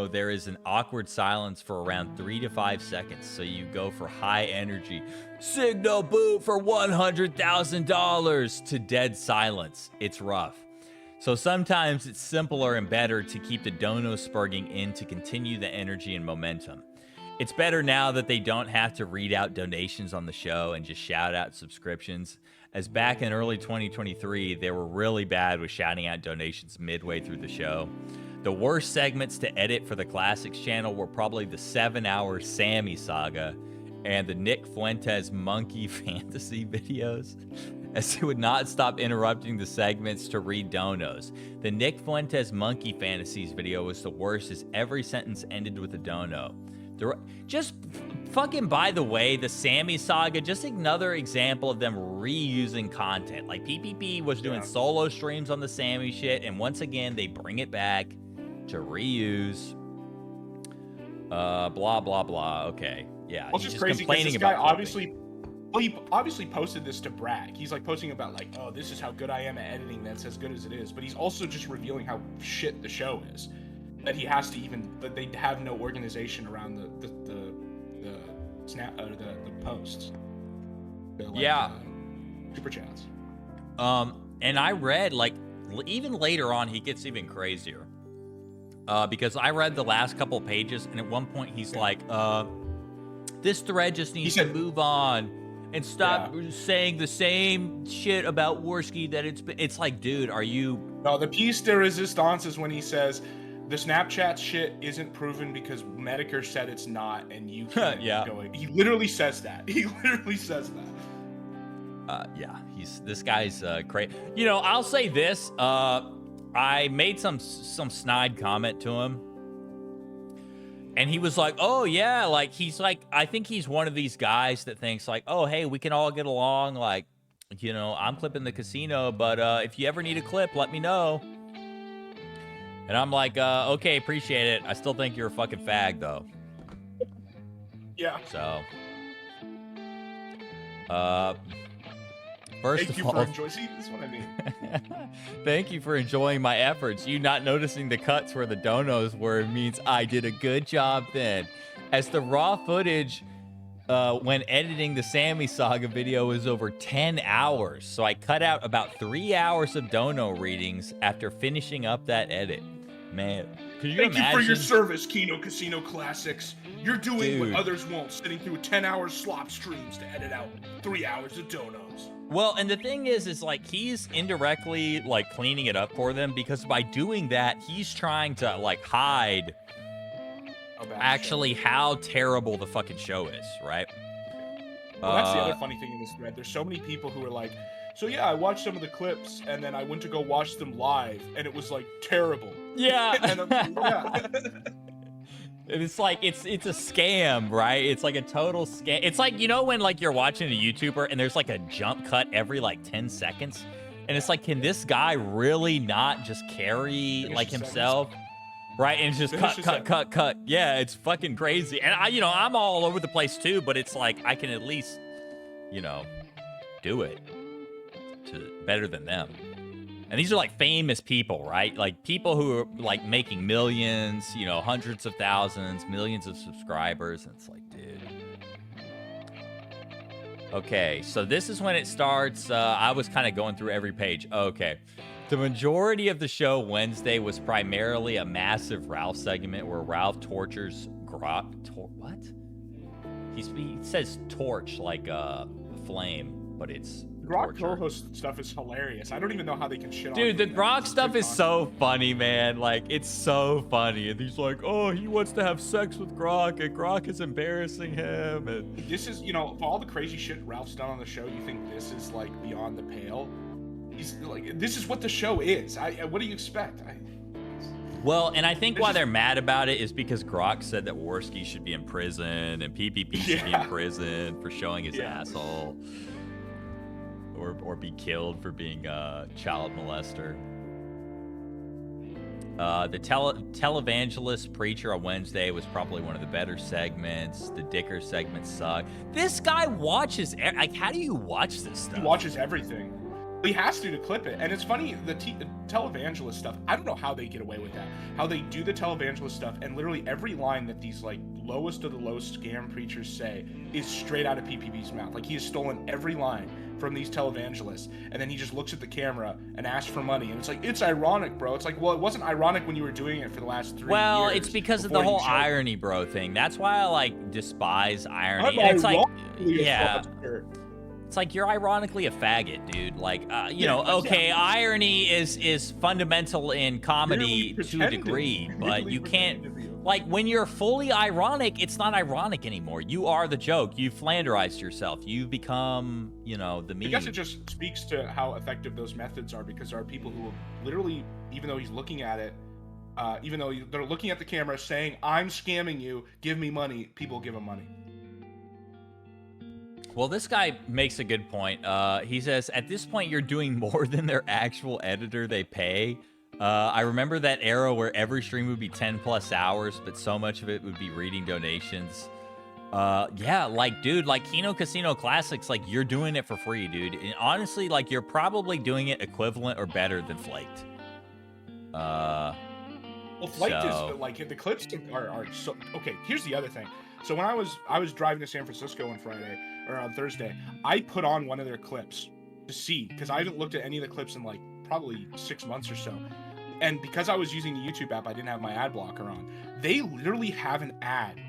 there is an awkward silence for around 3 to 5 seconds. So you go for high energy, signal boot for $100,000 to dead silence. It's rough. So sometimes it's simpler and better to keep the dono spurging in to continue the energy and momentum. It's better now that they don't have to read out donations on the show and just shout out subscriptions. As back in early 2023, they were really bad with shouting out donations midway through the show. The worst segments to edit for the Classics channel were probably the 7-hour Sammy saga and the Nick Fuentes monkey fantasy videos, as he would not stop interrupting the segments to read donos. The Nick Fuentes monkey fantasies video was the worst, as every sentence ended with a dono. Just fucking, by the way, the Sammy saga, just another example of them reusing content. Like, PPP was doing solo streams on the Sammy shit, and once again, they bring it back to reuse. Blah, blah, blah. Okay. Yeah. Which is crazy because this guy obviously posted this to brag. He's like posting about like, oh, this is how good I am at editing. That's as good as it is. But he's also just revealing how shit the show is. That he has to that they have no organization around the snap or the posts. Super chats. And I read, like, even later on, he gets even crazier. Because I read the last couple pages, and at one point he's like, this thread just needs to move on and stop saying the same shit about Worski that it's like, dude, are you... No, the piece de resistance is when he says, the Snapchat shit isn't proven because Medicare said it's not, and you can't go. He literally says that. He literally says that. This guy's crazy. You know, I'll say this. I made some snide comment to him, and he was like, "Oh yeah," like he's like, I think he's one of these guys that thinks like, "Oh hey, we can all get along." Like, you know, I'm clipping the casino, but if you ever need a clip, let me know. And I'm like, okay, appreciate it. I still think you're a fucking fag, though. Yeah. So, thank you for enjoying. See, this is what I mean. Thank you for enjoying my efforts. You not noticing the cuts where the donos were means I did a good job then. As the raw footage when editing the Sammy Saga video was over 10 hours, so I cut out about 3 hours of dono readings after finishing up that edit. Man, could you imagine? Thank you for your service, Kino Casino Classics. You're doing what others won't, sitting through 10-hour slop streams to edit out 3 hours of donos. Well, and the thing is like he's indirectly like cleaning it up for them, because by doing that, he's trying to like hide actually how terrible the fucking show is, right? Well, that's the other funny thing in this thread. There's so many people who are like, so yeah, I watched some of the clips, and then I went to go watch them live, and it was like terrible. Yeah. And And it's like it's a scam, right? It's like a total scam. It's like, you know, when like you're watching a YouTuber and there's like a jump cut every like 10 seconds, and it's like, can this guy really not just carry like himself? Right, and it's just cut. Yeah, it's fucking crazy. And I'm all over the place too, but it's like I can at least, do it better than them. And these are like famous people, right? Like people who are like making millions, hundreds of thousands, millions of subscribers. And it's like, dude. Okay, so this is when it starts. I was kind of going through every page. Okay. The majority of the show Wednesday was primarily a massive Ralph segment where Ralph tortures Grok. What? He says torch like a flame, but it's Grok co-host stuff is hilarious. I don't even know how they can shit on him. Dude, the Grok stuff is so funny, man. Like, it's so funny. And he's like, oh, he wants to have sex with Grok, and Grok is embarrassing him. And this is, for all the crazy shit Ralph's done on the show, you think this is like beyond the pale? He's like, this is what the show is. What do you expect? Well, and I think why they're mad about it is because Grok said that Worski should be in prison and PPP should be in prison for showing his asshole, or be killed for being a child molester. The televangelist preacher on Wednesday was probably one of the better segments. The Dicker segment sucked. This guy watches, like, how do you watch this stuff? He watches everything. He has to clip it. And it's funny, the televangelist stuff, I don't know how they get away with that. How they do the televangelist stuff, and literally every line that these like lowest of the low scam preachers say is straight out of PPP's mouth. Like, he has stolen every line from these televangelists, and then he just looks at the camera and asks for money, and it's like, it's ironic, bro. It's like, well, it wasn't ironic when you were doing it for the last 3 years. Well, it's because of the whole irony, bro thing. That's why I like despise irony. It's like, yeah. It's like, you're ironically a faggot, dude. Like, you know, okay, irony is fundamental in comedy to a degree, but you can't, like, when you're fully ironic, it's not ironic anymore. You are the joke. You've flanderized yourself. You've become, you know, the meme. I guess it just speaks to how effective those methods are, because there are people who will literally, even though he's looking at it, even though they're looking at the camera saying, I'm scamming you, give me money, people give him money. Well, this guy makes a good point. He says, at this point, you're doing more than their actual editor they pay. I remember that era where every stream would be 10 plus hours, but so much of it would be reading donations. Yeah, like, dude, like Kino Casino Classics, like, you're doing it for free, dude. And honestly, like, you're probably doing it equivalent or better than Flaked. Well, Flaked is, like, the clips are so... Okay, here's the other thing. So when I was driving to San Francisco on Friday, or on Thursday, I put on one of their clips to see, because I haven't looked at any of the clips in, like, probably 6 months or so. And because I was using the YouTube app, I didn't have my ad blocker on. They literally have an ad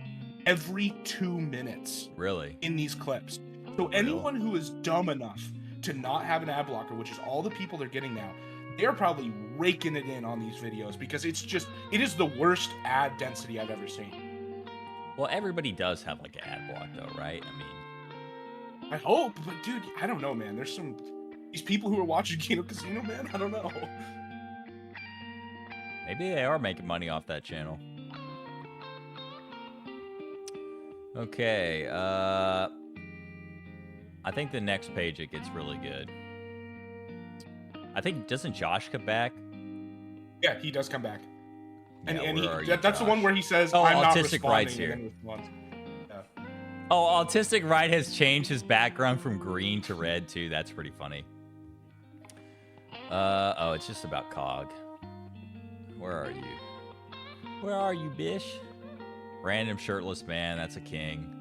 every 2 minutes. Really? In these clips. So anyone who is dumb enough to not have an ad blocker, which is all the people they're getting now, they're probably raking it in on these videos, because it is the worst ad density I've ever seen. Well, everybody does have, like, an ad block, though, right? I mean, I hope, but dude, I don't know, man. There's these people who are watching Kino Casino, man. I don't know. Maybe they are making money off that channel. Okay, I think the next page, it gets really good. I think, doesn't Josh come back? Yeah, he does come back. Yeah, and that's the one where he says, oh, I'm not Autistic Right's here. Oh, Autistic Right has changed his background from green to red, too. That's pretty funny. Oh, it's just about Cog. Where are you? Where are you, bish? Random shirtless man. That's a king.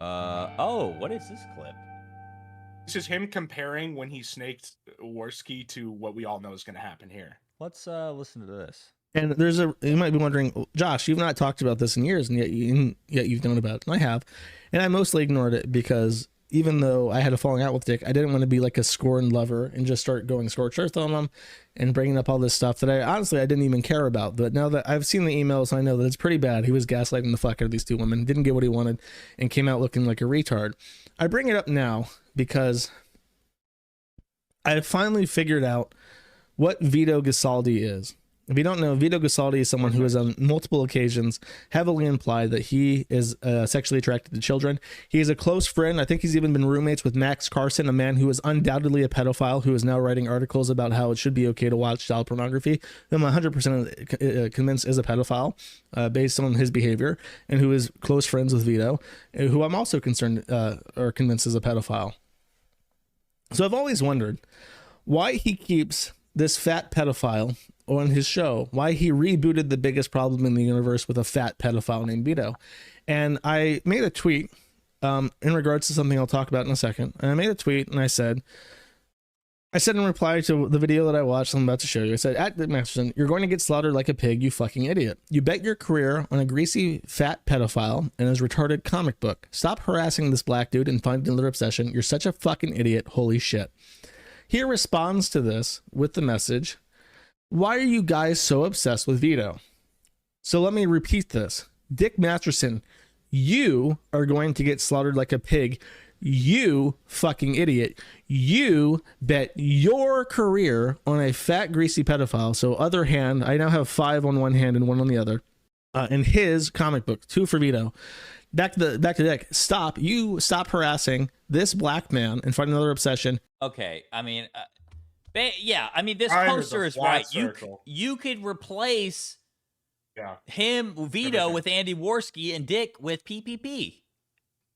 Oh, what is this clip? This is him comparing when he snaked Worski to what we all know is going to happen here. Let's listen to this. And you might be wondering, Josh, you've not talked about this in years, and yet you've known about it. And I have. And I mostly ignored it because even though I had a falling out with Dick, I didn't want to be like a scorned lover and just start going scorched earth on him and bringing up all this stuff that I didn't even care about. But now that I've seen the emails, I know that it's pretty bad. He was gaslighting the fuck out of these two women, didn't get what he wanted, and came out looking like a retard. I bring it up now because I finally figured out what Vito Gasaldi is. If you don't know, Vito Gasaldi is someone who has on multiple occasions heavily implied that he is sexually attracted to children. He is a close friend. I think he's even been roommates with Max Carson, a man who is undoubtedly a pedophile, who is now writing articles about how it should be okay to watch child pornography. I'm 100% convinced is a pedophile based on his behavior, and who is close friends with Vito, who I'm also concerned or convinced is a pedophile. So I've always wondered why he keeps this fat pedophile on his show, why he rebooted the biggest problem in the universe with a fat pedophile named Vito. And I made a tweet in regards to something I'll talk about in a second. And I made a tweet and I said in reply to the video that I watched, I'm about to show you, I said, at Dick Masterson, you're going to get slaughtered like a pig, you fucking idiot. You bet your career on a greasy, fat pedophile and his retarded comic book. Stop harassing this black dude and find another obsession. You're such a fucking idiot. Holy shit. He responds to this with the message, why are you guys so obsessed with Vito? So let me repeat this. Dick Masterson, you are going to get slaughtered like a pig. You fucking idiot. You bet your career on a fat, greasy pedophile. So other hand, I now have 5 on one hand and 1 on the other. And his comic book, 2 for Vito. Back to Dick. Stop harassing this black man and find another obsession. Okay, I mean, yeah, I mean, this poster is right. You could replace him, Vito, with Andy Worski and Dick with PPP.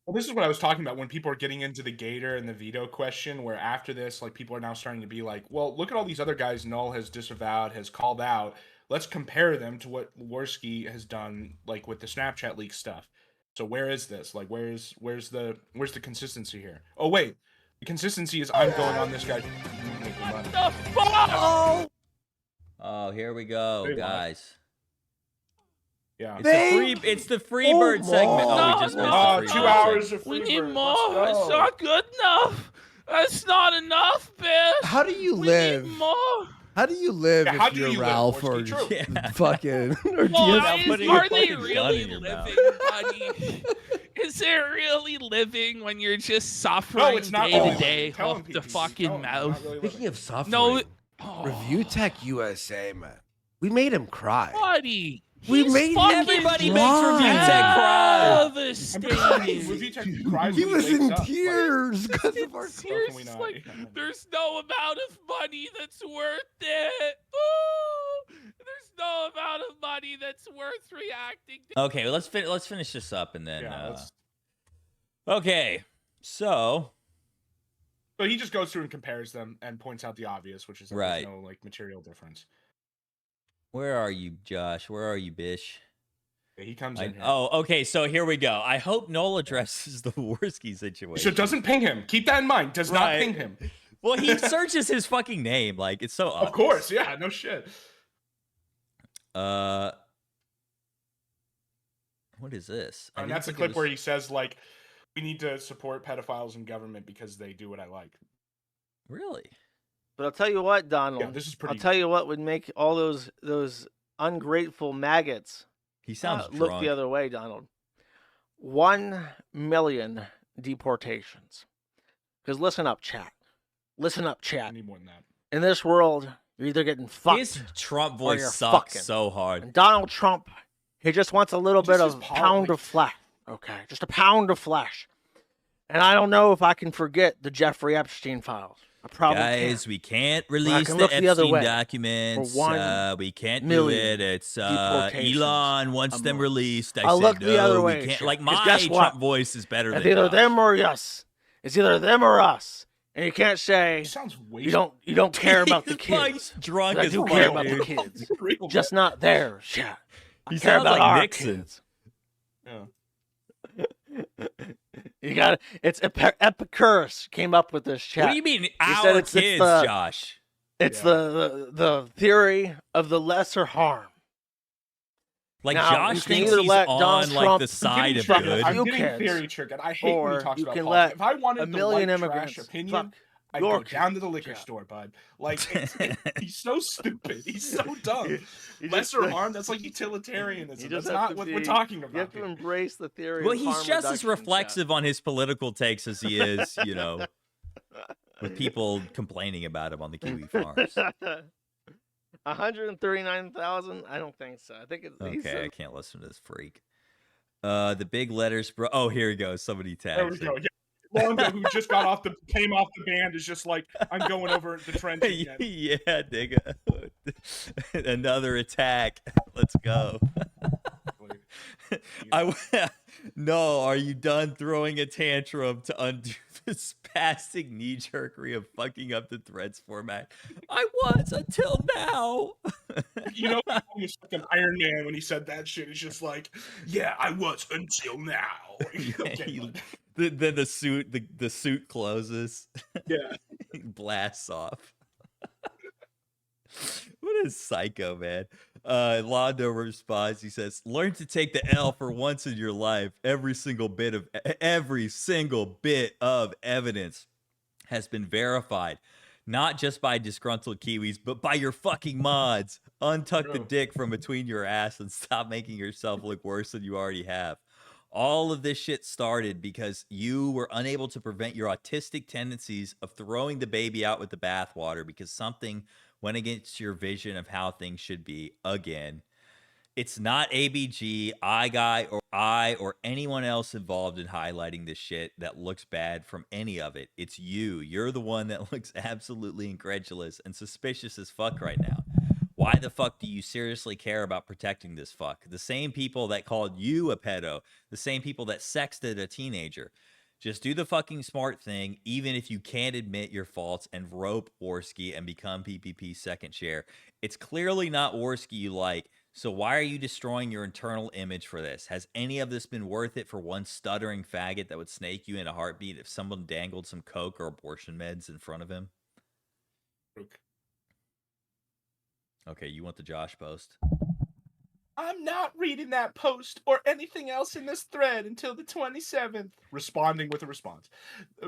Well, this is what I was talking about when people are getting into the Gator and the Vito question, where after this, like, people are now starting to be like, well, look at all these other guys Null has disavowed, has called out. Let's compare them to what Lewinsky has done, like with the Snapchat leak stuff. So where is this? Like, where's the consistency here? Oh wait, the consistency is I'm going on this guy. The fuck? Oh, here we go, Say what? guys. Yeah. It's the Freebird segment. Oh, we just missed the 2 Freebird hours segment. of We Freebird. need Let's more. go. It's not good enough. That's not enough, bitch. How do you We live? need more. How do you live Yeah, how if do you're you live, Ralph or Lewinsky? True. Yeah. fucking or Why DS? putting are a they fucking gun really in your mouth. living, buddy? Is there really living when you're just suffering No, it's not day really to day living. Tell off him, the Pete. fucking Tell him, mouth? not really living. Speaking of suffering, No, Review Tech USA, man. We made him cry. buddy. We He's made fucking Everybody Why? makes Review Tech cry. devastating. Review Tech cries He when was wakes in up, like, tears because of our. Seriously, not? like, Yeah. there's no amount of money that's worth it. Ooh, there's no amount of money that's worth reacting to. Okay, well, let's finish this up and then. Yeah, let's- Okay, so So he just goes through and compares them and points out the obvious, which is that Right. there's no like material difference. where are you, Josh? Where are you, Bish? Yeah, he comes in. Here. Okay, so here we go. I hope Noel addresses the Worski situation. So it doesn't ping him. Keep that in mind. Does not Right. ping him. Well, he searches his fucking name. Like, it's so obvious. Of course, yeah, no shit. What is this? I And didn't that's a think it clip was- where he says like, "We need to support pedophiles in government because they do what I like." Really? But I'll tell you what, Donald. Yeah, this is pretty. I'll tell you what would make all those ungrateful maggots He sounds look drunk. the other way, Donald. 1 million deportations. Because listen up, chat. Listen up, I chat. need more than that. In this world, you're either getting fucked. His Trump or voice you're sucks fucking. so hard. And Donald Trump, he just wants a little Just bit his of pol- pound like- of flesh. Okay, just a pound of flesh. And I don't know if I can forget the Jeffrey Epstein files. I probably Guys, can't. we can't release can the look the other Epstein way documents. for 1 We can't do million it. It's deportations Elon wants a them month. released. I I'll said look no, the other we way, can't. sure. Like 'Cause my guess what? Trump voice is better It's than either Josh. them or us. It's either them or us. And you can't say He sounds way. you don't care about the He's fucking kids. drunk But I as do fuck, care about dude. the kids. real, Just not theirs. Yeah. I He care sounds about like our Nixon. kids. Yeah. You got it's Epicurus came up with this chat. What do you mean said our it's kids, the- Josh? It's Yeah. the theory of the lesser harm. Like Now, Josh you can thinks either he's let on Donald like Trump- the side of fucking good. I'm you getting kids, theory triggered. I hate when or he talks you about can politics. let If I wanted a the million white immigrants trash opinion, fuck I'd your go down to the kids. liquor Yeah. store, bud. Like, he's so stupid. He's so dumb. You just- Lesser harm, that's like utilitarianism. You That's just have not to what be- we're talking You about have to here. embrace the theory. Well, of he's harm just as reduction, reflexive on his political takes as he is, you know, with people complaining about him on the Kiwi farms. 139,000? I don't think so. I think it's Okay, I can't listen to this freak. The big letters, bro. Oh, here he goes. Somebody There we tags go. it. Yeah. Longo, who just came off the band, is just like, I'm going over the trench again. Yeah, nigga. Another attack. Let's go. No, are you done throwing a tantrum to undo the spastic knee jerkery of fucking up the threads format? I was until now. You know, he was fucking Iron Man when he said that shit. It's just like, yeah, I was until now. Okay, bud. Then the suit closes. Yeah. Blasts off. What a psycho, man. Londo responds. He says, "Learn to take the L for once in your life. Every single bit of evidence has been verified, not just by disgruntled Kiwis, but by your fucking mods. Untuck the True. dick from between your ass and stop making yourself look worse than you already have. All of this shit started because you were unable to prevent your autistic tendencies of throwing the baby out with the bathwater because something went against your vision of how things should be. Again, it's not ABG, I or anyone else involved in highlighting this shit that looks bad from any of it. It's you. You're the one that looks absolutely incredulous and suspicious as fuck right now. Why the fuck do you seriously care about protecting this fuck? The same people that called you a pedo, the same people that sexted a teenager. Just do the fucking smart thing, even if you can't admit your faults, and rope Worski and become PPP's second chair. It's clearly not Worski you like, so why are you destroying your internal image for this? Has any of this been worth it for one stuttering faggot that would snake you in a heartbeat if someone dangled some coke or abortion meds in front of him? Okay, you want the Josh post? I'm not reading that post or anything else in this thread until the 27th. Responding with a response.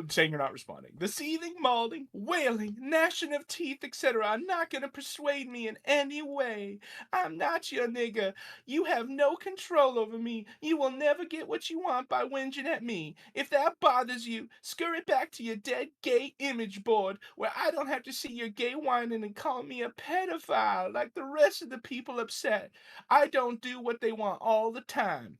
Saying you're not responding. The seething, mauling, wailing, gnashing of teeth, etc. are not going to persuade me in any way. I'm not your nigga. You have no control over me. You will never get what you want by whinging at me. If that bothers you, scurry back to your dead gay image board where I don't have to see your gay whining and call me a pedophile like the rest of the people upset. I don't do what they want all the time.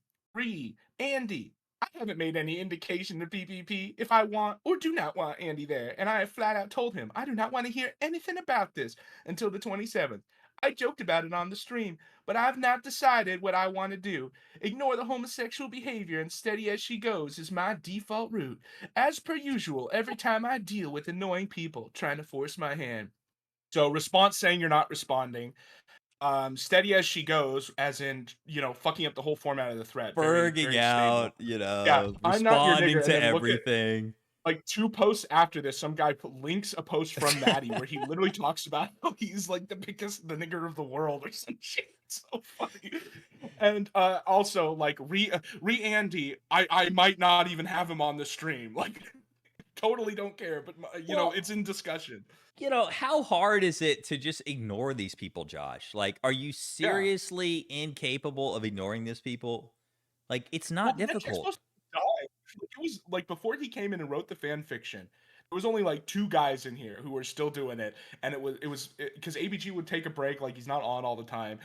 Andy, I haven't made any indication to PPP if I want or do not want Andy there, and I have flat out told him I do not want to hear anything about this until the 27th. I joked about it on the stream, but I've not decided what I want to do. Ignore the homosexual behavior and steady as she goes is my default route. As per usual, every time I deal with annoying people trying to force my hand. So response saying you're not responding. Steady as she goes, as in, fucking up the whole format of the thread. Berging out, Yeah, I'm not your responding nigger, to and then look at, everything. like 2 posts after this, some guy links a post from Maddie where he literally talks about how he's like the nigger of the world or some shit. It's so funny. And also like Andy, I might not even have him on the stream. Like, totally don't care, but it's in discussion. How hard is it to just ignore these people, Josh? Like, are you seriously incapable of ignoring these people? Like, it's not difficult. It was like before he came in and wrote the fan fiction, there was only like 2 guys in here who were still doing it, and it was because ABG would take a break, like he's not on all the time,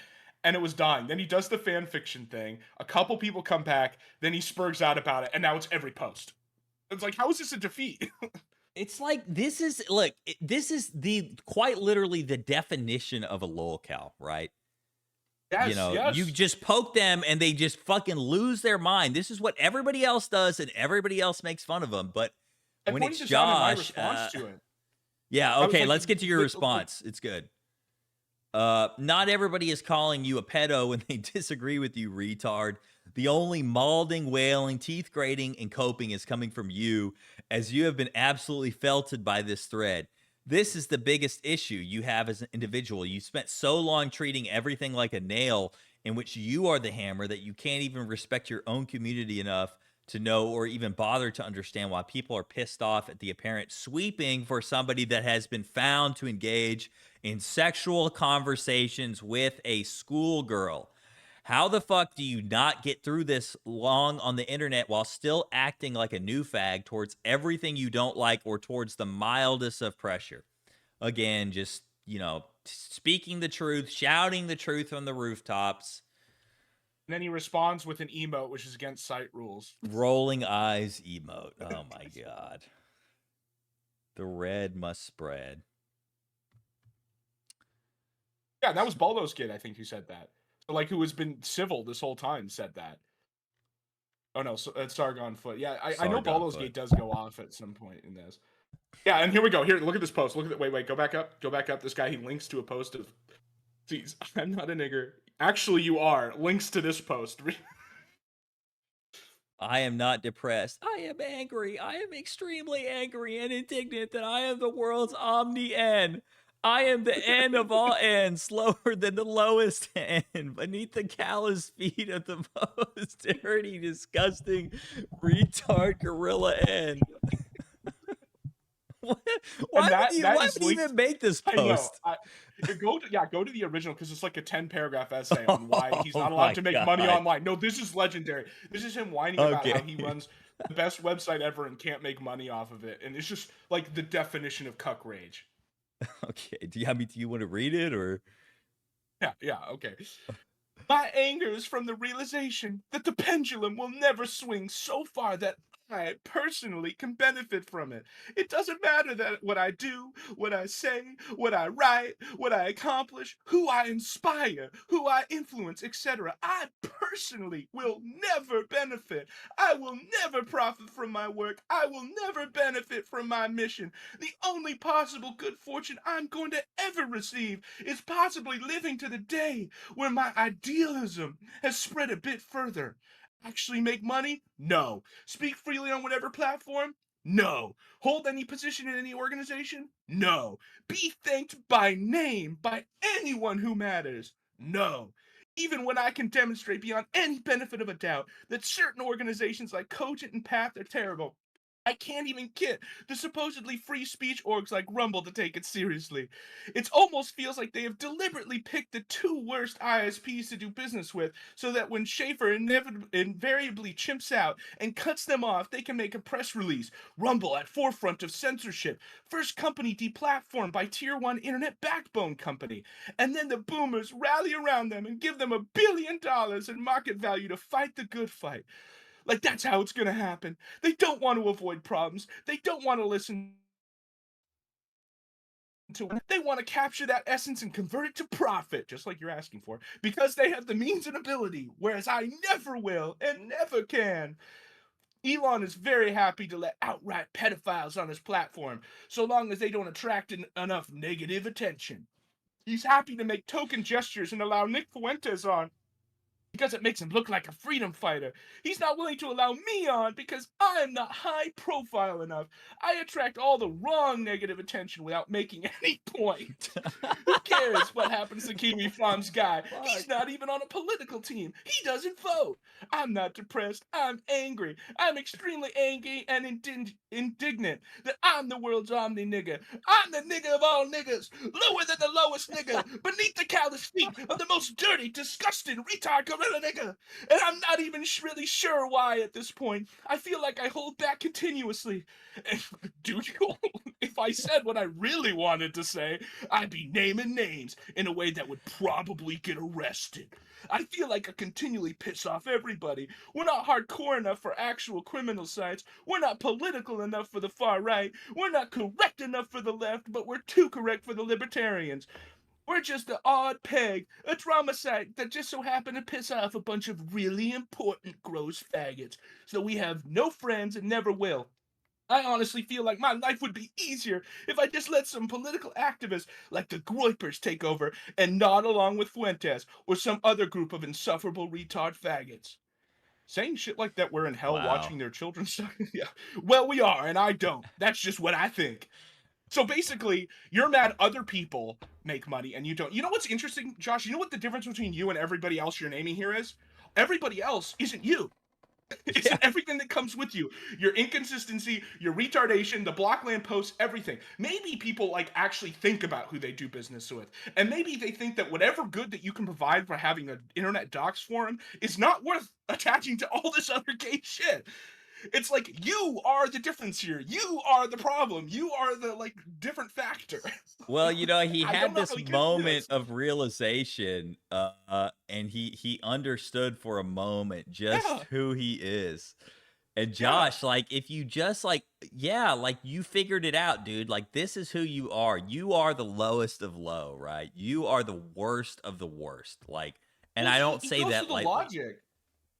and it was dying. Then he does the fan fiction thing. A couple people come back, then he spurgs out about it, and now it's every post. It's like, how is this a defeat? It's like, this is the quite literally the definition of a lolcow, right? Yes, yes. You just poke them and they just fucking lose their mind. This is what everybody else does, and everybody else makes fun of them. But when it's Josh, response to it. Yeah, okay, let's get to your response. It's good. Not everybody is calling you a pedo when they disagree with you, retard. The only mauling, wailing, teeth grating, and coping is coming from you, as you have been absolutely felted by this thread. This is the biggest issue you have as an individual. You spent so long treating everything like a nail in which you are the hammer that you can't even respect your own community enough to know or even bother to understand why people are pissed off at the apparent sweeping for somebody that has been found to engage in sexual conversations with a schoolgirl. How the fuck do you not get through this long on the internet while still acting like a new fag towards everything you don't like or towards the mildest of pressure? Again, just, speaking the truth, shouting the truth on the rooftops. And then he responds with an emote, which is against site rules. Rolling eyes emote. Oh my God. The red must spread. Yeah, that was Baldo's kid, I think, who said that. So, like, who has been civil this whole time said that. Oh no, so it's Sargon Foot. Yeah, I know Baldo's Gate does go off at some point in this. Yeah, and here we go. Here, look at this post. Look at that. Wait, go back up. Go back up. This guy, he links to a post of, geez, I'm not a nigger. Actually, you are. Links to this post. I am not depressed. I am angry. I am extremely angry and indignant that I am the world's omni-N. I am the N of all N's, lower than the lowest N, beneath the callous feet of the most dirty, disgusting, retard gorilla N. Why would you even make this post? I know. Go to the original, because it's like a 10-paragraph essay on why he's not allowed to make money online. No, this is legendary. This is him whining about how he runs the best website ever and can't make money off of it. And it's just like the definition of cuck rage. Okay. Do you want to read it, or? Yeah, okay. My anger is from the realization that the pendulum will never swing so far that I personally can benefit from it. It doesn't matter that what I do, what I say, what I write, what I accomplish, who I inspire, who I influence, etc. I personally will never benefit. I will never profit from my work. I will never benefit from my mission. The only possible good fortune I'm going to ever receive is possibly living to the day where my idealism has spread a bit further. Actually make money? No. Speak freely on whatever platform? No. Hold any position in any organization? No. Be thanked by name by anyone who matters? No. Even when I can demonstrate beyond any benefit of a doubt that certain organizations like Cogent and Path are terrible, I can't even get the supposedly free speech orgs like Rumble to take it seriously. It almost feels like they have deliberately picked the two worst ISPs to do business with so that when Schaefer invariably chimps out and cuts them off, they can make a press release. Rumble at forefront of censorship. First company deplatformed by tier 1 internet backbone company. And then the boomers rally around them and give them $1 billion in market value to fight the good fight. Like, that's how it's going to happen. They don't want to avoid problems. They don't want to listen to it. They want to capture that essence and convert it to profit, just like you're asking for, because they have the means and ability, whereas I never will and never can. Elon is very happy to let outright pedophiles on his platform, so long as they don't attract enough negative attention. He's happy to make token gestures and allow Nick Fuentes on, because it makes him look like a freedom fighter. He's not willing to allow me on because I am not high profile enough. I attract all the wrong negative attention without making any point. Who cares what happens to Kiwi Farms guy? He's not even on a political team. He doesn't vote. I'm not depressed. I'm angry. I'm extremely angry and indignant that I'm the world's omni nigger. I'm the nigger of all niggers, lower than the lowest nigger, beneath the callous feet of the most dirty, disgusting, retard gorilla nigger. And I'm not even really sure why at this point. I feel like I hold back continuously. Do you? If I said what I really wanted to say, I'd be naming names in a way that would probably get arrested. I feel like I continually piss off everybody. We're not hardcore enough for actual criminal sites. We're not political enough for the far right. We're not correct enough for the left, but we're too correct for the libertarians. We're just an odd peg, a drama site that just so happened to piss off a bunch of really important gross faggots. So we have no friends and never will. I honestly feel like my life would be easier if I just let some political activists like the Groypers take over and nod along with Fuentes or some other group of insufferable retard faggots. Saying shit like that we're in hell watching their children stuff. Yeah. Well, we are, and I don't. That's just what I think. So basically, you're mad other people make money and you don't. You know what's interesting, Josh? You know what the difference between you and everybody else you're naming here is? Everybody else isn't you. It's everything that comes with you. Your inconsistency, your retardation, the Blockland posts, everything. Maybe people like actually think about who they do business with. And maybe they think that whatever good that you can provide for having an internet docs forum is not worth attaching to all this other gay shit. It's like, you are the difference here. You are the problem. You are the like different factor. Well, you know, he had this moment this. of realization, and he understood for a moment just who he is. And Josh, like, if you just like you figured it out, dude. Like, this is who you are. You are the lowest of low, right? You are the worst of the worst. Like, and I don't say that like logic.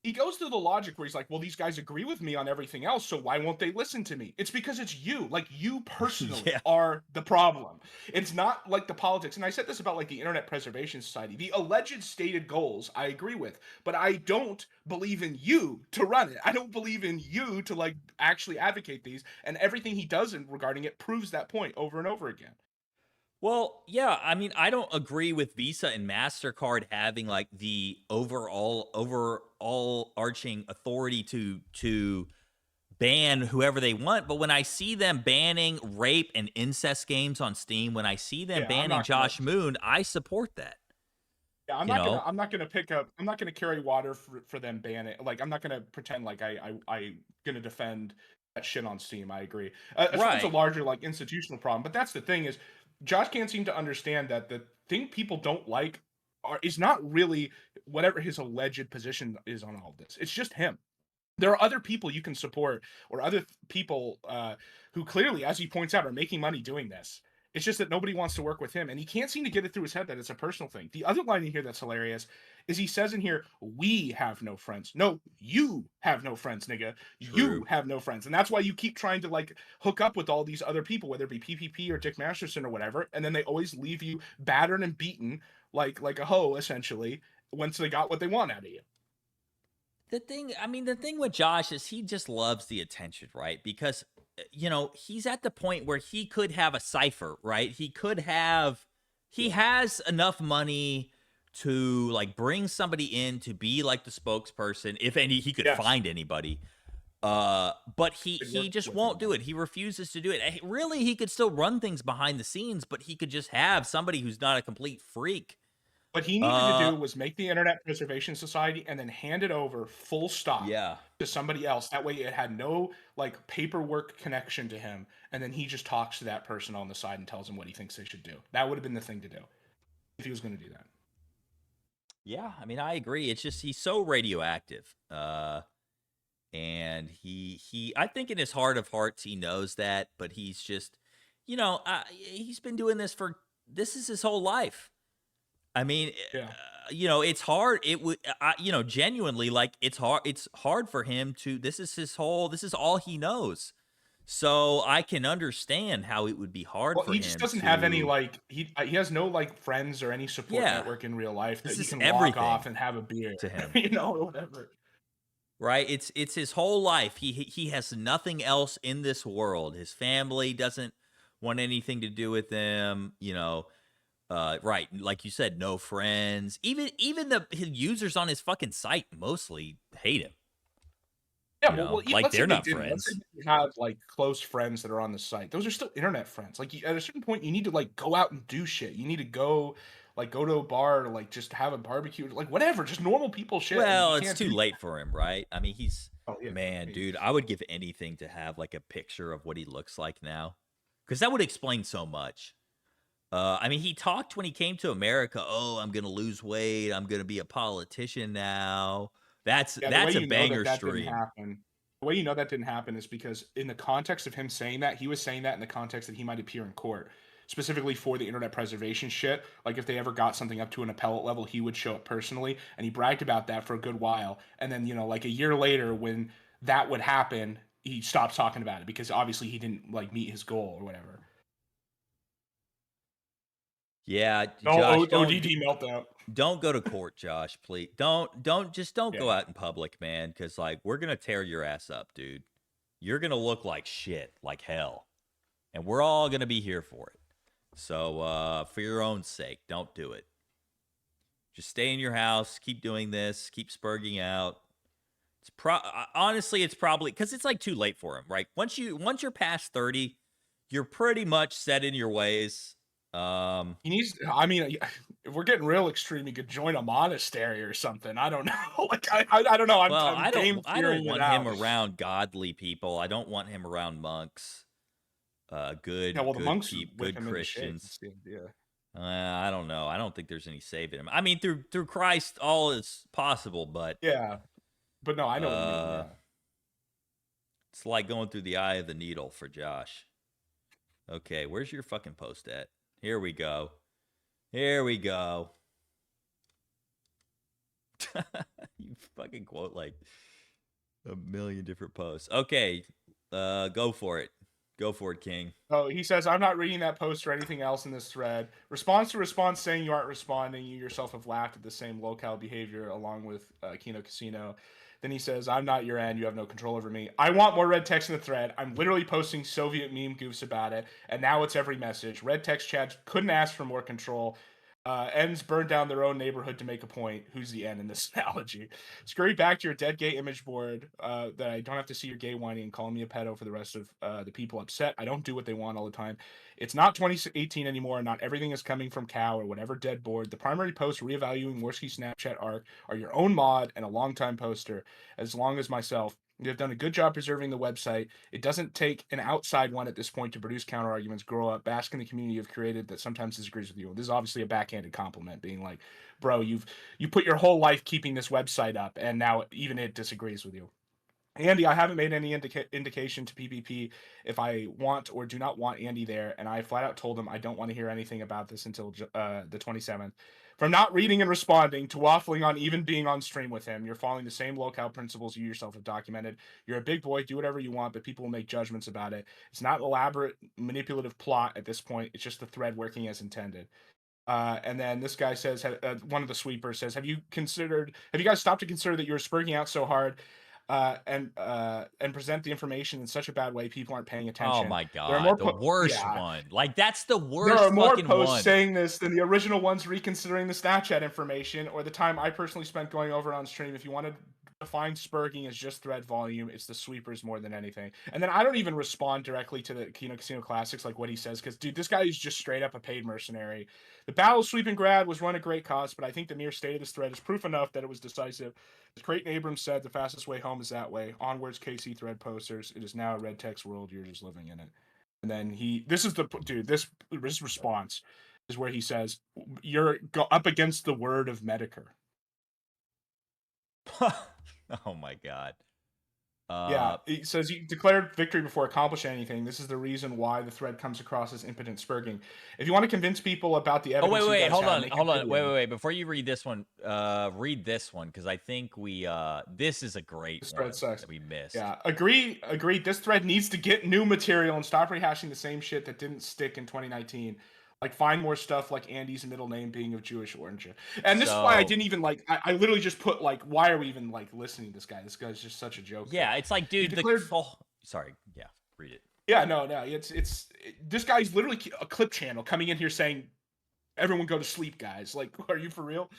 He goes through the logic where he's like, well, these guys agree with me on everything else, so why won't they listen to me? It's because it's you. Like, you personally are the problem. It's not like the politics. And I said this about like the Internet Preservation Society. The alleged stated goals, I agree with, but I don't believe in you to run it. I don't believe in you to like actually advocate these. And everything he does regarding it proves that point over and over again. Well, yeah, I mean, I don't agree with Visa and MasterCard having like the overall arching authority to ban whoever they want, but when I see them banning rape and incest games on Steam, when I see them banning Josh Moon, I support that. Yeah, I'm not gonna carry water for them banning. Like, I'm not gonna pretend like I'm gonna defend that shit on Steam. I agree. It's a larger like institutional problem, but that's the thing is, Josh can't seem to understand that the thing people don't like is not really whatever his alleged position is on all this. It's just him. There are other people you can support, or other people who clearly, as he points out, are making money doing this. It's just that nobody wants to work with him, and he can't seem to get it through his head that it's a personal thing. The other line in here that's hilarious is he says in here, "We have no friends." No, you have no friends, nigga. True. You have no friends, and that's why you keep trying to like hook up with all these other people, whether it be PPP or Dick Masterson or whatever, and then they always leave you battered and beaten like a hoe, essentially, once they got what they want out of you. The thing with Josh is he just loves the attention, right? Because, he's at the point where he could have a cipher, right? He has enough money to like bring somebody in to be like the spokesperson, if he could find anybody. But he just won't do it. He refuses to do it. Really, he could still run things behind the scenes, but he could just have somebody who's not a complete freak. What he needed to do was make the Internet Preservation Society and then hand it over full stop to somebody else. That way it had no like paperwork connection to him. And then he just talks to that person on the side and tells them what he thinks they should do. That would have been the thing to do if he was going to do that. Yeah, I mean, I agree. It's just he's so radioactive. And he I think in his heart of hearts he knows that, but he's just, he's been doing this is his whole life. I mean, it's hard. It would, genuinely, like it's hard. It's hard for him to. This is all he knows. So I can understand how it would be hard for him. He just doesn't have any like he has no like friends or any support network in real life that he can walk off and have a beer to him, whatever. Right? It's his whole life. He has nothing else in this world. His family doesn't want anything to do with him. Right, like you said, no friends. Even his users on his fucking site mostly hate him. Yeah, like they're not friends. Let's say you have like close friends that are on the site. Those are still internet friends. Like at a certain point, you need to like go out and do shit. You need to go to a bar to like just have a barbecue, like whatever, just normal people shit. Well, it's too late for him, right? I mean, dude, I would give anything to have like a picture of what he looks like now, because that would explain so much. I mean, he talked when he came to America. Oh, I'm gonna lose weight. I'm gonna be a politician now. That's a banger stream. The way you know that didn't happen is because in the context of him saying that, he was saying that in the context that he might appear in court, specifically for the internet preservation shit. Like if they ever got something up to an appellate level, he would show up personally, and he bragged about that for a good while. And then like a year later, when that would happen, he stopped talking about it because obviously he didn't like meet his goal or whatever. Yeah, Josh, ODD meltdown. Don't go to court, Josh, please. Don't go out in public, man, because like we're gonna tear your ass up, dude. You're gonna look like shit, like hell, and we're all gonna be here for it. So for your own sake, don't do it. Just stay in your house, keep doing this, keep spurging out. Honestly, it's probably because it's like too late for him, right? Once you're past 30, you're pretty much set in your ways. He needs. I mean, if we're getting real extreme, he could join a monastery or something. I don't know. Like I don't know. I don't want him around godly people. I don't want him around monks. Good. Yeah, well, the monks, good Christians. Yeah. I don't know. I don't think there's any saving him. I mean, through Christ, all is possible, but yeah. But no, I know what you mean. Yeah. It's like going through the eye of the needle for Josh. Okay, where's your fucking post at? Here we go. You fucking quote like a million different posts. Okay, go for it. Go for it, King. Oh, he says, I'm not reading that post or anything else in this thread. Response to response saying you aren't responding. You yourself have laughed at the same locale behavior along with KinoKasino. Then he says, I'm not your end. You have no control over me. I want more red text in the thread. I'm literally posting Soviet meme goofs about it. And now it's every message. Red text chads couldn't ask for more control. Ends burn down their own neighborhood to make a point. Who's the end in this analogy? Scurry back to your dead gay image board that I don't have to see your gay whining and call me a pedo for the rest of the people upset. I don't do what they want all the time. It's not 2018 anymore. Not everything is coming from Cow or whatever dead board. The primary posts reevaluating Worski Snapchat arc are your own mod and a longtime poster, as long as myself. You have done a good job preserving the website. It doesn't take an outside one at this point to produce counter arguments, grow up, bask in the community you've created that sometimes disagrees with you. This is obviously a backhanded compliment, being like, bro, you put your whole life keeping this website up, and now even it disagrees with you. Andy, I haven't made any indication to PPP if I want or do not want Andy there, and I flat out told him I don't want to hear anything about this until the 27th. From not reading and responding to waffling on even being on stream with him, you're following the same locale principles you yourself have documented. You're a big boy, do whatever you want, but people will make judgments about it. It's not elaborate manipulative plot at this point. It's just the thread working as intended. And then this guy says, one of the sweepers says, have you guys stopped to consider that you're spurging out so hard and present the information in such a bad way people aren't paying attention? Oh my There are god, more the worst one. Like that's the worst there are more fucking posts one. saying this than the original ones reconsidering the Snapchat information or the time I personally spent going over on stream. If you wanted to define spurging as just thread volume, it's the sweepers more than anything. And then I don't even respond directly to the Kino Casino Classics like what he says, because dude, this guy is just straight up a paid mercenary. The battle of Sweeping Grad was run at great cost, but I think the mere state of this thread is proof enough that it was decisive. As Creighton Abrams said, the fastest way home is that way. Onwards, KC thread posters. It is now a red text world. You're just living in it. And then this response is where he says, you're up against the word of Medicare. Oh my god. Yeah, he says you declared victory before accomplishing anything. This is the reason why the thread comes across as impotent spurging. If you want to convince people about the evidence, wait, hold on. Wait. Before you read this one, because I think this is a great one that we missed. Yeah, agreed. This thread needs to get new material and stop rehashing the same shit that didn't stick in 2019. Like, find more stuff like Andy's middle name being of Jewish origin. And this is why I didn't even, I literally just put, why are we even, listening to this guy? This guy's just such a joke. Yeah, it's like, dude, sorry. Yeah, read it. Yeah, no. This guy's literally a clip channel coming in here saying, everyone go to sleep, guys. Like, are you for real?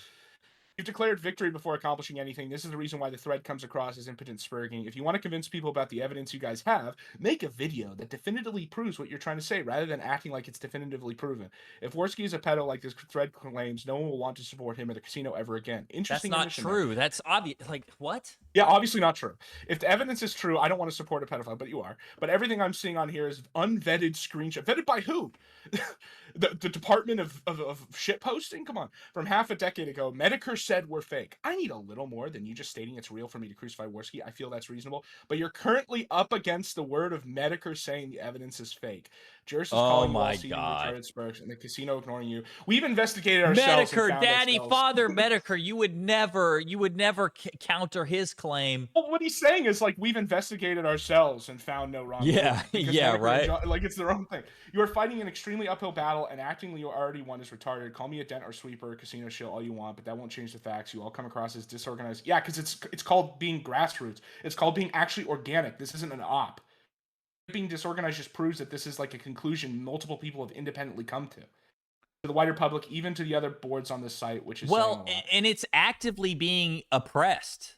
You've declared victory before accomplishing anything. This is the reason why the thread comes across as impotent spurging. If you want to convince people about the evidence you guys have, make a video that definitively proves what you're trying to say, rather than acting like it's definitively proven. If Worski is a pedo like this thread claims, no one will want to support him at the casino ever again. Interesting. That's not true. That's obvious. Like, what? Yeah, obviously not true. If the evidence is true, I don't want to support a pedophile, but you are. But everything I'm seeing on here is unvetted screenshot. Vetted by who? The Department of shit posting? Come on. From half a decade ago, Medicare said we're fake. I need a little more than you just stating it's real for me to crucify Worski. I feel that's reasonable. But you're currently up against the word of Medicare saying the evidence is fake. Juris is calling you all retarded spurgs and the casino ignoring you. We've investigated ourselves. Medicare, daddy, father, Medicare. You would never counter his claim. Well, what he's saying is, we've investigated ourselves and found no wrong. Yeah, yeah, right. It's their own thing. You are fighting an extremely uphill battle, and acting you already won is retarded. Call me a dent or sweeper, casino shill, all you want, but that won't change the facts. You all come across as disorganized. Yeah, because it's called being grassroots. It's called being actually organic. This isn't an op. Being disorganized just proves that this is a conclusion multiple people have independently come to the wider public, even to the other boards on this site, which is and it's actively being oppressed,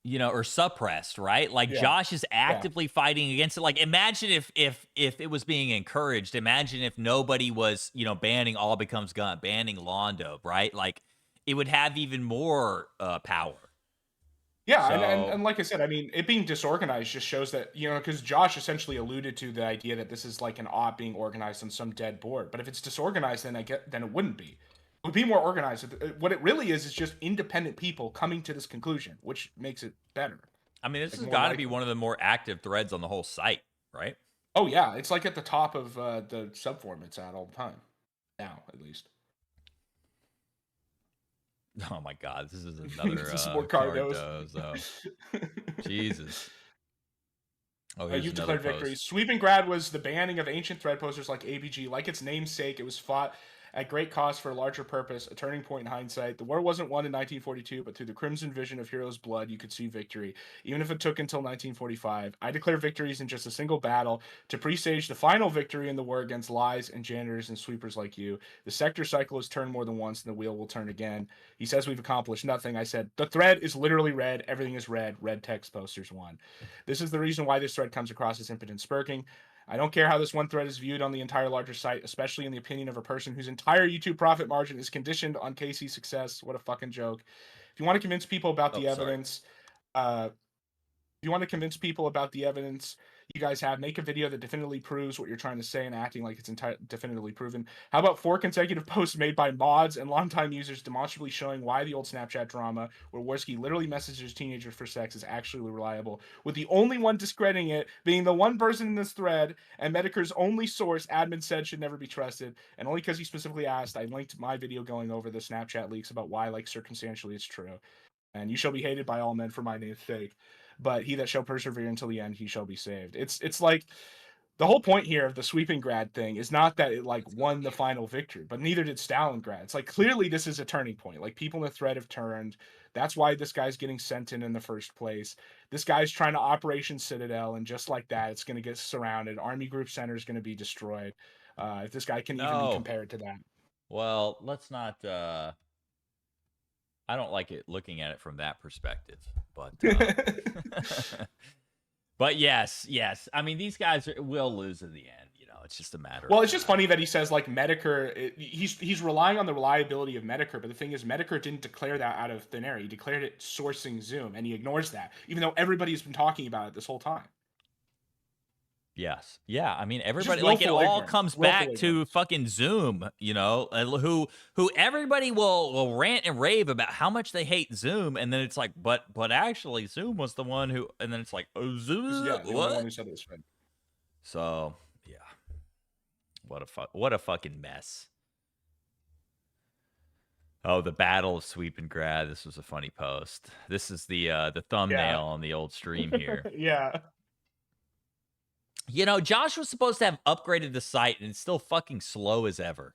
or suppressed, right? Josh is actively fighting against it. Imagine if it was being encouraged. Imagine if nobody was, banning All Becomes Gun, banning Londo, right? It would have even more power. Yeah, and like I said, I mean, it being disorganized just shows that, because Josh essentially alluded to the idea that this is like an op being organized on some dead board. But if it's disorganized, then it wouldn't be. It would be more organized. What it really is just independent people coming to this conclusion, which makes it better. I mean, this has got to be one of the more active threads on the whole site, right? Oh, yeah. It's at the top of the subforum it's at all the time. Now, at least. Oh my God, this is another this is more Cardos. Jesus. Oh, you declared victory. Sweeping Grad was the banning of ancient thread posters like ABG. Like its namesake, it was fought at great cost for a larger purpose, a turning point in hindsight. The war wasn't won in 1942, but through the crimson vision of heroes' blood, you could see victory, even if it took until 1945. I declare victories in just a single battle to presage the final victory in the war against lies and janitors and sweepers like you. The sector cycle has turned more than once, and the wheel will turn again. He says we've accomplished nothing. I said, the thread is literally red. Everything is red. Red text posters won. This is the reason why this thread comes across as impotent spurging. I don't care how this one thread is viewed on the entire larger site, especially in the opinion of a person whose entire YouTube profit margin is conditioned on KC's success. What a fucking joke. If you want to convince people about the evidence, you guys have. Make a video that definitively proves what you're trying to say and acting like it's definitively proven. How about 4 consecutive posts made by mods and longtime users demonstrably showing why the old Snapchat drama, where Worski literally messages teenagers for sex, is actually reliable, with the only one discrediting it being the one person in this thread, and Medicare's only source, admin said, should never be trusted, and only because he specifically asked, I linked my video going over the Snapchat leaks about why, like, circumstantially it's true. And you shall be hated by all men for my name's sake, but he that shall persevere until the end, he shall be saved. It's like the whole point here of the sweeping grad thing is not that it like won the final victory, but neither did Stalingrad. It's like clearly this is a turning point. Like people in the thread have turned. That's why this guy's getting sent in the first place. This guy's trying to Operation Citadel, and just like that, it's going to get surrounded. Army Group Center is going to be destroyed. If this guy can even be compared to that. Well, let's not. I don't like it looking at it from that perspective, but but yes. I mean, these guys will lose in the end. You know, it's just a matter. Well, it's just funny that he says like Medicare. He's relying on the reliability of Medicare, but the thing is, Medicare didn't declare that out of thin air. He declared it sourcing Zoom, and he ignores that, even though everybody's been talking about it this whole time. Yes. Yeah. I mean, everybody, like, it all comes back to fucking Zoom, you know, who everybody will rant and rave about how much they hate Zoom. And then it's like, but actually Zoom was the one who, and then it's like, oh, Zoom, yeah, what? One who said it was fun. So yeah, what a fucking mess. Oh, the Battle of Sweep and Grad. This was a funny post. This is the thumbnail on the old stream here. Yeah. You know, Josh was supposed to have upgraded the site, and it's still fucking slow as ever.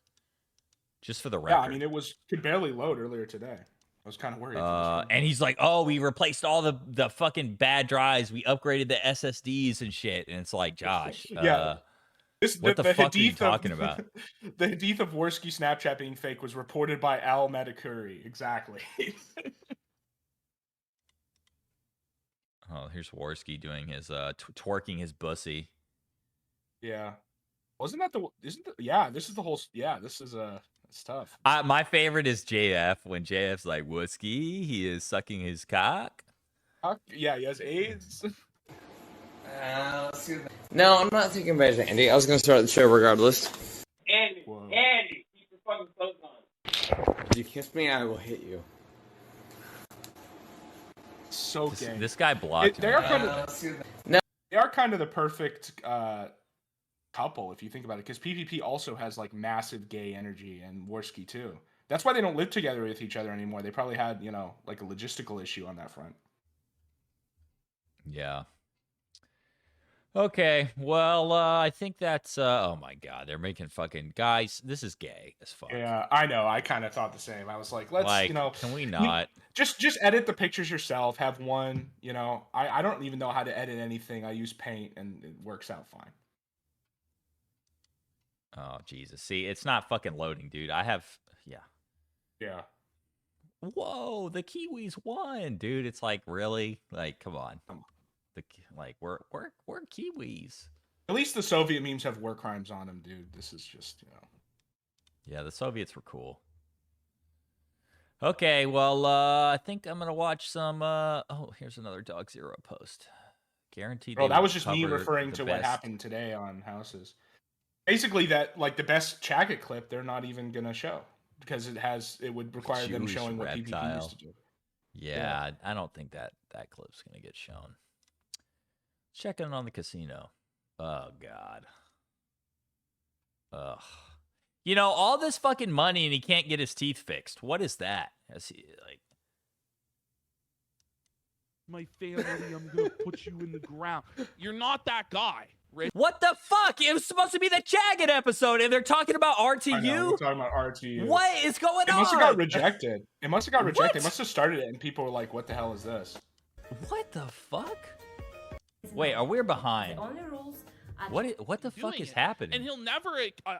Just for the record. Yeah, I mean, it could barely load earlier today. I was kind of worried. And he's like, "Oh, we replaced all the fucking bad drives. We upgraded the SSDs and shit." And it's like, Josh, yeah. What the fuck are you talking about? The Hadith of Worski Snapchat being fake was reported by Al Medicuri. Exactly. Oh, here's Worski doing his twerking his bussy. Yeah. Wasn't that this is the whole, this is it's tough. My favorite is JF when JF's like, Worski, he is sucking his cock. Yeah, he has AIDS. No, I'm not thinking about it, Andy. I was going to start the show regardless. Andy, keep your fucking clothes on. If you kiss me, I will hit you. So gay. This guy blocked him. They are kind of the perfect couple if you think about it, because PvP also has like massive gay energy, and Worski too. That's why they don't live together with each other anymore. They probably had, you know, like a logistical issue on that front. Yeah. Okay, well, I think that's, oh my god, they're making fucking, guys, this is gay as fuck. Yeah, I know, I kind of thought the same. I was like, let's, you know. Can we not? Just edit the pictures yourself, have one, you know. I don't even know how to edit anything. I use Paint, and it works out fine. Oh, Jesus. See, it's not fucking loading, dude. I have, Yeah. Whoa, the Kiwis won, dude. It's like, really? Like, come on. We're Kiwis. At least the Soviet memes have war crimes on them, dude. This is just, you know. Yeah, the Soviets were cool. Okay, well, I think I'm gonna watch some. Oh, here's another Dog Zero post. Guaranteed. Bro, that was just me referring to what happened today on Houses. Basically, that like the best Chagget clip, they're not even gonna show because it would require them showing what PvP used to do. Yeah, I don't think that clip's gonna get shown. Checking on the casino. Oh god. Ugh. You know, all this fucking money and he can't get his teeth fixed. What is that? Is he like my family, I'm gonna put you in the ground. You're not that guy, Rich. What the fuck? It was supposed to be the Jagged episode, and they're talking about RTU. I know, we're talking about RTU. What is going on? It must have got rejected. It must have got rejected. They must have started it, and people were like, "What the hell is this?" What the fuck? Wait, are we behind? What the fuck is happening? And he'll never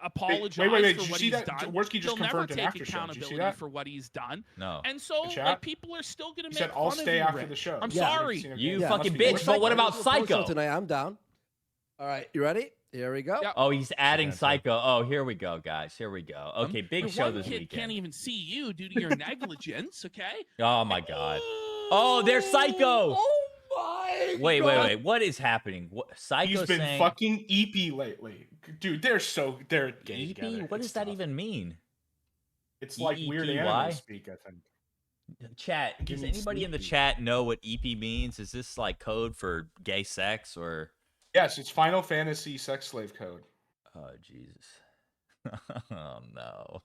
apologize wait, for did you what see he's that? done. Worski just he'll never confirmed an take after show. Did you see accountability that? for what he's done. No. And so, like, people are still gonna He make said, fun "I'll of stay you, after Rick. the show." I'm Yeah. sorry. You fucking bitch. But what about Psycho? Tonight, I'm down. All right, you ready? Here we go. Yep. Oh, he's adding Psycho. Oh, here we go, guys. Here we go. Okay, big Your show one this kid weekend. can't even see you due to your negligence. Okay. Oh my god. Oh, there's Psycho. Oh my Wait. What is happening? What Psycho He's been saying? fucking EP lately, dude. They're gay EP? together. What does It's that tough. even mean? It's like weird EEPY? anime speak, I think. Chat. Does means anybody in the sneaky. chat know what EP means? Is this like code for gay sex or? Yes, it's Final Fantasy sex slave code. Oh Jesus! Oh no!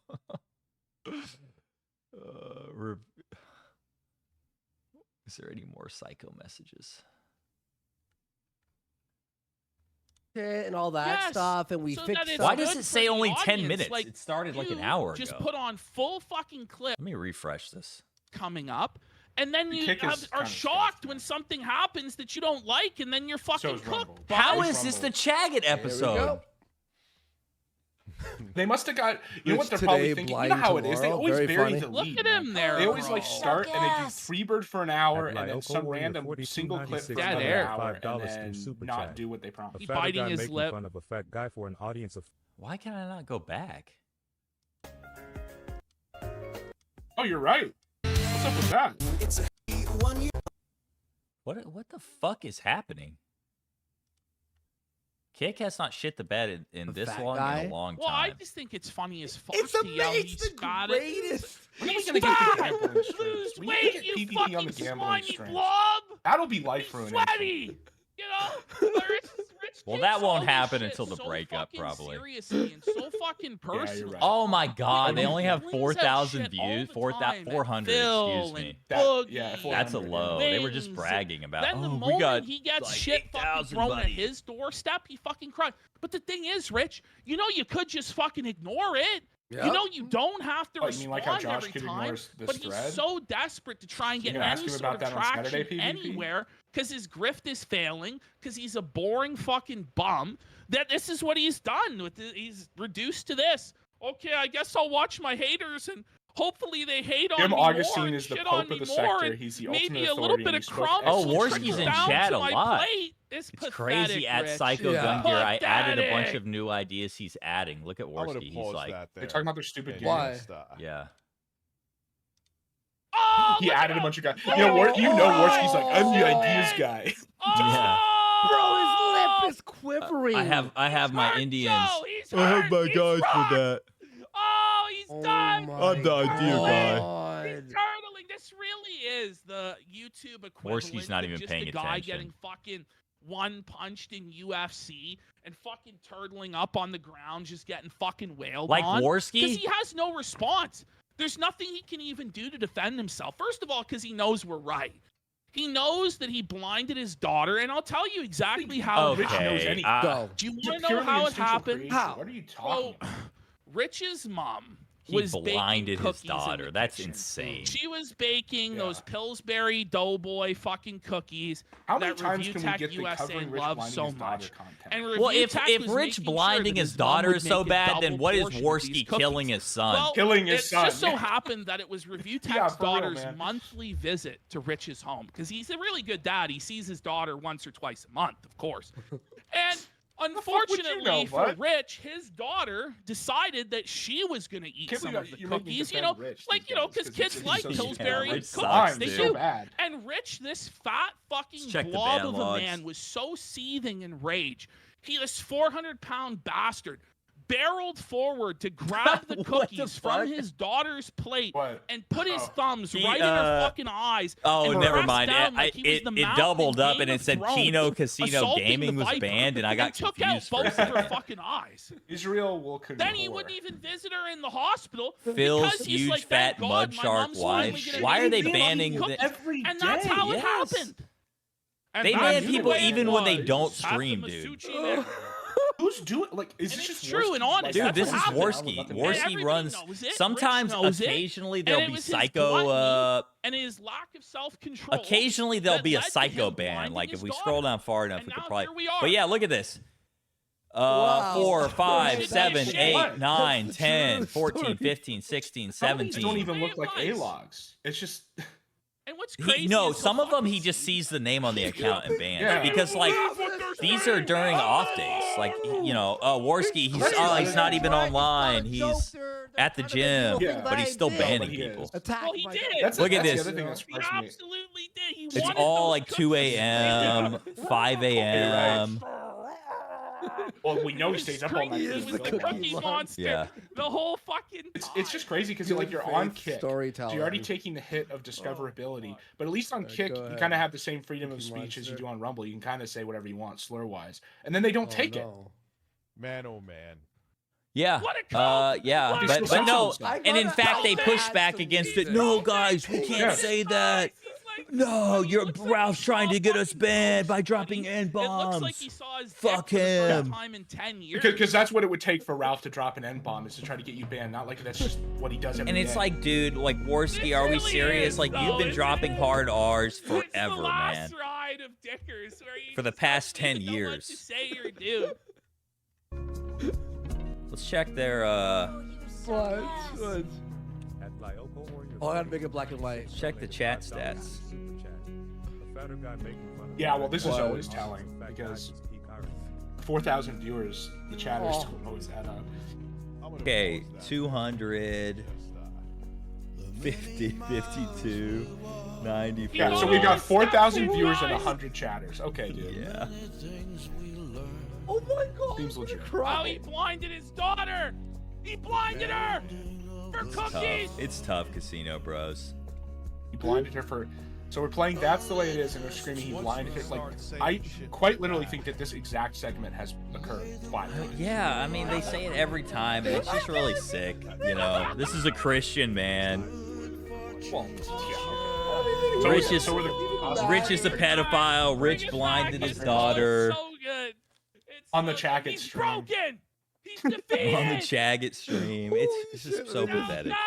Is there any more Psycho messages? And all that Yes, stuff, and we so fixed that it's stuff. Why does good it for say the only 10 audience, minutes? like, It started like an you hour just ago. put on full fucking clip Let me refresh this. coming up, and then The you kick is are kinda shocked scuffed, when something happens that you don't like, and then you're fucking is Rumble. cooked. How bud. is this the Chagged episode? They must have got. You know what Rich they're probably today, thinking. You know blind how it is. They tomorrow. always Very bury funny. the Look lead. at him there. They always bro. like start and they do Yes. Freebird for an hour I'd and then like some Uncle Warrior random 42, single clip for 96, Yeah, another there. hour $5 and through then Super not Chat. do what they promised. He biting his making lip. fun of a fat guy for an audience of. Why can I not go back? Oh, you're right. What's up with that? What the fuck is happening? Kick has not shit the bed in this fat long guy? in a long Well, I time. just think it's funny as fuck. It's to yell amazing. he's It's the got greatest. it. When are we He's gonna get fat! the gambling Lose streams? We need to weight, get you PvP fucking on the gambling slimy streams. blob! That'll be life ruining. Sweaty! You know? Rich Well, takes that all won't this happen shit until the so breakup, fucking probably. Seriously and so fucking personal. right. Oh my god, they only have Brings out 4,000 shit all views, the 400, Phil excuse and me. Boogie yeah, That's a and low. They were just Wings. bragging about, Then the oh, we moment got he gets like shit fucking 8,000 thrown at buddies. his doorstep, he fucking cries. But the thing is, Rich, you know you could just fucking ignore it. Yep. You know you don't have to Oh, you respond mean like how Josh every could time. ignore this But he's thread? so desperate to try and You get gonna ask any him sort about of that on Saturday, traction PvP? anywhere because his grift is failing, because he's a boring fucking bum, that this is what he's done. He's reduced to this. Okay, I guess I'll watch my haters and hopefully they hate on Jim me Augustine more and is the shit Pope on of me the more, sector. and He's the maybe ultimate a little authority, bit and of he spoke crumbs Oh, will Warski's trickle in down chat to a my lot. plate. It's It's pathetic, crazy at Rich. Psycho Yeah. Gun Gear. I added a bunch Pathetic. of new ideas he's adding. Look at Warski. He's like, They're talking about their stupid games. Why? yeah. Oh, He look added at a bunch of him. guys. Warski's like, I'm the Oh, ideas man. guy. Yeah. Oh, Bro, his lip is quivering. I have my hurt, Indians. Joe. He's hurt. He's rocked. Oh, he's done. I'm the idea guy. He's turtling. This really is the YouTube equivalent. Warski's not of even just paying a guy attention. getting fucking one punched in UFC and fucking turtling up on the ground, just getting fucking wailed Like on. Warski? Because he has no response. There's nothing he can even do to defend himself. First of all, because he knows we're right. He knows that he blinded his daughter, and I'll tell you exactly how it Rich knows Okay. anything. Go. Do you It's a want to know purely how it instinctual happened? creation. How? What are you Well, talking about? Rich's mom He was baking blinded his cookies in daughter. the That's kitchen. insane. She was baking Yeah. those Pillsbury Doughboy fucking cookies How many that times can we ReviewTech get the USA covering Rich loves blinding so his daughter much. content? And Well, if ReviewTech was Rich making blinding sure that his mom daughter would is so make a bad, then double what is portion of Warski these killing cookies. his son? Well, Killing his it son. just so happened that it was ReviewTech's Yeah, for real, daughter's man. monthly visit to Rich's home because he's a really good dad. He sees his daughter once or twice a month, of course. And fuck would you unfortunately know, for bud? Rich, his daughter decided that she was going to eat Can't some believe of the you're making me cookies. You defend know, Rich like, these you know, days, because 'cause kids it's like so Pillsbury Rich and sucks, cookies. They dude. so do. bad. And Rich, this fat fucking check the blob ban of a logs. man, was so seething in rage. This 400-pound bastard barreled forward to grab the What the cookies from fuck? his daughter's plate What? and put his Oh. thumbs He, right in her fucking eyes. Oh, and never pressed mind. down It, like he was it, the it mountain doubled in up Game and it of said Thrones, Kino Casino assaulting Gaming the was Viper, banned, and I got took confused out for a both of her second. fucking eyes. Israel will could Then he wouldn't even visit her in the hospital Phil's because he's huge like, fat "Thank God, mud my shark mom's finally wife. gonna Why are they make me banning cookies." the? every And that's how it yes. happened. And They that's ban the people way it even when they was. don't Have the stream, dude. Masucci there. Who's doing like? Is And this it's just true Warski's, and honest. like, Dude, That's this is what happened. Warski. Nothing Warski Everybody runs. knows it. Sometimes, Rich knows it. occasionally, And there'll it be was his psycho. gluttony and his lack of self-control. Occasionally, there'll that be a led to psycho him ban. blinding Like if his we daughter. scroll down far enough, And we now could probably. here we are. But yeah, look at this. Wow. 4, 5, Shit, 7, shit. 8, 9, That's the 10, truth 14, story. 15, 16, Some of these 17. don't even look like Advice. A-logs. It's just And what's crazy No, is some he'll of them fucking he just sees the name on the account and bans Yeah. because like these are during off days. Like Warski, he's not even online. He's at the gym, Yeah. but he's still Yeah, banning but he people. is. Well, he did. That's Look at the this. other thing that He surprised me. absolutely did. he It's wanted all those like 2 cookies. a.m., 5 a.m. Well, we know he stays up all night. He for was his the program. cookie monster. Yeah. The whole fucking It's just crazy because you're like you're on Kick, so storytelling. you're already taking the hit of discoverability. But at least on Kick, go you ahead. kind of have the same freedom of Cookie speech as you Monster. do on Rumble. You can kind of say whatever you want, slur wise, and then they don't take it. Man, oh man. Yeah. What a cult! Yeah. What a But cult! no, I and in gotta- fact, they I push had back some against it. reason. No, guys, we can't say that. No, you're Ralph's trying to get us banned by dropping N It looks like bombs. he saw his Fuck dick for the first him. time in 10 years. Because that's what it would take for Ralph to drop an N bomb is to try to get you banned. Not like that's just what he does every And it's day. like, dude, like Worski, are we really serious? is, Like though, you've been isn't dropping it? hard R's It's forever, the last man. ride of Dickers where you For the just past don't 10 even know what to years. say or do. Let's check their What? At Lyoko Warriors. Oh, I gotta make it black and white. check the chat stats. Super chat. The fatter guy making fun of Yeah, well, this is What? always telling because 4,000 viewers, the chatters don't always add up. Okay, 200, 50, 52, 94. Yeah, so we got 4,000 viewers and 100 chatters. Okay, dude. Yeah. Oh my god. Seems legit. Oh, he blinded his daughter! He blinded her! For Tough. cookies! It's tough, Casino Bros. He blinded her for. So we're playing That's the Way It Is, and they're screaming he blinded her. Like, I quite literally think that this exact segment has occurred. Why? Yeah, I mean, they say it every time, and it's just really sick, you know? This is a Christian, man. Well, yeah. So Rich so we're the, Rich is a pedophile. Rich blinded his daughter. So good. It's On the so- Chaggot he's stream. broken! He's defeated! On the Chaggot stream. It's just so pathetic. God!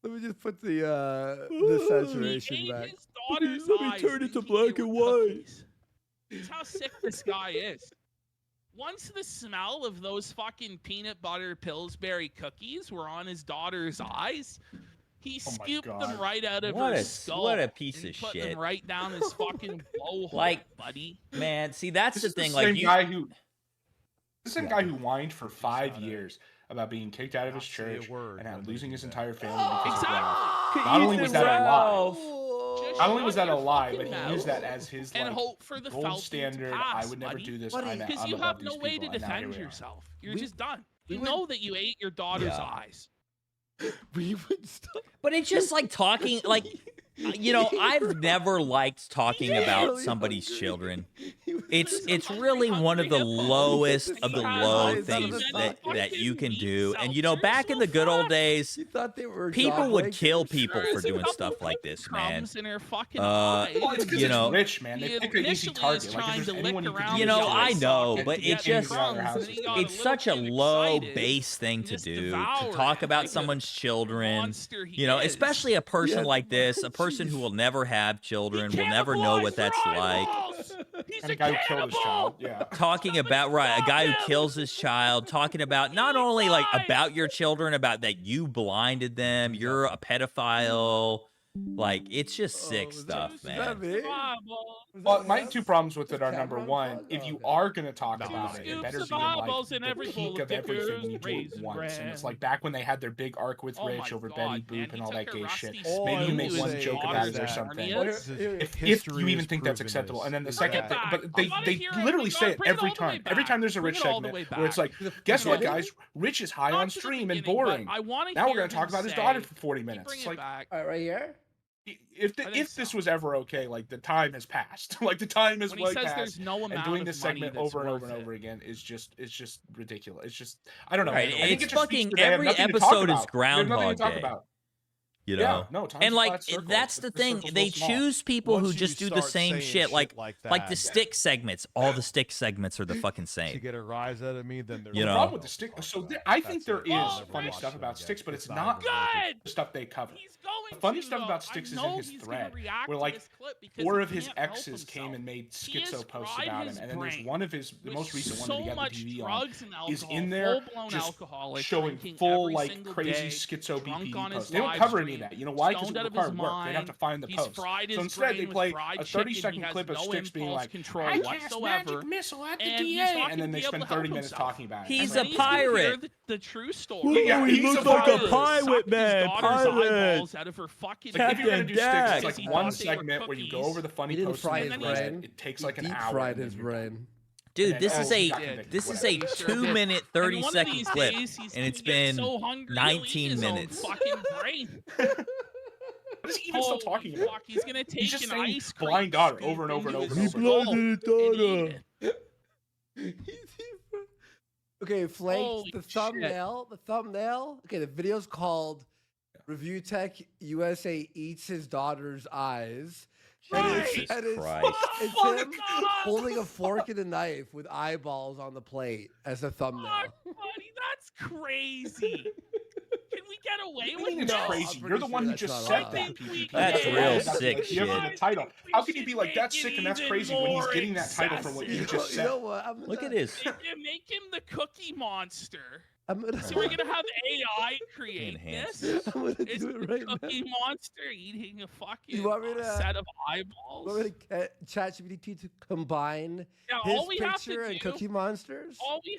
Let me just put the He saturation ate back. his daughter's Let me eyes turn it to thinking black they and were white. cookies. That's how sick this guy is. Once the smell of those fucking peanut butter Pillsbury cookies were on his daughter's eyes, he Oh my scooped them God. right out of What her a- skull. what a piece and of put shit. them right down his fucking blowhole, Like, buddy. Man, see, that's This the is thing. the Like, same you. guy who. This is the guy who whined for 5 years about being kicked out of his church and losing his entire family because of Ralph. Not only was that a lie, Just not only shut was that a your lie, fucking but he used mouth that as his and like hope for the gold Falcons standard. pass, I would never buddy. do this. Because I'm you above have no these way to people, and now here defend we are. yourself. You're We- just done. we You would- know that you ate your daughter's Yeah. eyes. We would stop. But it's just like talking, like, you know, I've never liked talking about really somebody's hungry. children. He was It's really one of the lowest of the low Eyes out of things his that eyes. you can do. And you know, back in the good old days, He thought they were people jaw would breakers. kill people There's for a doing couple stuff like this, man. Crumbs in her fucking Uh, eye. Well, it's because You it's know- rich, man. They He pick an easy initially target. is Like, trying if to there's lick anyone you around can You do know, this I with, know, get but to it get just- things out of their Crumbs, and houses. he got a It's little such a bit low excited base thing and to just do, to devoured talk it about like the someone's children. monster he You know, is. especially a person Yeah, like this, a person who will never have children, will never know what that's like. He's And a a guy who killed his cannibal! child. Yeah. Talking about, right, a guy who kills his child, talking about not only like about your children, about that you blinded them, you're a pedophile. Like, it's just sick was stuff, that- was that man. me? Survival. Well, my two problems with it are Camera number on one, fog? if Oh, you okay. are going to talk No, about it, it Scoops better of be in, like eyeballs in the every bowl peak of of everything Dickers, when you do it Raisin once. And it's Bran. like back when they had their big arc with Oh Rich my over God, Betty man, Boop he and all took that a gay rusty shit. spoon Maybe you I make will one say joke is about it or that- something. Hernias? If History you even has think that's proven acceptable. this. And then the Is second that- thing, but I they wanna they hear it. literally We say gotta it bring it every all the way time. Every back. time there's a Bring Rich it all the segment way where it's back. like, guess what, beginning? guys? Rich is high Not on to the stream and beginning, but boring. I want to Now we're hear going to talk him about his say- daughter for 40 Can you minutes. bring It's it like, back. All right, right here. if I think if this so. was ever okay, like the time has passed. Like the time has When he way says passed. there's no And amount doing of this money segment that's over and over worth and it. over again is just ridiculous. It's just I don't know. Right, I and think it's it just speaks fucking to they have every nothing to talk episode is about. They have nothing Groundhog to talk Day. about. You Yeah, know? no, time's And a like, flat circle. that's The the thing. circle's They so small. choose people who Once just you do the start same saying shit. Like the that, stick segments. All the stick segments are the fucking to same. get a rise out of me, then there's You The know? problem with the stick, so I think there is Oh, funny Rich. stuff about sticks, but it's It's not not even Good. the stuff they cover. He's going The funny to, stuff though. about Sticks I is in know his he's gonna thread, react where to like this clip because 4 he of his can't help exes came himself. and made He has schizo posts fried about his him, and then there's brain one of his the with most recent one so that he got much the DVD on drugs and alcohol, is in there full-blown just alcoholic, showing drinking full every like single crazy day, schizo drunk BPD on his posts. They don't live cover any me that. You know why? Because Stoned it out of his required work. They'd have to mind. find the He's post. fried his So instead, they brain with play fried a chicken. 30-second He has clip of no Sticks being impulse like, control "I cast whatsoever, magic missile at the and he's DA," not and then gonna they be able spend to help 30 minutes himself. talking about it. He's And a then He's gonna hear pirate. the true story. Yeah, he looks like a pirate, man, Sucked his daughter's pirate. eyeballs out of her fucking Like, if you're gonna do Sticks, Captain it's like Jack. one Because he thought they were segment where you go cookies. over the funny He didn't posts fry and his then brain. it takes He like an deep hour. fried and his then you're done. brain. Dude, And this then, is oh, he a got convicted, this is whatever. a He sure did. 2-minute, And 30 one of second these clip, days, he's and it's gonna get been so hungry, he'll eat 19 his own minutes. fucking brain. What is he even still Holy talking about? fuck, he's gonna take He's just an saying ice cream blind daughter scoop over and over and into over his and over. skull and eat it. Okay, Flakes, Holy the shit. thumbnail. Okay, the video's called Review Tech USA Eats His Daughter's Eyes. Jesus Christ. It's Oh, him God. holding a fork and a knife with eyeballs on the plate as the thumbnail. Fuck, buddy, that's crazy. Can we get away What do you with mean it's that? crazy? I'm You're pretty the one sure who that's just not said allowed. that. That's Yeah, real That's sick like, you have shit. the title. We How can you should be like, that's make sick it and that's even crazy when he's more getting that title from what you just You said? know what? I'm Look gonna- at his Make him the Cookie Monster. I'm gonna, So we're gonna have AI create Enhance this. I'm gonna It's do it right now. Cookie Monster eating a fucking You want me to- set of Want eyeballs. me to get ChatGPT to combine Yeah, his all we have to picture and do- Cookie Monsters? All we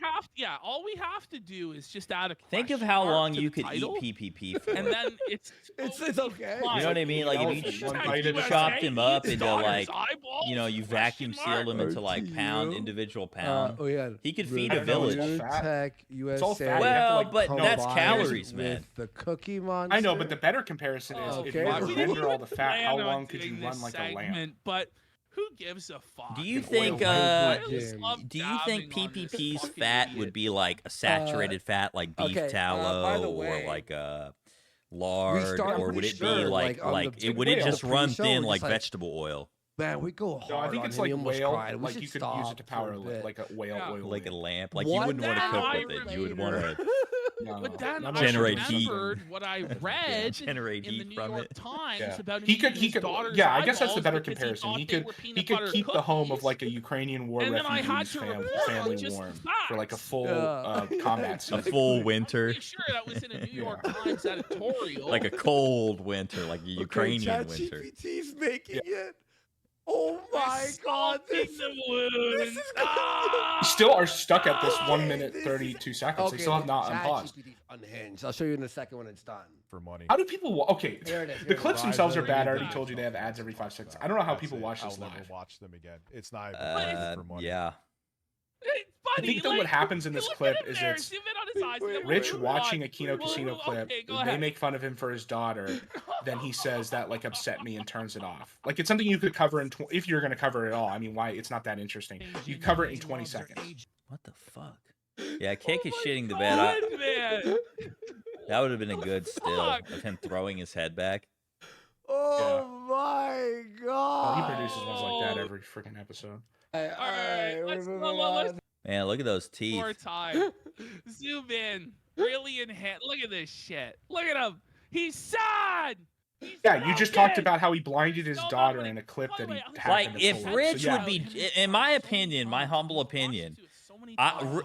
have to do is just add a Think of question how mark long to you the could title, eat PPP for. and then it's It's totally okay. fine. You know what I mean? Like if Elephant, you, one Hashtag bite at a USA chopped him up eats into daughter's like, eyeballs? you know, you vacuum Question seal them mark. into like pound, individual pound. Oh yeah. He could feed a I don't know, it's village. all fat. Tech It's all USA. fat. You have to, Well, like, but that's combined calories, with man. The Cookie Monster. I know, but the better comparison is if you Okay. had to render all the fat, how Plan on long could you doing run this like a lamp? segment, but who gives a fuck? Do you An think oil I lamp. just love do you think dabbing on this PPP's fucking fat idiot. would be like a saturated fat like beef okay, tallow by the or way, like lard, start- or I'm would pretty it be sure, like on like the- it would it whale. just The run pre-show, thin we're like just like- vegetable oil? Man, we go hard. No, I think on it's him. like He almost whale. cried. We Like should you could stop use it to power for a bit. like a whale Yeah. oil. Like a lamp. Like What? you wouldn't want to Then cook I with it. You would want remember- to No, But then not I much Generate of it. heat. remembered what I read generate in the heat New from York it. Times Yeah. about him He could, eating his daughter's yeah. I guess that's the eyeballs better because comparison. thought He they could, were he peanut could butter keep the home of cookies. like a Ukrainian war And then I had refugees to report family on just war the for like a facts. full combat A scene. full winter, Pretty sure that was in a New York Times editorial. like a cold winter, like a Okay, Ukrainian winter. ChatGPT's making it. Oh my God! Salting This, the wound. this is We still are stuck at this 1 minute This 32 is- seconds. They still have not unpaused. ChatGPT's unhinged. I'll show you in a second when it's done. For money. How do people? Okay, Here it is, the here it clips is. themselves are Verizon, bad. I already Verizon. told you they have ads every 5 seconds. I don't know how That's people it. watch this I'll never live. watch them again. It's not even for money. Yeah. It's I funny, think that like, what happens in this look clip at him is there, it's zoom in on his eyes, and then Rich move watching on. a Kino Casino clip. Okay, go They ahead. make fun of him for his daughter. Then he says that like upset me and turns it off. Like it's something you could cover in if you're going to cover it all. I mean, why? It's not that interesting. You cover it in 20 seconds. What the fuck? Yeah, Kick is shitting the bed. I- God, man. That would have been a good still fuck? of him throwing his head back. Oh my God! He produces ones like that every freaking episode. All All right, we're let's, moving let's on. Man, look at those teeth. more time. Zoom in. Really enhance. Look at this shit. Look at him. He's sad. He's Yeah, you just talked broken. about how he blinded his No, daughter but in a clip by the that he way, I'm happened Like to if pull. Rich So, yeah. would be, in my opinion, my humble opinion,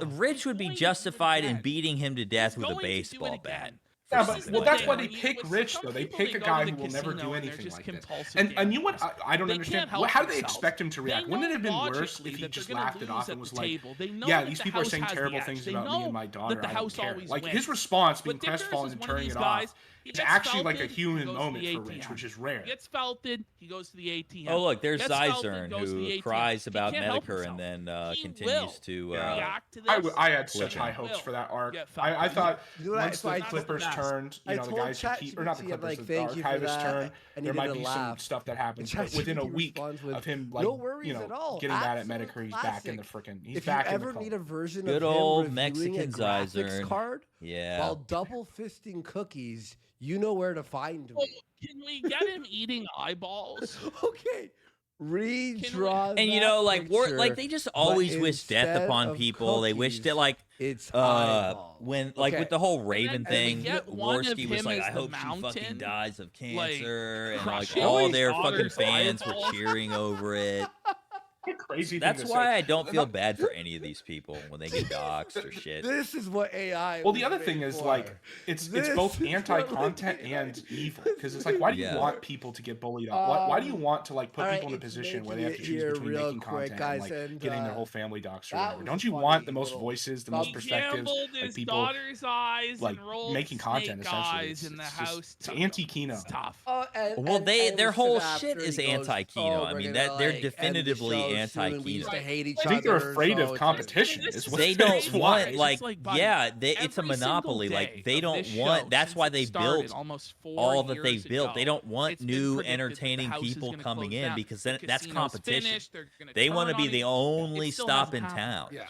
Rich would be justified in beating him to death with a baseball bat. Yeah, for but something well, like that's that. why they pick Rich though. They pick a guy who will never do anything like this. And you know what? I don't understand. How do they expect him to react? Wouldn't it have been worse if he just laughed it off and was like, "Yeah, these people are saying terrible things about me and my daughter. I don't care." Like his response, being crestfallen and turning it off, is actually like a human moment for Rich, which is rare. Gets felted, he goes to the ATM. Oh look, there's Gets felted, Zizern goes to the who ATM. cries He about can't help Medicare and himself. then He continues will to. react to this. I had such Flipping. high hopes for that arc. Get I felted. thought You know what, once so the I- Clippers turned, I you know, the told guys who keep, or not the ChatGPT, I'm Clippers, like, the "Thank you for archivists that," turn, and he there might did a be some laugh. stuff that happens, And but within a ChatGPT week responds with, of him, "No like, worries you at know, all. getting mad at Absolute Medicare, he's back in the classic. freaking, he's If you back in ever the need a cult. version Good of him old reviewing Mexican a graphics Zizern. card Yeah. while double fisting cookies, you know where to find Well, me. can we get him eating eyeballs? Okay. Redraw And you that know, like picture, like they just but always wish death instead upon of people. They wish that like it's eyeballs. when like Okay. with the whole Raven then we thing, get one of Worski was him like, as I the hope she fucking mountain, dies of like, cancer, and like crushing all his their fucking daughter's fans were eyeballs. cheering over it. Crazy. That's thing to why say. I don't feel bad for any of these people when they get doxxed or shit. This is what AI. Well, was the other made thing is for. like it's This both is anti-content what and evil because it's like why do you want people to get bullied up? Why do you want to like put all right, people in a it's position where they making have to it choose here between real making quick, content guys, and like and, getting their whole family doxxed or that whatever? was Don't you funny want the most little voices, the He most perspectives, gambled like his people daughter's eyes like and rolled making content snake essentially? eyes in the It's house. it's anti-Kino. It's tough. Well, their whole shit is anti-Kino. I mean, that they're definitively anti-Kino. I think they're afraid of competition. Is what They don't that's want why. it's a monopoly. Like they don't want. That's why they built all that they built. They don't want new entertaining people coming in because then that's competition. They want to be the only stop in town. Yeah.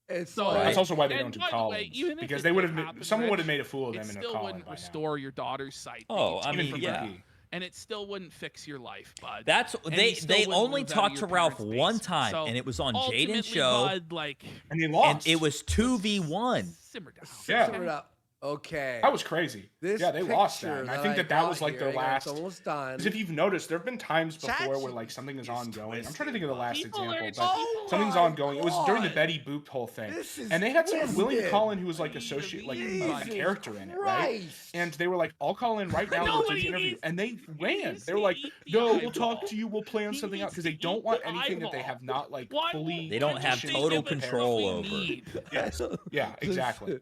It's So like, That's also why they don't do by the way, college even if because it they did would have happen, someone would Rich, have made a fool of them it in a still college wouldn't by now. restore your daughter's sight. Oh, I Even mean, from yeah. Cookie. And it still wouldn't fix your life, bud. That's And they you still they wouldn't only move out of talked your to Ralph parents' one basement. time, So and it was on ultimately, Jaden's show, Bud, like, and he and lost. it was 2v1. simmer down. Yeah. Simmer it up. Okay. That was crazy. This Yeah, they lost that. picture And I that think I that was got like their here, last. it's almost done. Because if you've noticed, there have been times before where like something is ongoing. I'm trying to think of the last People example, are but so something's ongoing. It was during the Betty Boop whole thing, This is and they had someone willing to twisted. call in who was like associate, like a Jesus character in it, right? Christ. And they were like, "I'll call in right now to do Nobody the interview," needs- and they ran. needs They were to like, eat the "No, we'll eyeball. talk to you. We'll plan He something out," needs because to they don't eat want the anything that they eyeball. have not like Why fully. won't- They don't why have won't total they give us control what we over. need? Yes. Yeah. Exactly.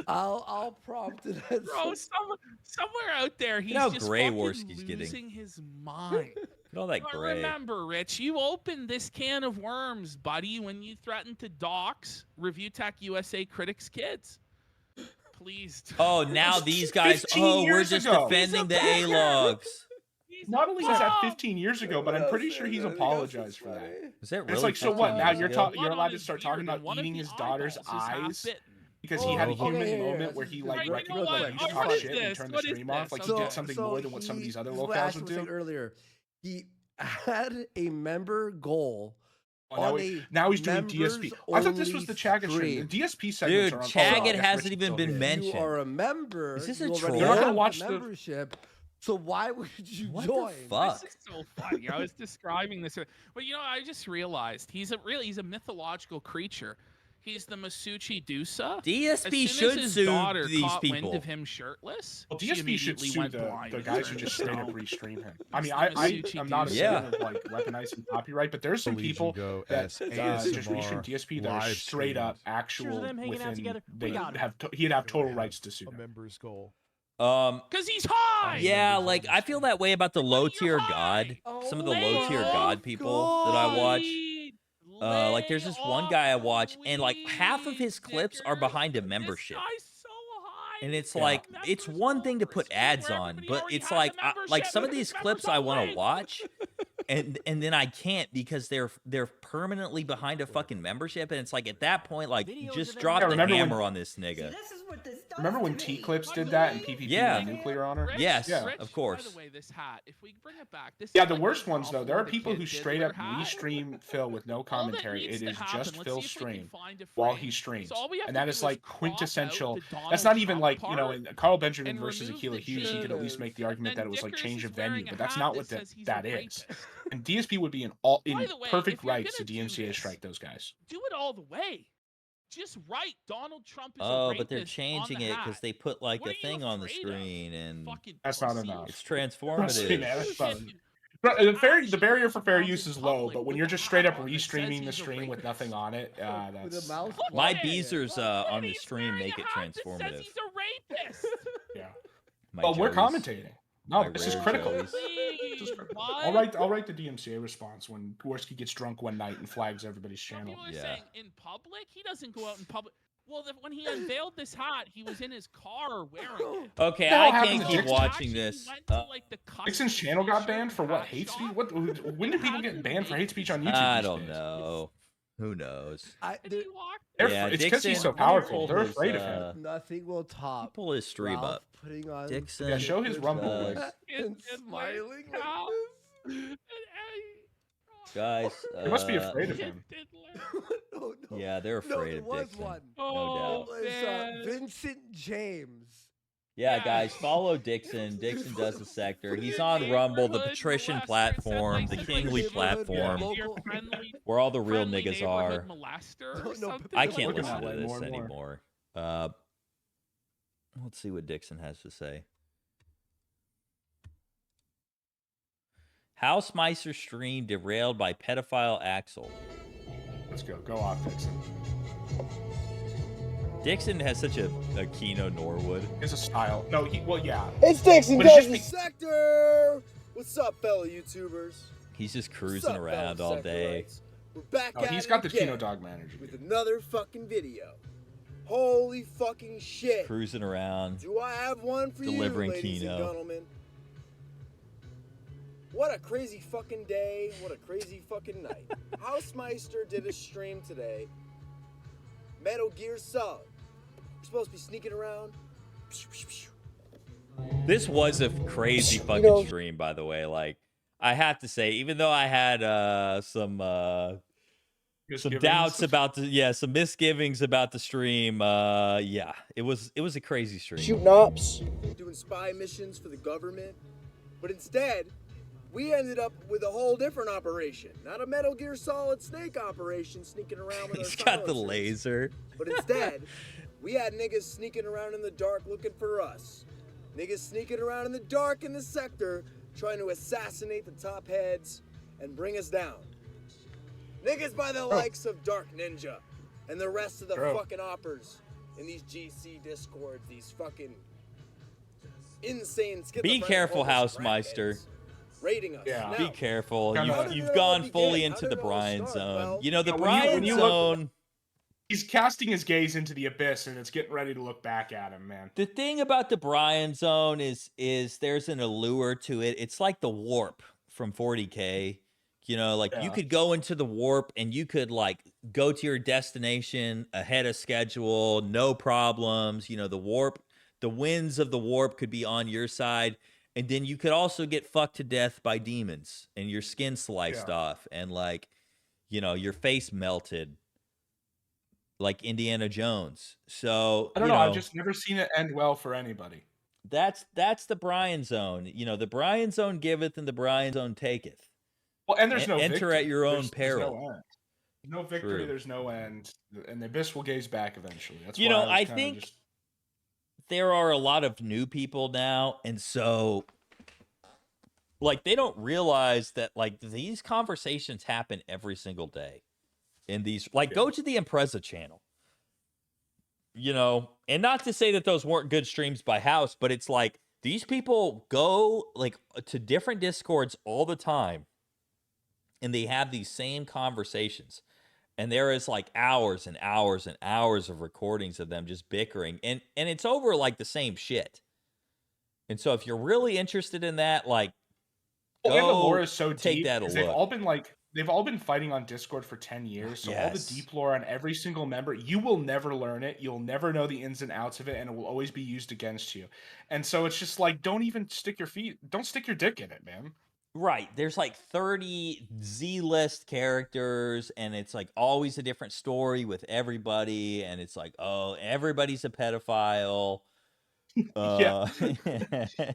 I'll prompt it. As Bro, somewhere out there, he's how just gray fucking Worski's getting. losing his mind. Look at all that But gray. remember, Rich, you opened this can of worms, buddy, when you threatened to dox Review Tech USA critics' kids. Please. Oh, now these guys. 15 Oh, we're years just ago. defending the A-logs. Not only was that 15 years ago, but I'm pretty sure he's apologized for that. Is that And really? it's like, so 15 what? Now years you're ago? you're allowed to start talking about eating his daughter's eyes because he had a Okay, human here, moment where he like Right, you know recognized what? that he should What talk is shit and this? turn the What is stream off. this? Like Okay. he did something more than what some of these other this is what locales Ashton would was saying do. earlier. He had a member goal. Oh, now he's doing DSP. I thought this was the Chaggett stream. The DSP segments Dude, are on. Chaggett yes, hasn't Rich even still been here. mentioned. You are a member. Is this a you already troll? You're not gonna have watch the the- membership. So why would you What join? the fuck? This is so funny. I was describing this, but you know, I just realized he's a mythological creature. He's the Masucci Dusa. DSP As soon should as his sue daughter these caught people. wind of him shirtless, Well, she DSP should immediately sue went the blind. guys who just straight up So- restream him. I mean, Masucci I'm not a Yeah. fan of like weaponizing copyright, but there's some Legion people Go that as just ASMR restream DSP that are live straight up streams. actual them hanging out within. together. They We got have he'd have total rights to sue A them. member's goal. Because he's high. Yeah, like I feel that way about the low tier god. Some of the low tier god people that I watch. Like there's this one guy I watch, and like half of his clips are behind a membership. And it's like it's one thing to put ads on, but it's like some of these clips I want to watch, and then I can't because they're permanently behind a fucking membership, and it's like at that point, like just drop the remember when- hammer on this nigga. Remember when T-Clips did that and PPP Yeah. and Nuclear Honor? Yes, Yeah. of course. By the way, this hat, if we bring it back, this Yeah, is the like worst the ones though, Ralph there are Lauren people kid who did straight with up her hat. restream Phil with no All that commentary. needs It to is happen, just let's Phil's see if we can stream find a while frame. he streams, So all we have and to that do is is like crop out quintessential. the That's Donald not even Trump like part in Carl Benjamin and versus remove Akilah the Hughes. He could at least make the argument that it was like Dickers change is of venue, wearing a but that's hat not that what says he's that a is. rapist. And DSP would be in By the way, perfect if you're rights to gonna do DMCA this, strike those guys. Do it all the way. Just write Donald Trump is a Oh, rapist but they're on changing the it because hat. they put like What a are you thing on the afraid of? screen, and Fucking That's not pussy. enough. it's Trust me, transformative. man, that's Shit. fine. The barrier for fair Actually, use is in low, public but when with you're a just straight up hat on that says restreaming the he's a stream with rapist. nothing on it, With a that's mouse My block. Beezers on the He's stream wearing make a it hat that says transformative. he's a rapist. yeah. My Well, we're Joey's- commentating. No, my this is rare critical. Joey's. This is critical. What? I'll write the DMCA response when Gorski gets drunk one night and flags everybody's Some channel. people are Yeah. saying in public, he doesn't go out in public. Well, when he unveiled this hat, he was in his car wearing it. Okay, What the hell I happened can't to keep Dixon? watching Actually, this. he went to, like, the custom Dixon's channel got t-shirt banned for what? hat Hate shop. speech? When do people get banned for hate speech on YouTube? I these don't days? know. Who knows? And he walked It's because he's so powerful. They're afraid of him. Nothing will top. Pull his stream Ralph up. putting on Dixon. Yeah, show his rumble voice. and smiling like this. Guys, They must be afraid of him. Yeah, they're No, afraid there of was Dixon. one. No It was man. Vincent James. Yeah, guys, follow Dixon. Dixon does the sector. He's on Rumble, the patrician platform, the kingly platform, where all the real niggas are. I can't listen to this anymore. Let's see what Dixon has to say. Housemeister stream derailed by pedophile Axel. Let's go. Go off, Dixon. Dixon has such a Kino Norwood. It's a style. No, well, yeah. It's Dixon does the sector. What's up, fellow YouTubers? He's just cruising around all day. We're back at he's got the again Kino Dog manager with another fucking video. Holy fucking shit! Cruising around. Do I have one for delivering you, ladies Kino. and gentlemen? What a crazy fucking day! What a crazy fucking night! Housemeister did a stream today. Metal Gear Solid. We're supposed to be sneaking around. This was a crazy fucking stream, by the way. Like, I have to say, even though I had some doubts about some misgivings about the stream. Yeah, it was a crazy stream. Shooting ops, doing spy missions for the government, but instead, we ended up with a whole different operation. Not a Metal Gear Solid Snake operation sneaking around with He's got the laser. But instead, we had niggas sneaking around in the dark looking for us. Niggas sneaking around in the dark in the sector, trying to assassinate the top heads and bring us down. Niggas by the likes of Dark Ninja and the rest of the fucking oppers in these GC discords, these fucking insane Be careful, Housemeister. Rating us. Yeah. Be careful. You've gone fully into the Brian zone. You know, the Brian zone... He's casting his gaze into the abyss, and it's getting ready to look back at him, man. The thing about the Brian zone is there's an allure to it. It's like the warp from 40K. You know, like you could go into the warp and you could like go to your destination ahead of schedule, no problems. You know, the winds of the warp could be on your side. And then you could also get fucked to death by demons and your skin sliced off and like, you know, your face melted like Indiana Jones. So I don't know. I've just never seen it end well for anybody. That's the Brian zone. You know, the Brian zone giveth and the Brian zone taketh. Well, and there's no enter victory. at your own There's peril. no end. No victory. True. There's no end, and the abyss will gaze back eventually. That's you why know. I think there are a lot of new people now, and so like they don't realize that like these conversations happen every single day. In these, like, go to the Impreza channel. You know, and not to say that those weren't good streams by House, but it's like these people go like to different discords all the time. And they have these same conversations. And there is like hours and hours and hours of recordings of them just bickering. And it's over like the same shit. And so if you're really interested in that, like, and the lore is so take deep. that a They've look. all been fighting on Discord for 10 years. So all the deep lore on every single member, you will never learn it. You'll never know the ins and outs of it, and it will always be used against you. And so it's just like, don't stick your dick in it, man. Right. There's like 30 Z-list characters, and it's like always a different story with everybody, and it's like, oh, everybody's a pedophile. Yeah.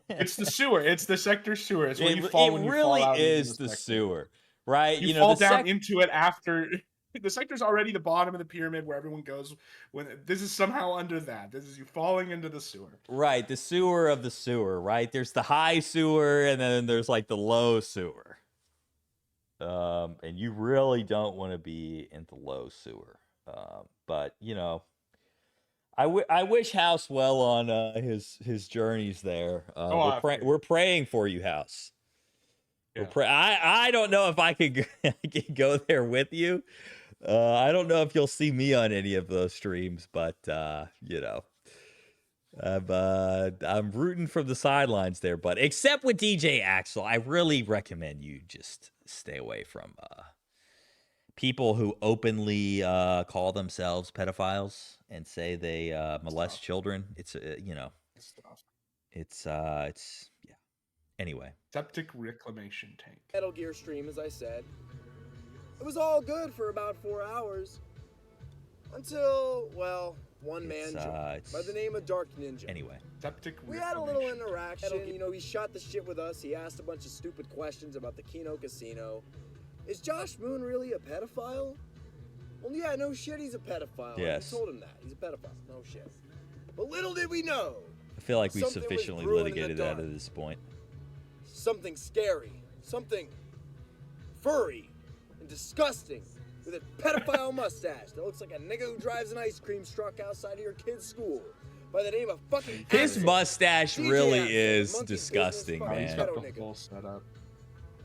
It's the sewer. It's the sector sewer. It's where you fall when you fall out. It really is the sewer, right? You fall down into it after... The sector's already the bottom of the pyramid where everyone goes. When this is somehow under that. This is you falling into the sewer. Right, the sewer of the sewer, right? There's the high sewer, and then there's like the low sewer. And you really don't want to be in the low sewer. But, you know, I wish House well on his journeys there. We're praying for you, House. Yeah. I don't know if I could go there with you. I don't know if you'll see me on any of those streams, but you know, I'm rooting from the sidelines there. But except with DJ Axel, I really recommend you just stay away from people who openly call themselves pedophiles and say they molest children. It's you know, it's yeah. Anyway, septic reclamation tank. Metal Gear stream, as I said. It was all good for about 4 hours. Until, well, one man by the name of Dark Ninja. Anyway. We had a little interaction. You know, he shot the shit with us. He asked a bunch of stupid questions about the Kino Casino. Is Josh Moon really a pedophile? Well, yeah, no shit, he's a pedophile. Yes. I told him that. He's a pedophile. No shit. But little did we know. I feel like we've something was sufficiently brewing in the litigated that dark. at this point. Something scary. Something furry and disgusting with a pedophile mustache that looks like a nigga who drives an ice cream truck outside of your kid's school by the name of fucking His Axel. mustache DJ really Axel, is monkey disgusting, business, man. fucking pedo nigga. Setup.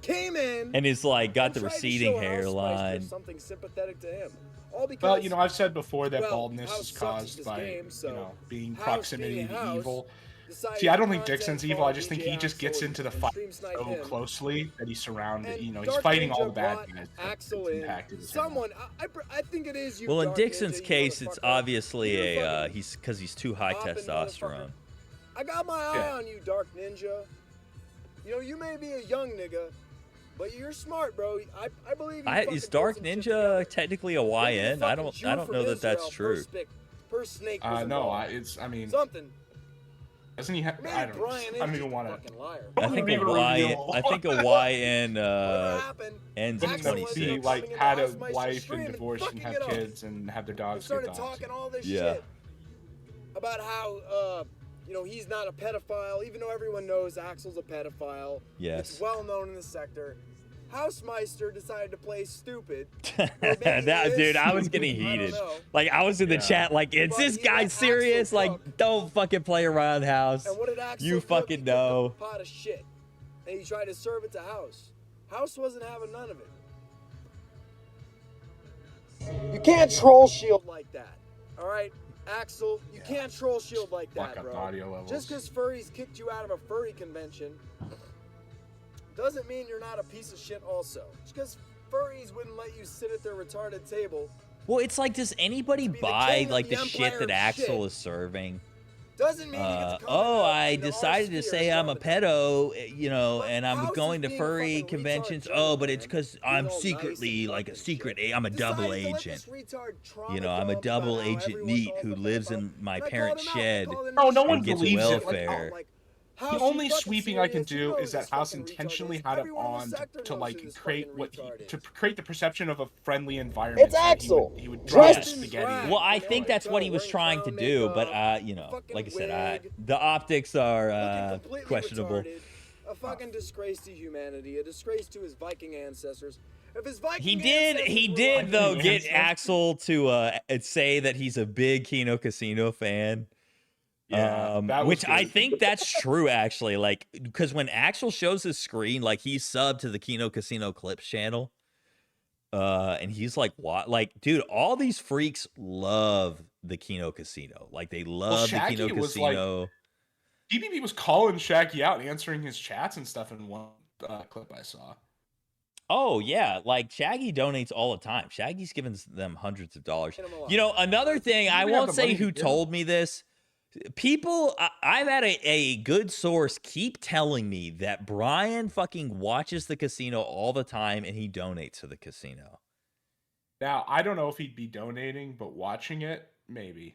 Came in And he's like got and the tried to receding show House Spice hairline. did something sympathetic to him. All because, Well, you know, I've said before that well, baldness House is sucks at caused this by, game, so you know, being House proximity being to House evil. decided See, I don't to think Dixon's content evil. I follow just think DJ he just gets Axel into the and fight stream snipe so him. closely that he's surrounded. And You know, he's Dark fighting Ninja all the bad brought guys. Axel It's in. impacted his Someone, I think it is you. Well, in Dark Dixon's Ninja, you case, it's motherfucker. obviously You a fucking he's because he's too high hopping testosterone. I got my eye on you, Dark Ninja. You know, you may be a young nigga, but you're smart, bro. I believe you. Is Dark Ninja technically a YN? I don't know that that's true. Per snake. No, I mean, something. Doesn't he have? I don't even want to. I think a YN ends at Wouldn't 26. be like had a wife and divorced and have kids and have their dogs get Started dogs. talking all this Yeah. shit about how you know, he's not a pedophile, even though everyone knows Axel's a pedophile. Yes. It's well known in the sector. Housemeister decided to play stupid. Dude, I was getting heated. Like, I was in the chat, like, is this guy serious? Like, don't fucking play around, House. And what did Axel You cook? fucking He know. cooked a pot of shit, and he tried to serve it to House. House wasn't having none of it. You can't troll shield like that. All right, Axel, you can't troll shield like that, Fuck up bro. audio levels. Just because furries kicked you out of a furry convention doesn't mean you're not a piece of shit also. Just because furries wouldn't let you sit at their retarded table Well, it's like, does anybody buy, king of like, the the shit empire that of Axel shit. is serving? doesn't mean you get to come Oh, out I into our decided to sphere say and I'm a run the pedo, you know, and I'm House going is to being a furry fucking conventions. retard Oh, but jerk, it's because I'm all nice secretly and like a fucking secret. shit. I'm a double Decided to let agent. this retard trauma You know, I'm a dump double about how agent everyone neat calls who him a lives pedophile. in my And I parents' called him out. I shed called him No, no out. one and gets believes it. Like, welfare. House, The you only fucking sweeping I can serious? You do know is that this House fucking intentionally retard had is. it Everyone in on the sector to knows who like this create fucking what retard to is. create the perception of a friendly environment. It's so that Axel. He would drop Dressed his in spaghetti. drag. Well, I think that's what he was Wearing trying to clown do, but makeup, you know, fucking like I said, wig, the optics are looking completely questionable. retarded, a fucking disgrace to humanity, a disgrace to his Viking ancestors. If his Viking He ancestors were did like though his get ancestors- Axel to say that he's a big Kino Casino fan. Yeah, that was Which I good. think that's true actually. Like, because when Axel shows his screen, like he's subbed to the Kino Casino Clips channel. And he's like, what? Like, dude, all these freaks love the Kino Casino. Like, they love the Shaggy Kino was like- Casino. DBB was calling Shaggy out and answering his chats and stuff in one clip I saw. Oh yeah, like Shaggy donates all the time. Shaggy's given them hundreds of dollars. You know, another thing, I even have won't the say money to who give told me this. People, I've had a good source keep telling me that Brian fucking watches the casino all the time and he donates to the casino. Now, I don't know if he'd be donating, but watching it, maybe.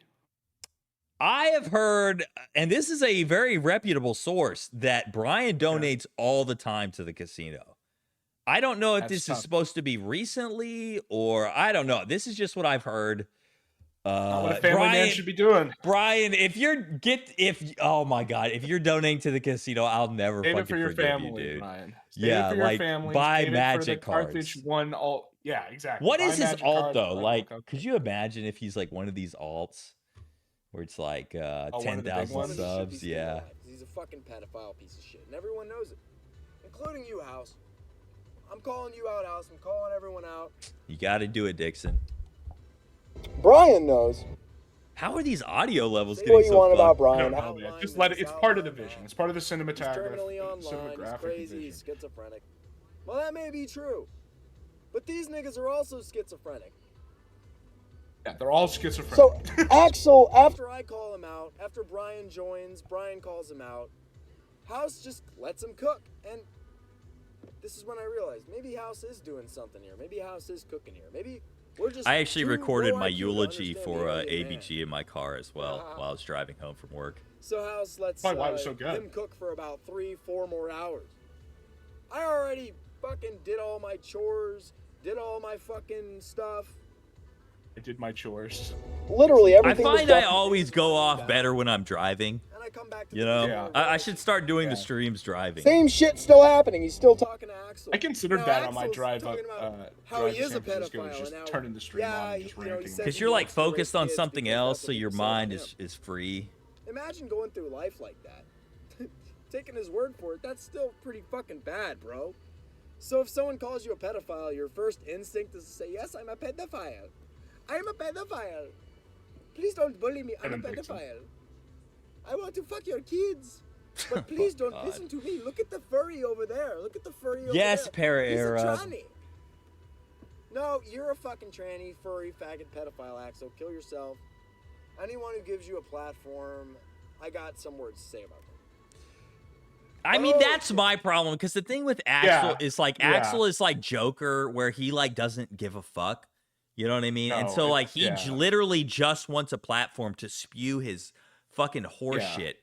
I have heard, and this is a very reputable source, that Brian donates all the time to the casino. I don't know if That's this tough. is supposed to be recently or I don't know. This is just what I've heard. Not what a family man should be doing. Brian, if oh my god, if you're donating to the casino, I'll never Save fucking it for your forgive family, you, dude. Brian. Save Yeah, it for your like family. buy Save it for the magic Carthage cards. one alt. Yeah, exactly. What Buy is his magic alt cards, though? buy Like, Coca-Cola. could you imagine if he's like one of these alts where it's like one of the big 10,000 ones? subs? Yeah. He's a fucking pedophile piece of shit, and everyone knows it, including you, House. I'm calling you out, House. I'm calling everyone out. You got to do it, Dixon. Brian knows. How are these audio levels Say getting what you so want about fucked? I Brian. don't know, man. Just let it. It's part of the vision. It's part of the He's cinematography. terminally online. He's crazy. vision. He's schizophrenic. Well, that may be true, but these niggas are also schizophrenic. Yeah, they're all schizophrenic. So Axel, after I call him out, after Brian joins, Brian calls him out. House just lets him cook, and this is when I realized maybe House is doing something here. Maybe House is cooking here. Maybe I actually recorded my eulogy for ABG in my car as well while I was driving home from work. So House, let's why it was so good. him cook for about 3-4 more hours. I already fucking did all my chores, did all my fucking stuff. I did my chores. Literally everything. I find I always go off better when I'm driving. And I come back to You know, Yeah. I should start doing the streams driving. Same shit still happening. He's still talking to Axel. I considered Now, that on my Axel's drive up. talking about how Drive he to is a San Francisco, pedophile. just and turning the stream on and just ranting. Because you're like focused on something else, so your mind is free. Imagine going through life like that. Taking his word for it, that's still pretty fucking bad, bro. So if someone calls you a pedophile, your first instinct is to say, yes, I'm a pedophile. I'm a pedophile. Please don't bully me. I'm a pedophile. I want to fuck your kids. But please don't listen to me. Look at the furry over there. Look at the furry over Yes, there. para-era. He's a tranny. No, you're a fucking tranny, furry, faggot, pedophile, Axel. Kill yourself. Anyone who gives you a platform, I got some words to say about them. I mean, that's my problem. Because the thing with Axel is like Axel is like Joker, where he like doesn't give a fuck. You know what I mean? No, and so like he yeah. literally just wants a platform to spew his fucking horse shit.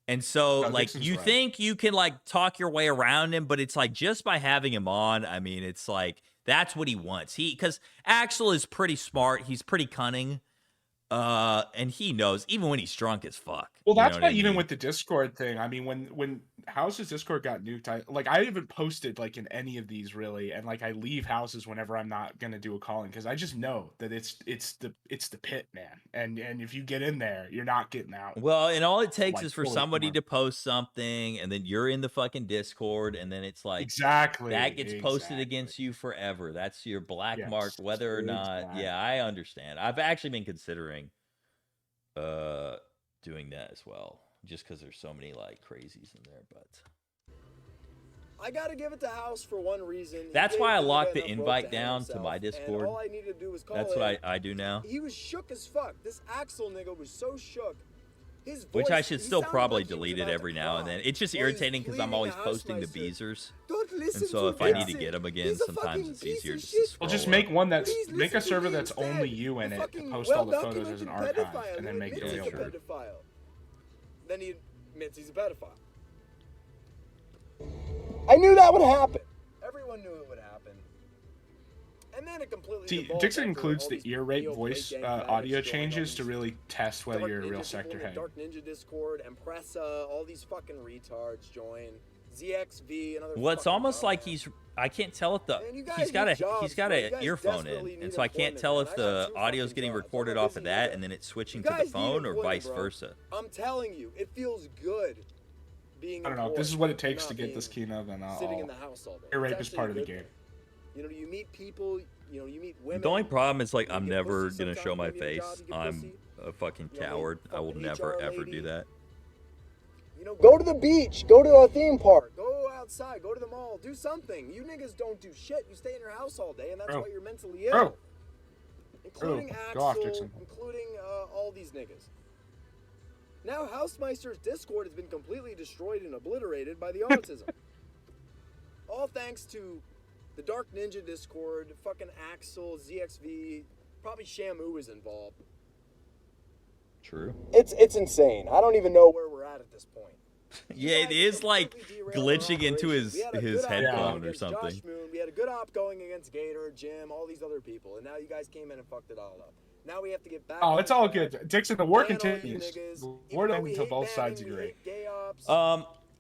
And so No, like Dixon's you right. think you can like talk your way around him, but it's like just by having him on, I mean, it's like that's what he wants. Because Axel is pretty smart, he's pretty cunning. And he knows even when he's drunk as fuck. Well, you know that's what why I even mean? with the Discord thing, I mean, when House's Discord got nuked, I haven't posted like in any of these really, and like I leave houses whenever I'm not gonna do a calling because I just know that it's the pit, man, and if you get in there, you're not getting out. Well, and all it takes Like, is for fully somebody formed. to post something, and then you're in the fucking Discord, and then it's like Exactly, that gets posted exactly. against you forever. That's your black Yes, mark, whether or not. exactly. Yeah, I understand. I've actually been considering doing that as well, just because there's so many like crazies in there. But I gotta give it to House for one reason. He that's gave why I me locked enough the rope invite to hang down to himself, my and Discord. all I needed to do was call That's in. what I do now. He was shook as fuck. This Axel nigga was so shook. His Which I voice- should he still sounded probably like he was delete it about to every now and cry. then. It's just While he's irritating because I'm pleading always to posting the Hausmeister, Beezers. Don't listen And so to if I need to Vincent. get them again, He's a sometimes fucking it's piece easier of just to shit. scroll Well, just up. make one that's Please make a listen to server me that's instead. only you in The it, to fucking post all the photos as an well-documented archive, pedophile and then who make it admits he's a filter. pedophile. Then he admits he's a pedophile. I knew that would happen. Everyone knew it would happen. And then it completely See, devolved Dixon after includes all the these ear rape neo voice Blake gang audio faggots joined all changes these to really test whether Dark you're a Ninja real people sector in the head. Dark Ninja Discord, Empressa, all these fucking retards join. ZXV, another. Well, it's fucking almost like dumbass. he's. I can't tell if the Man, you guys he's got need a jobs, bro. You an guys earphone desperately in, need and so I can't employment, tell man. if I got the 2 audio's fucking getting jobs. recorded I'm off of busy that either. and then it's switching You to the guys need phone or employment, vice bro. versa. I'm telling you, it feels good being. I don't know. If this is what it takes to get this Kino, then sitting in I'll. the house all day. Ear rape It's is part of the actually a game. good thing. You know, you meet people. You know, you meet women. The only problem is like you I'm get never pussy gonna show sometimes, my maybe in a face. job, you get I'm pussy. a fucking You know, coward. I will fucking never HR ever lady. do that. You know, go to the beach, go to a theme park, go outside, go to the mall, do something. You niggas don't do shit. You stay in your house all day, and that's Bro. why you're mentally ill. Bro. Including Bro, Axel, go off, Dixon. including all these niggas. Now Housemeister's Discord has been completely destroyed and obliterated by the autism. All thanks to the Dark Ninja Discord, fucking Axel, ZXV, probably Shamu is involved. True. It's insane. I don't even know where we're at this point. Yeah, it is like glitching into his headphone or something. Josh Moon, we had a good op going against Gator, Jim, all these other people, and now you guys came in and fucked it all up. Now we have to get back. Oh, on it's all track, good. Dixon, the war ban all you continues. niggas. The Even war though we until hate both sides banning, we agree. hate gay ops,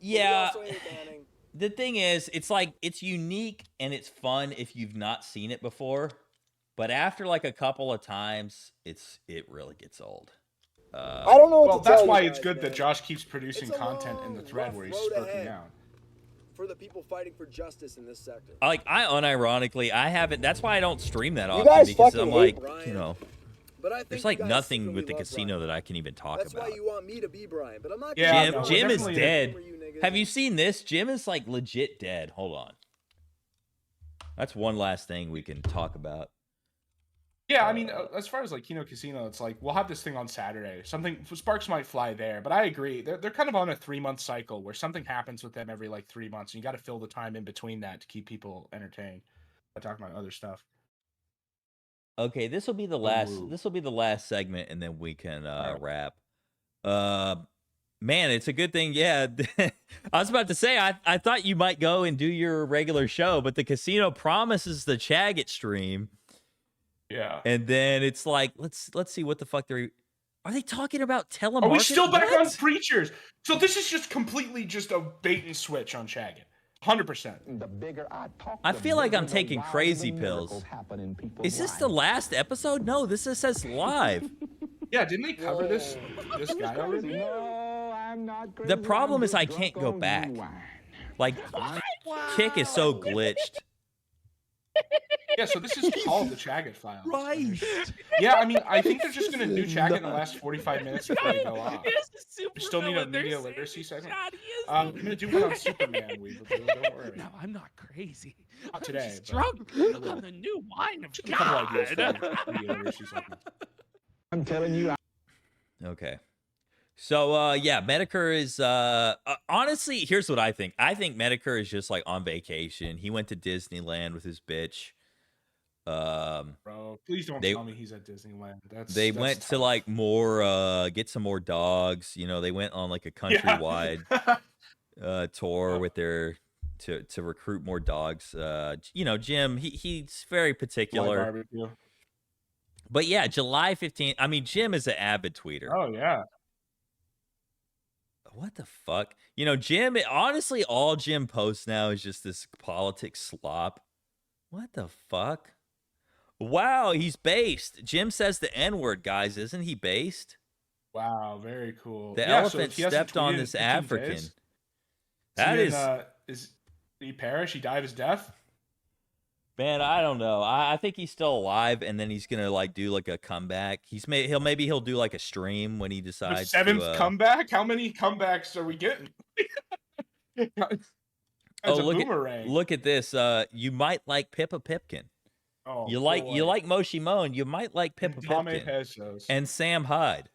Yeah. we also hate banning. The thing is, it's like it's unique and it's fun if you've not seen it before, but after like a couple of times, it really gets old. I don't know what Well, to that's tell why you it's guys, good man. that Josh keeps producing It's a content in the long, thread rough where he's road sparking ahead. down. For the people fighting for justice in this sector. Like I unironically, I haven't. That's why I don't stream that often guys because fucking I'm hate like, Brian. you know, But I think there's you like guys nothing secretly with the love casino Brian. that I can even talk That's about. why you want me to be Brian, but I'm not. Yeah, gonna be Jim is definitely- dead. for you niggas. Have you seen this? Jim is like legit dead. Hold on. That's one last thing we can talk about. Yeah, I mean, as far as like KinoKasino, it's like we'll have this thing on Saturday. Something Sparks might fly there, but I agree. They're kind of on a 3-month cycle where something happens with them every like 3 months, and you got to fill the time in between that to keep people entertained. I talk about other stuff. Okay, this will be the last. This will be the last segment, and then we can wrap. Man, it's a good thing. Yeah, I was about to say I thought you might go and do your regular show, but the casino promises the Chagget stream. Yeah, and then it's like let's see what the fuck are they talking about telemarketing? Are we still back on preachers? So this is just completely just a bait and switch on Chagget. 100%. The bigger I talk, I feel like I'm taking crazy pills. Is this the last episode? No, this says live. Yeah, didn't they cover this guy already? No, I'm not crazy. The problem is I can't go back. Like, Kick is so glitched. Yeah, so this is called the Chagget Files. Right. Yeah, I mean, I think they're just going to do Chagget in the last 45 minutes before they go off. We still need a media literacy segment. I'm going to do one on Superman, Weaver. Don't worry. No, I'm not crazy. Not today. Just drunk on the new wine of Just a couple ideas for God. media literacy segment. I'm telling you. Okay. So, yeah, Medicare is, honestly, here's what I think. I think Medicare is just, like, on vacation. He went to Disneyland with his bitch. Bro, please don't tell me he's at Disneyland. They went to, like, more, get some more dogs. You know, they went on, like, a countrywide tour with their, to recruit more dogs. You know, Jim, he's very particular. But, yeah, July 15th. I mean, Jim is an avid tweeter. Oh, yeah. What the fuck? You know, Jim, honestly, all Jim posts now is just this politics slop. What the fuck? Wow, he's based. Jim says the N-word, guys. Isn't he based? Wow, very cool. The elephant stepped on this African. That is he perish? He died of his death? Man, I don't know. I think he's still alive, and then he's gonna like do like a comeback. He'll do like a stream when he decides. The 7th comeback? How many comebacks are we getting? Look at this. You might like Pippa Pipkin. Oh, you like Moshi Moan. You might like Pippa Pipkin Pesos. and Sam Hyde.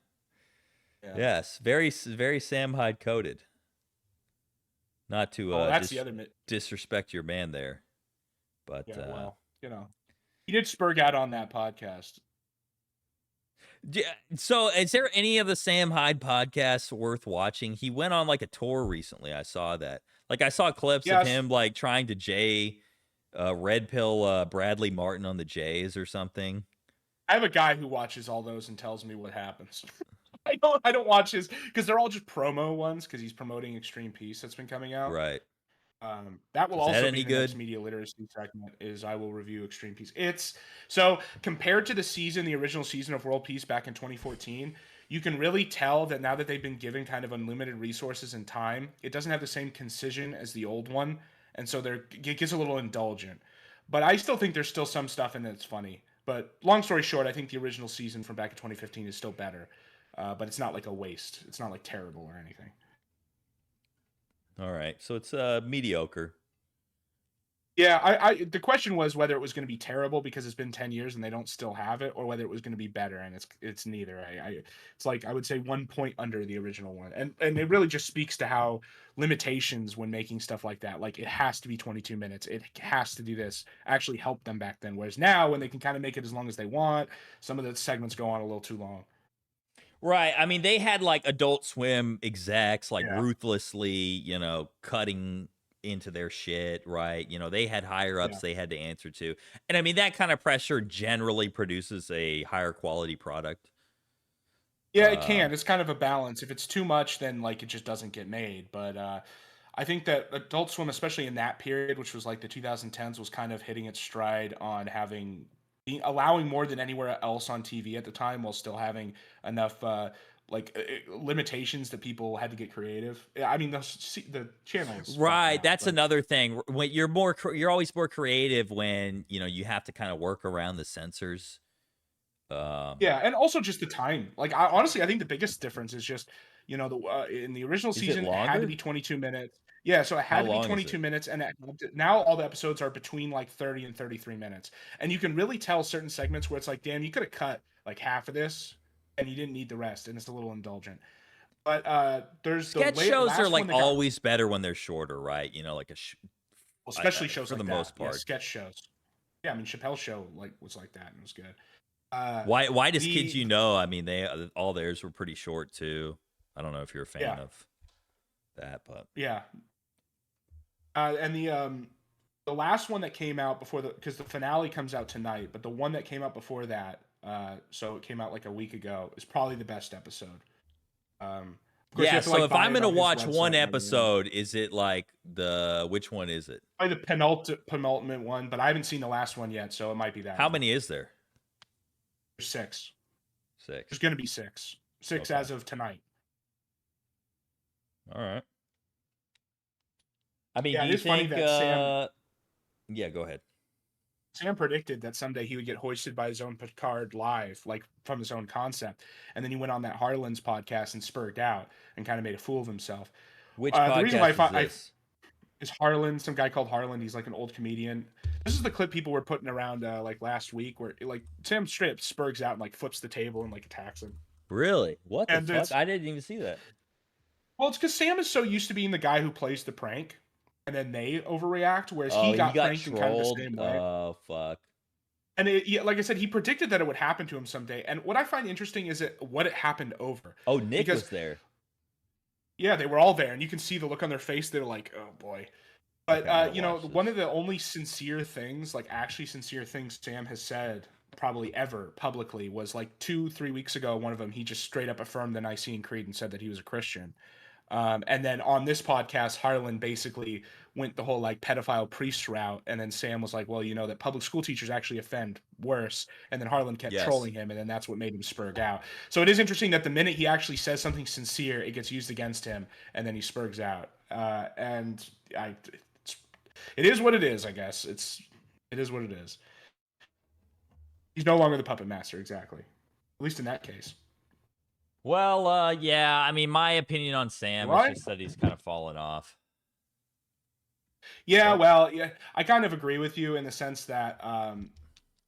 Yeah. Yes, very Sam Hyde coded. Not to that's the other disrespect your man there. But yeah, well, you know, he did spurg out on that podcast. So, is there any of the Sam Hyde podcasts worth watching? He went on like a tour recently. I saw that. Like, I saw clips of him like trying to red pill Bradley Martin on the Jays or something. I have a guy who watches all those and tells me what happens. I don't watch his because they're all just promo ones because he's promoting Extreme Peace that's been coming out. Right. That will also be the next media literacy segment. Is I will review Extreme Peace. It's so compared to the original season of World Peace back in 2014. You can really tell that now that they've been given kind of unlimited resources and time, it doesn't have the same concision as the old one, and so it gets a little indulgent. But I still think there's still some stuff in it that's funny. But long story short, I think the original season from back in 2015 is still better. But it's not like a waste. It's not like terrible or anything. All right, so it's mediocre. Yeah, the question was whether it was going to be terrible because it's been 10 years and they don't still have it, or whether it was going to be better, and it's neither. It's like I would say 1 point under the original one, and it really just speaks to how limitations when making stuff like that, like it has to be 22 minutes, it has to do this, actually helped them back then. Whereas now, when they can kind of make it as long as they want, some of the segments go on a little too long. Right. I mean, they had like Adult Swim execs like ruthlessly, you know, cutting into their shit, right? You know, they had higher ups they had to answer to. And I mean, that kind of pressure generally produces a higher quality product. Yeah, it can. It's kind of a balance. If it's too much, then like it just doesn't get made. But I think that Adult Swim, especially in that period, which was like the 2010s, was kind of hitting its stride on allowing more than anywhere else on TV at the time, while still having enough limitations that people had to get creative. I mean, the channels. Right, that's another thing. When you're always more creative when you have to kind of work around the censors. Yeah, and also just the time. Like, honestly, I think the biggest difference is just in the original season it had to be 22 minutes. Yeah, so it had to be 22 minutes, and now all the episodes are between like 30 and 33 minutes. And you can really tell certain segments where it's like, damn, you could have cut like half of this, and you didn't need the rest, and it's a little indulgent. But there's sketch shows are like always better when they're shorter, right? You know, like especially shows for like the that. most part. Yeah, sketch shows. Yeah, I mean Chappelle's show was like that and it was good. Why does Kids You Know? I mean, they all theirs were pretty short too. I don't know if you're a fan of that, but yeah. And the last one that came out before because the finale comes out tonight, but the one that came out before that, so it came out like a week ago, is probably the best episode. Yeah, so if I'm gonna watch one episode, is it like which one is it? Probably the penultimate one, but I haven't seen the last one yet, so it might be that. How many is there? There's 6. 6. There's gonna be 6. 6 as of tonight. All right. I mean, yeah, do you think? Funny that Sam, yeah, go ahead. Sam predicted that someday he would get hoisted by his own petard live, like from his own concept, and then he went on that Harlan's podcast and spurred out and kind of made a fool of himself. Which podcast the reason why is Harlan, some guy called Harlan. He's like an old comedian. This is the clip people were putting around like last week, where like Sam straight up spurgs out and like flips the table and like attacks him. Really? What the fuck? I didn't even see that. Well, it's because Sam is so used to being the guy who plays the prank, and then they overreact, whereas he got pranked in kind of the same way. Oh, fuck. And like I said, he predicted that it would happen to him someday. And what I find interesting is what it happened over. Oh, Nick was there. Yeah, they were all there, and you can see the look on their face. They're like, "Oh boy." But you know, one of the only sincere things, like actually sincere things, Sam has said probably ever publicly was like 2-3 weeks ago. One of them, he just straight up affirmed the Nicene Creed and said that he was a Christian. And then on this podcast, Harlan basically went the whole like pedophile priest route, and then Sam was like, "Well, you know that public school teachers actually offend worse." And then Harlan kept trolling him, and then that's what made him spurg out. So it is interesting that the minute he actually says something sincere, it gets used against him, and then he spurgs out. It is what it is, I guess. It is what it is. He's no longer the puppet master, exactly. At least in that case. Well, yeah. I mean, my opinion on Sam is just that he's kind of fallen off. Yeah, well, yeah, I kind of agree with you in the sense that,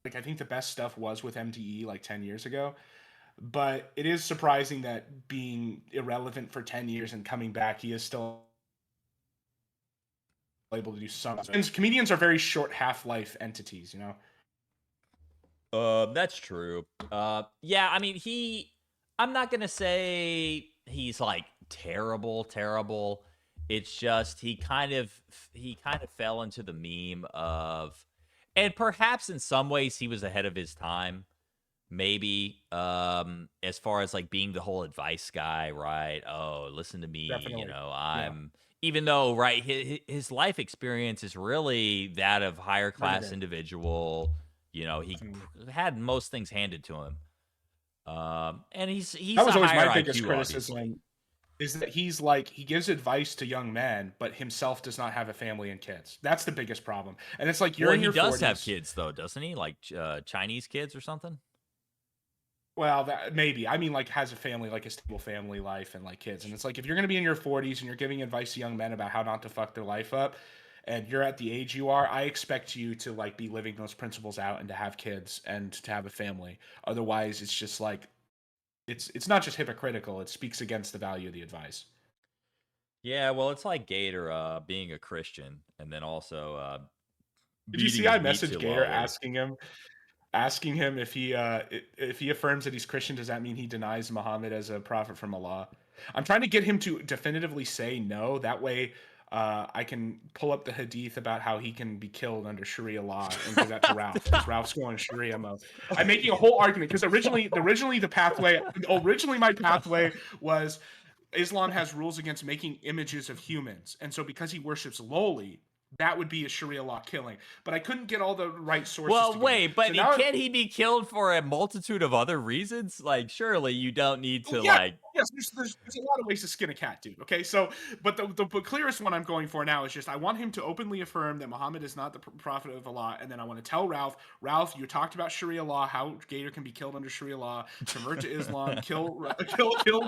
like, I think the best stuff was with MTE like 10 years ago. But it is surprising that being irrelevant for 10 years and coming back, he is still able to do something. And comedians are very short half-life entities, you know? That's true. Yeah, I mean, I'm not gonna say he's like terrible. It's just he kind of fell into the meme of, and perhaps in some ways he was ahead of his time. Maybe as far as like being the whole advice guy, right? Oh, listen to me. Definitely. You know, even though right his life experience is really that of higher class individual. You know, he had most things handed to him. And he's that was a always higher my biggest IQ, criticism obviously. Is that he's like he gives advice to young men, but himself does not have a family and kids. That's the biggest problem. And it's like you're in your 40s. He does have kids though, doesn't he? Like Chinese kids or something? Well, that maybe. I mean, like has a family, like a stable family life and like kids. And it's like if you're gonna be in your 40s and you're giving advice to young men about how not to fuck their life up, and you're at the age you are, I expect you to like be living those principles out and to have kids and to have a family. Otherwise, it's just like it's not just hypocritical, it speaks against the value of the advice. Yeah, well, it's like Gator being a Christian and then also did you see I messaged Gator asking him if he affirms that he's Christian, does that mean he denies Muhammad as a prophet from Allah? I'm trying to get him to definitively say no. That way I can pull up the hadith about how he can be killed under Sharia law and give that to Ralph, because Ralph's going Sharia mode. I'm making a whole argument because originally my pathway was Islam has rules against making images of humans, and so because he worships lowly, that would be a Sharia law killing. But I couldn't get all the right sources. Well, wait, but so can he be killed for a multitude of other reasons? Like, surely you don't need to Yes, there's a lot of ways to skin a cat, dude. Okay, so, but the clearest one I'm going for now is just I want him to openly affirm that Muhammad is not the prophet of Allah, and then I want to tell Ralph, you talked about Sharia law, how Gator can be killed under Sharia law, convert to Islam, kill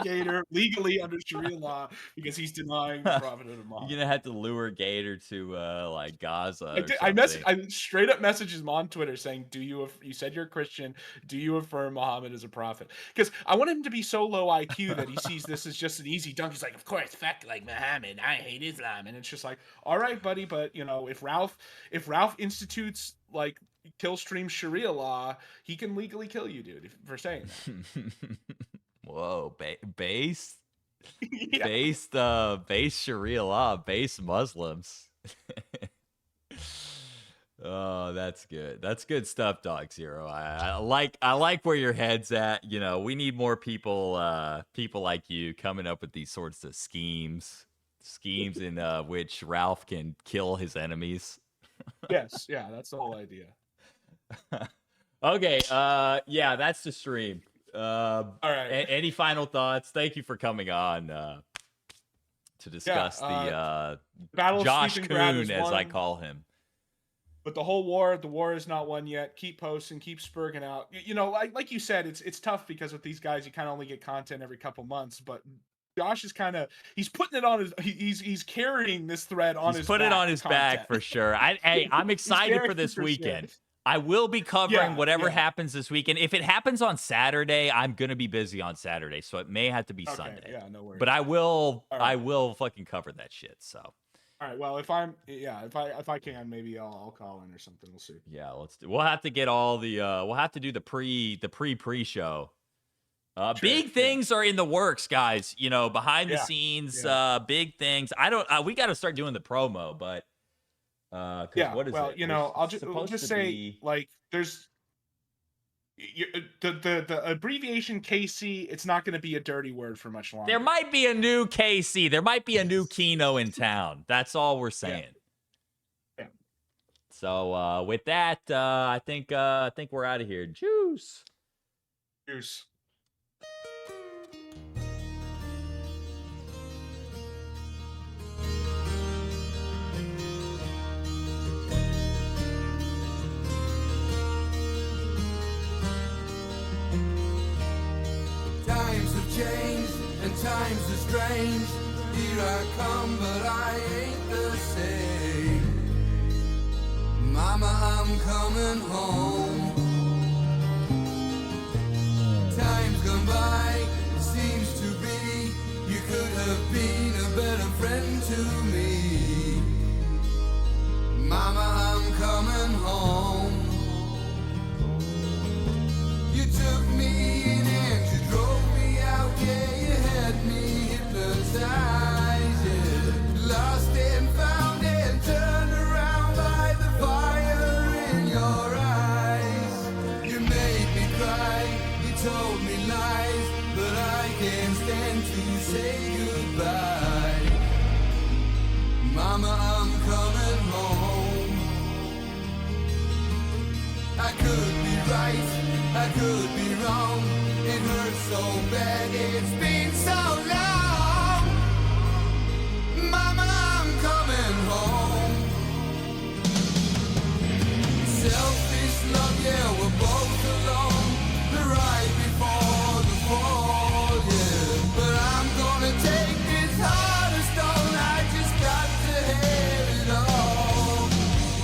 Gator legally under Sharia law because he's denying the prophet of Muhammad. You're gonna have to lure Gator to like Gaza. I straight up messaged him on Twitter saying, you said you're a Christian, do you affirm Muhammad as a prophet? Because I want him to be so low IQ that he sees this as just an easy dunk. He's like, of course, fuck like Muhammad, I hate Islam. And it's just like, all right, buddy, but you know, if Ralph institutes like kill stream Sharia law, he can legally kill you, dude, for saying that. Whoa, base, Yeah. base Sharia law, base Muslims. Oh, that's good. That's good stuff, Dog Zero. I like where your head's at. You know, we need more people like you coming up with these sorts of schemes in which Ralph can kill his enemies. Yes, yeah, that's the whole idea. Okay, yeah, that's the stream. All right. Any final thoughts? Thank you for coming on to discuss the Battle of Josh Sleeping Grad Kuhn, is as I won. call him. But the war is not won yet. Keep posting, keep spurging out. You know, like you said, it's tough because with these guys, you kind of only get content every couple months. But Josh is he's putting it on he's carrying this thread on his back. He's put it on his back for sure. I'm excited for this weekend. I will be covering whatever happens this weekend. If it happens on Saturday, I'm gonna be busy on Saturday, so it may have to be Sunday. Yeah, no worries. But I will fucking cover that shit. So. All right. Well, if I can, maybe I'll call in or something. We'll see. Yeah, let's do. We'll have to get all the. We'll have to do the pre-show. Big things are in the works, guys. You know, behind the scenes, big things. We got to start doing the promo, but. What is well, it? you know, I'll just say like there's the abbreviation KC. It's not going to be a dirty word for much longer. There might be a new KC. There might be a new Kino in town. That's all we're saying. Yeah. So with that, I think we're out of here. Juice. Cheers. Times have changed and times are strange. Here I come, but I ain't the same. Mama, I'm coming home. Time's gone by, it seems to be. You could have been a better friend to me. Mama, I'm coming home. You took me in and you drove me out, yeah, you had me hypnotized, yeah. Lost and found and turned around by the fire in your eyes. You made me cry, you told me lies, but I can't stand to say goodbye. Mama, I'm coming home. I could be right, I could be wrong. It hurts so bad, it's been so long. Mama, I'm coming home. Self